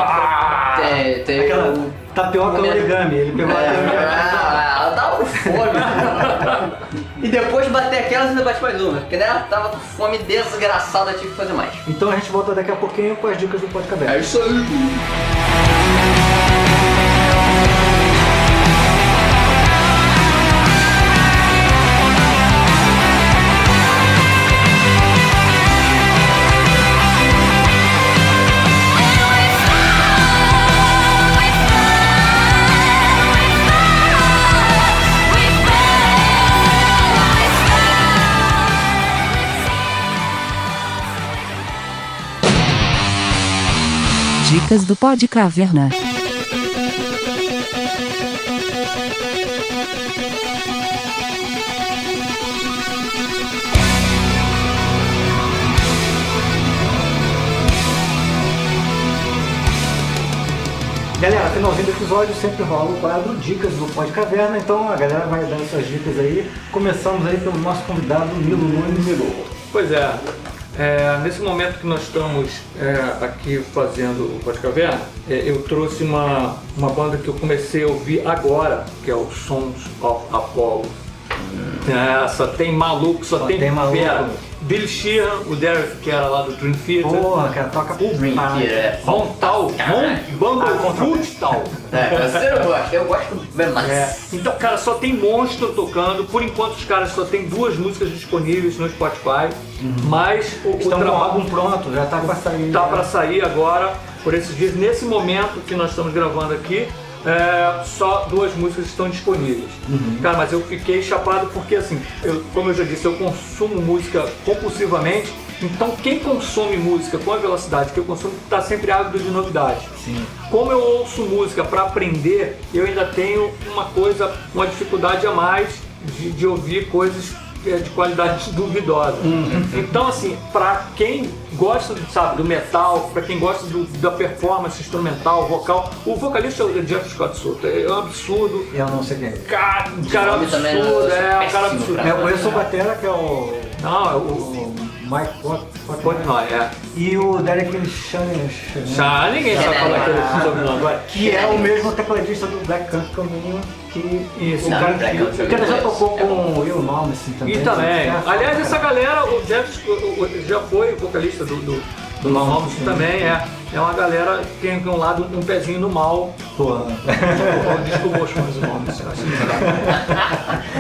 Tem aquela tapioca origami, ele pegou a ela tava com fome. E depois de bater aquelas, ainda bate mais uma. Porque ela tava com fome desgraçada, tive que fazer mais. Então a gente volta daqui a pouquinho com as dicas do Podcaverna. É isso aí. Dicas do Podcaverna. Galera, finalzinho do episódio sempre rola o quadro Dicas do Podcaverna, então a galera vai dando suas dicas aí. Começamos aí pelo nosso convidado Milo Nunes. Pois é. Nesse momento que nós estamos aqui fazendo o Podcaverna, eu trouxe uma banda que eu comecei a ouvir agora, que é o Sons of Apollo. Só tem maluco, só tem fera. Billy Sheehan, o Derek, que era lá do Dream Theater. Porra, cara, toca pro Dream Theater. Montal, Futsal. Você não gosta, eu gosto bem mais. Então, cara, só tem monstro tocando. Por enquanto, os caras só tem 2 músicas disponíveis no Spotify. Mas o álbum pronto, já tá pra sair. Tá pra sair agora, por esses dias. Nesse momento que nós estamos gravando aqui, só 2 músicas estão disponíveis. Cara, mas eu fiquei chapado porque, assim, como eu já disse, eu consumo música compulsivamente Então quem consome música com a velocidade que eu consumo está sempre ávido de novidade. Sim. Como eu ouço música para aprender, eu ainda tenho uma dificuldade a mais de ouvir coisas de qualidade duvidosa. Então, assim, para quem gosta, sabe, do metal, para quem gosta da performance instrumental, vocal, o vocalista é o Jeff Scott Soto, é um absurdo. Eu não sei quem é. Cara nome absurdo, também, um cara péssimo absurdo. pra Eu conheço o batera, que é o Não, é o Mike Portnoy, e o Derek Shannon, Já ninguém sabe falar aquele sobrenome agora. que é o mesmo tecladista do Black Country Communion, que Isso. o Não, cara Black Country que ele já Communion tocou é com o Will Malmsteen também. E também. É, Aliás, essa galera, o Jeff já foi vocalista do Malmsteen também, é uma galera que tem um lado, um pezinho no mal. Porra. Desculpa os fãs do Malmsteen, eu acho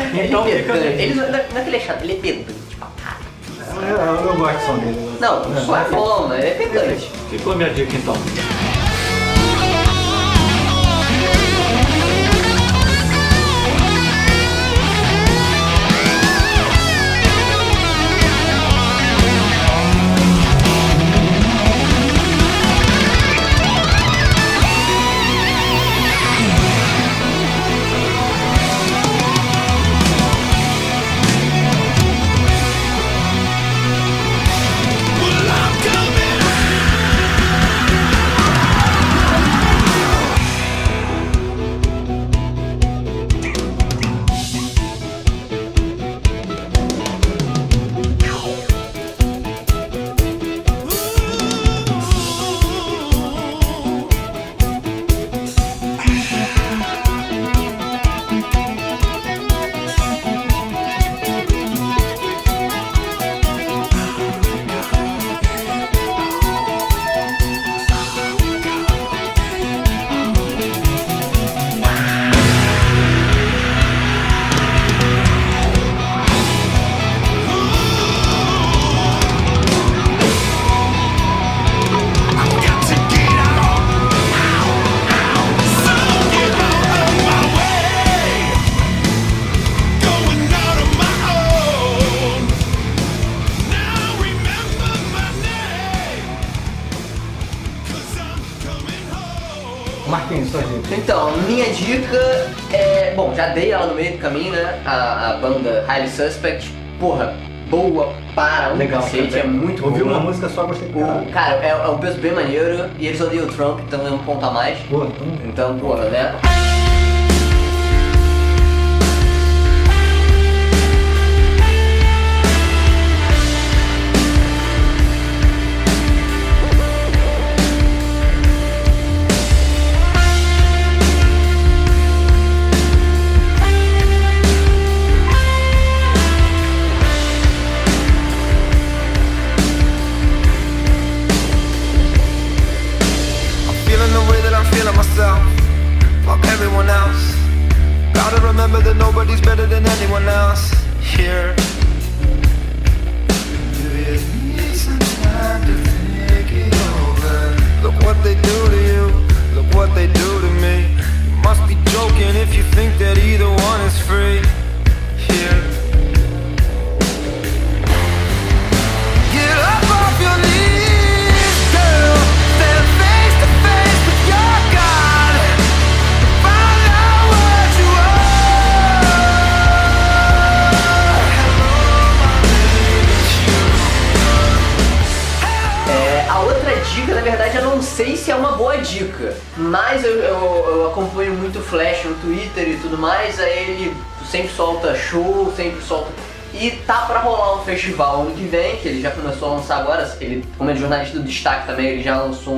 que então Ele é fica. pedante. Ele não é que ele é chato, ele é pedante pra caralho. Eu gosto só dele. Não, só é bom, mas ele é pedante. Ficou a minha dica então. Marquinhos, sua dica. Então, minha dica é... Bom, já dei ela no meio do caminho, né? A banda Highly Suspect. Porra, boa para um Legal, cacete, também. é muito boa. Ouvi uma música só, gostei do cara. Cara, é um peso bem maneiro e eles odeiam o Trump, então é um ponto a mais. Pô, Então, porra, né? Feeling the way that I'm feeling myself. Fuck everyone else. Gotta remember that nobody's better than anyone else here. Do you need some time to think it over? Look what they do to you. Look what they do to me. You must be joking if you think that either one is free here. Get up off your knees, girl. Stand face to face with your God. Find out what you are. Hello, my name is you. A outra dica, na verdade, eu não sei se é uma boa dica, mas eu acompanho muito o Flash no Twitter e tudo mais, aí ele sempre solta show, sempre solta... E tá pra rolar um festival ano que vem, que ele já começou a lançar agora, ele, como é jornalista do Destaque também, ele já lançou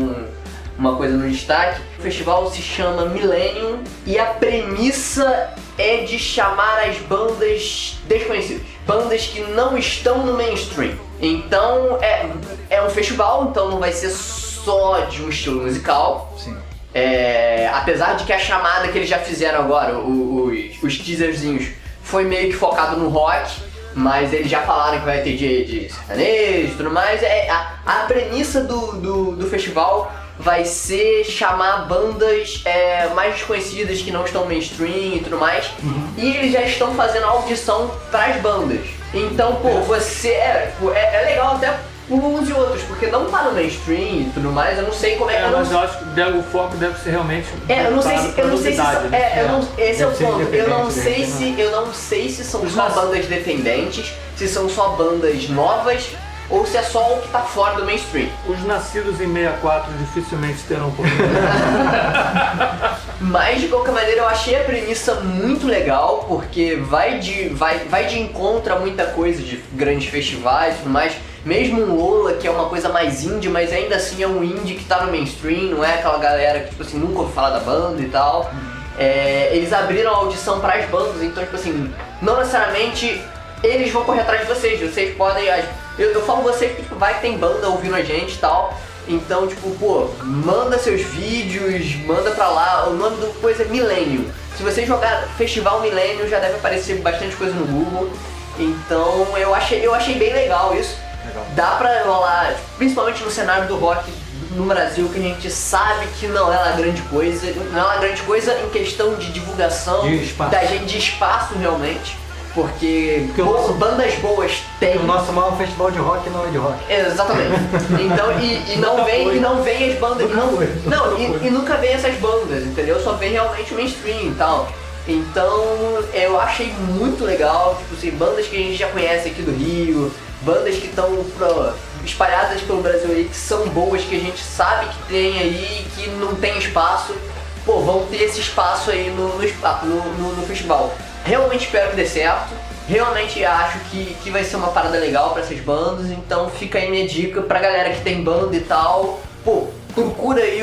uma coisa no Destaque. O festival se chama Millennium e a premissa é de chamar as bandas desconhecidas, bandas que não estão no mainstream. Então é um festival, então não vai ser só de um estilo musical. Sim. Apesar de que a chamada que eles já fizeram agora, os teaserzinhos, foi meio que focado no rock, mas eles já falaram que vai ter de sertanejo e tudo mais. A premissa do festival vai ser chamar bandas mais desconhecidas que não estão no mainstream e tudo mais. E eles já estão fazendo a audição pras bandas. Então, pô, você é legal até uns e outros, porque não tá no mainstream e tudo mais, eu não sei como é que Mas eu acho que o foco deve ser realmente. eu não sei se novidade, né? esse é o Deve ser ponto. Eu não independente, sei se são Os só nossos- bandas dependentes, se são só bandas novas ou se é só o que tá fora do mainstream. Os nascidos em 64 dificilmente terão oportunidade. Mas de qualquer maneira eu achei a premissa muito legal, porque vai de encontro a muita coisa de grandes festivais e tudo mais. Mesmo um Lola, que é uma coisa mais indie, mas ainda assim é um indie que tá no mainstream, não é aquela galera que tipo assim, nunca ouviu falar da banda e tal. Eles abriram a audição para as bandas, então tipo assim, não necessariamente eles vão correr atrás de vocês podem... Eu falo vocês porque tipo, vai que tem banda ouvindo a gente e tal. Então, tipo, pô, manda seus vídeos, manda pra lá. O nome do coisa é Milênio. Se você jogar Festival Milênio, já deve aparecer bastante coisa no Google. Então, eu achei bem legal isso. Dá pra rolar, principalmente no cenário do rock no Brasil, que a gente sabe que não é uma grande coisa. Não é uma grande coisa em questão de divulgação, De espaço. da gente, de espaço realmente. Porque o nosso- bandas boas tem. O nosso maior festival de rock não é de rock. Exatamente. Então, e não vem as bandas. E nunca vem essas bandas, entendeu? Só vem realmente o mainstream e tal. Então, eu achei muito legal, tipo assim, bandas que a gente já conhece aqui do Rio, bandas que estão espalhadas pelo Brasil aí, que são boas, que a gente sabe que tem aí, que não tem espaço. Pô, vão ter esse espaço aí no festival. Realmente espero que dê certo. Realmente acho que vai ser uma parada legal pra essas bandas. Então fica aí minha dica pra galera que tem banda e tal. Pô, procura aí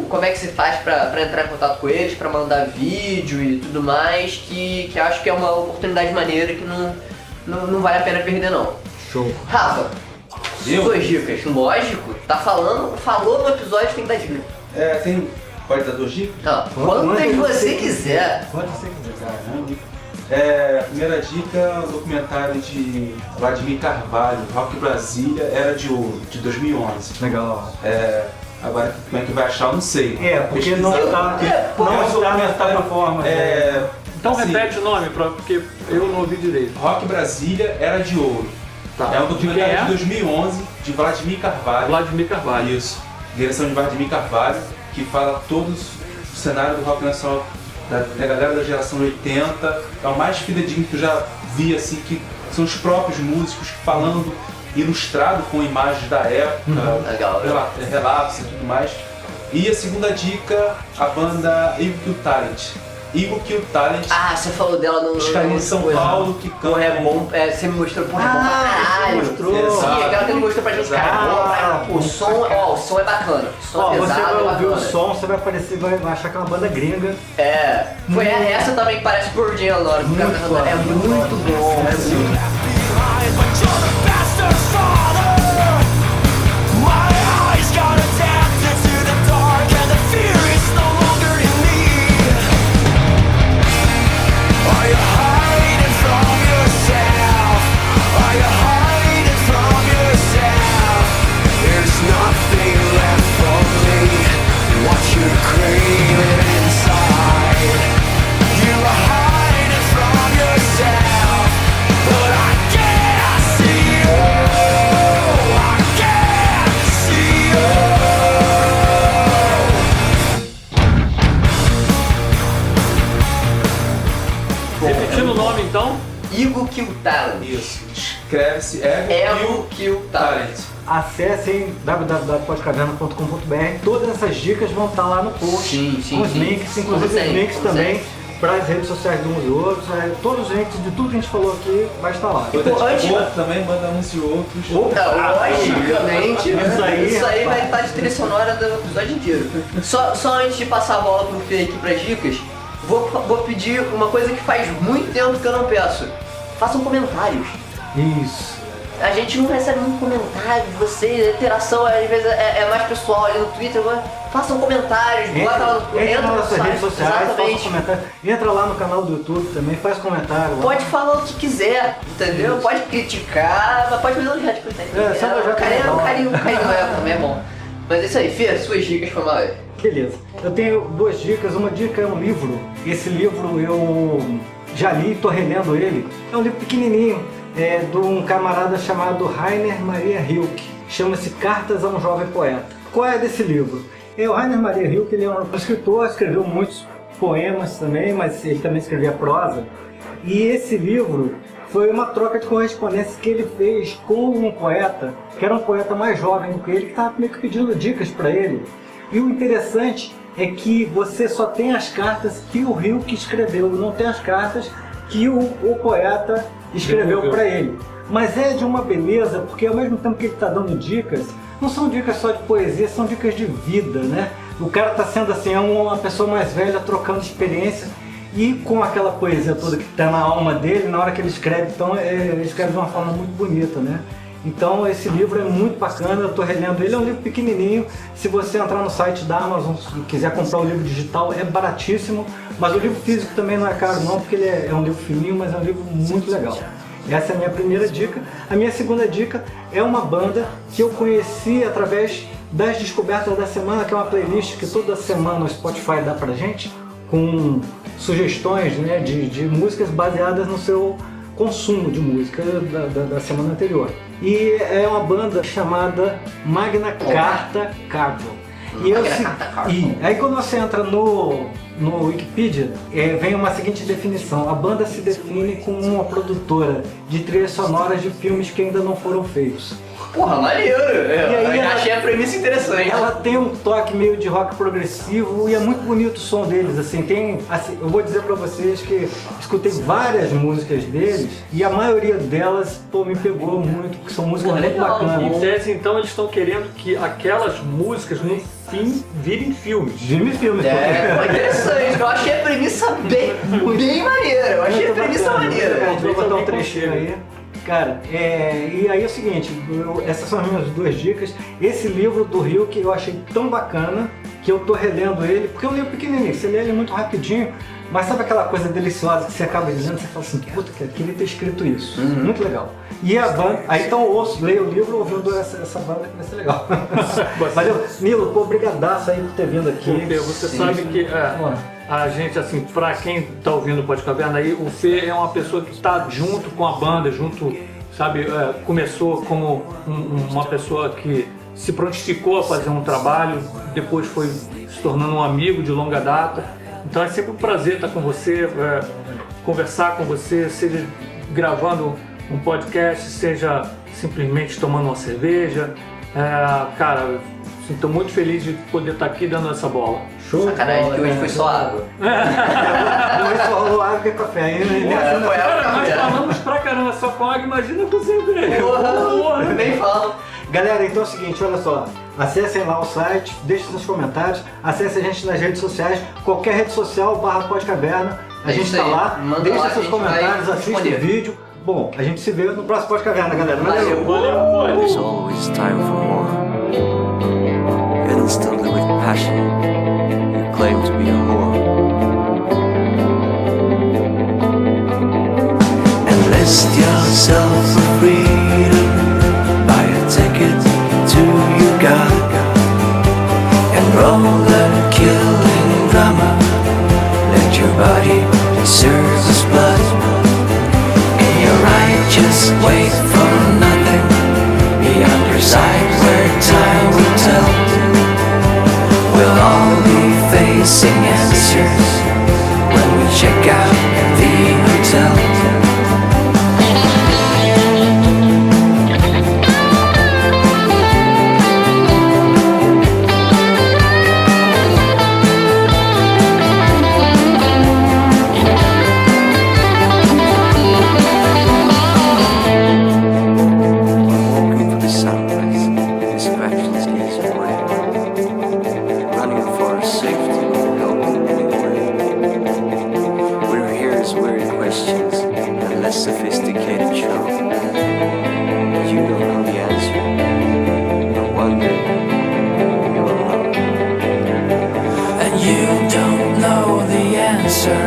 como é que se faz pra entrar em contato com eles, pra mandar vídeo e tudo mais. Que acho que é uma oportunidade maneira que não vale a pena perder não. Show. Rafa, Eu? suas dicas, lógico, falou no episódio, tem que dar dica. Pode dar 2 dicas? Quantas você quiser. Quanto você quiser. Primeira dica, o documentário de Vladimir Carvalho, Rock Brasília, Era de Ouro, de 2011. Legal. Agora, como é que vai achar, eu não sei. Porque não está nas plataformas. Então Sim. repete o nome, porque eu não ouvi direito. Rock Brasília, Era de Ouro. Tá. É um documentário De de quem é? 2011, de Vladimir Carvalho. Vladimir Carvalho. Isso. Direção de Vladimir Carvalho, que fala todo o cenário do rock nacional da galera da geração 80. É o mais fidedigno que eu já vi, assim, que são os próprios músicos falando, ilustrado com imagens da época, Legal. relatos e tudo mais. E a segunda dica, a banda Eagle Kill Talent. Eagle Kill Talent, Ah, você falou dela no... os caras de São Paulo que Pô, é bom, você me mostrou, porra, é bom pra caralho. mostrou. Sim, aquela que ele mostrou pra gente, cara, é bom, cara. Exato. O som é bacana. O som Ó, é você pesado, vai é ouvir o bacana. som, você vai achar que é uma banda gringa. Foi essa também que parece Pearl Jam na hora que o cara tá cantando. É muito bom, é muito But you're the bastard father. My eyes got adapted to the dark, and the fear is no longer in me. Are you hiding from yourself? Are you hiding from yourself? There's nothing left for me. What you're craving inside. You are hiding from yourself, but I can't see you. I can't see you. Repetindo o nome então. Eagle Kill Talent. isso, escreve-se Eagle Kill Talent. Acessem www.podcaverna.com.br. Todas essas dicas vão estar lá no post. Sim, com os sim. links, Como inclusive os sempre, links como também sempre. para as redes sociais de uns e outros. Todos os links de tudo que a gente falou aqui vai estar lá. Outra antes- dica boa também, manda uns e outros. Logicamente, Isso aí, vai rapaz. estar de trilha sonora do episódio inteiro. Só antes de passar a bola pro Fê aqui pras dicas, vou pedir uma coisa que faz muito tempo que eu não peço. Façam comentários. Isso. A gente não recebe muito comentário de vocês, a interação às vezes é mais pessoal ali no Twitter. Agora, façam comentários, bota lá no Entra nas nossas site, redes sociais, faça exatamente. comentário. Entra lá no canal do YouTube também, faz comentário lá. Pode falar o que quiser, entendeu? Isso. Pode criticar, mas pode fazer um chat por tempo. É, só elogiar também é bom. carinho também é bom. Mas é isso aí, Fê, suas dicas pra mais. Beleza. Eu tenho 2 dicas. Uma dica é um livro. Esse livro eu já li, tô relendo ele. É um livro pequenininho, é de um camarada chamado Rainer Maria Rilke. Chama-se Cartas a um Jovem Poeta. Qual é desse livro? O Rainer Maria Rilke, ele é um escritor, escreveu muitos poemas também, mas ele também escrevia prosa. E esse livro foi uma troca de correspondência que ele fez com um poeta, que era um poeta mais jovem do que ele, que estava meio que pedindo dicas para ele. E o interessante é que você só tem as cartas que o Rilke escreveu, não tem as cartas que o poeta escreveu para ele. Mas é de uma beleza, porque ao mesmo tempo que ele está dando dicas, não são dicas só de poesia, são dicas de vida, né? O cara está sendo assim, uma pessoa mais velha trocando experiência e com aquela poesia toda que está na alma dele, na hora que ele escreve, então ele escreve de uma forma muito bonita, né? Então esse livro é muito bacana, eu estou relendo ele, é um livro pequenininho, se você entrar no site da Amazon e quiser comprar o livro digital é baratíssimo, mas o livro físico também não é caro não, porque ele é um livro fininho, mas é um livro muito legal. Essa é a minha primeira dica. A minha segunda dica é uma banda que eu conheci através das descobertas da semana, que é uma playlist que toda semana o Spotify dá pra gente, com sugestões, né, de músicas baseadas no seu consumo de música da semana anterior. E é uma banda chamada Magna Carta Capital. E aí quando você entra no Wikipedia, vem uma seguinte definição: a banda se define como uma produtora de trilhas sonoras de filmes que ainda não foram feitos. Porra, maneiro! Eu achei a premissa interessante. Ela tem um toque meio de rock progressivo e é muito bonito o som deles, assim, eu vou dizer pra vocês que escutei várias músicas deles e a maioria delas, me pegou muito, porque são músicas muito bacanas. Em tese, então, eles estão querendo que aquelas músicas, no fim, virem filmes. Virem filmes. Foi interessante, eu achei a premissa bem maneira, eu achei a premissa maneira. Vou botar um trechinho aí. Cara, e aí é o seguinte, essas são as minhas duas dicas. Esse livro do Rilke eu achei tão bacana que eu tô relendo ele, porque é um livro pequenininho, você lê ele muito rapidinho, mas sabe aquela coisa deliciosa que você acaba lendo, você fala assim, puta, cara, queria ter escrito isso. Muito legal. E a banda, aí então leio o livro ouvindo essa banda que vai ser legal. Valeu, Nilo, pô, brigadaço aí por ter vindo aqui. Você sabe que a gente, assim, pra quem tá ouvindo o Podcaverna aí, o Fê é uma pessoa que está junto com a banda, sabe, começou como uma pessoa que se prontificou a fazer um trabalho, depois foi se tornando um amigo de longa data. Então é sempre um prazer estar com você, conversar com você, seja gravando um podcast, seja simplesmente tomando uma cerveja. Cara, estou muito feliz de poder estar aqui dando essa bola. Show! Sacanagem que hoje foi só água. Hoje só rolou água e café. Nós falamos pra caramba só com água, imagina com cerveja. Porra, nem falo. Galera, então é o seguinte, olha só, acessem lá o site, deixem seus comentários, acessem a gente nas redes sociais, qualquer rede social, /Podcaverna, a gente tá lá, deixem seus comentários, assista o vídeo. Bom, a gente se vê no próximo Podcaverna, galera. Valeu! There's always time for more. Instantly with passion, you claim to be a whore. Enlist yourself for freedom. Buy a ticket to your God. Enroll in a killing drama. Let your body serve as blood. In your right, just wait for nothing. Beyond your sight, where time will tell. We'll all be facing answers when we check out the hotel. Walking for the sunrise, his affections is away. Running for safety, helping anyway. We're here as weird questions, a less sophisticated show. You don't know the answer, but one day you will know. And you don't know the answer,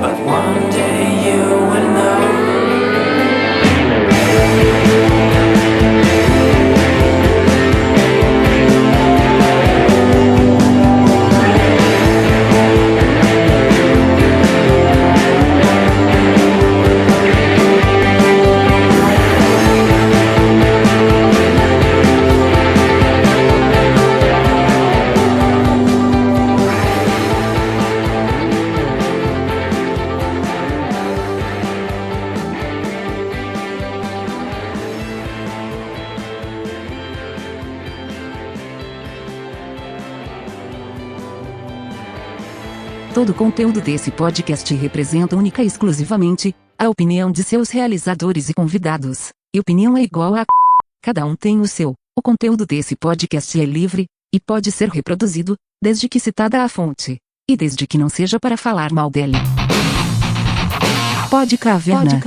but one day you will know. Todo o conteúdo desse podcast representa única e exclusivamente a opinião de seus realizadores e convidados. E opinião é igual a cada um tem o seu. O conteúdo desse podcast é livre e pode ser reproduzido, desde que citada a fonte. E desde que não seja para falar mal dele. Pode Caverna.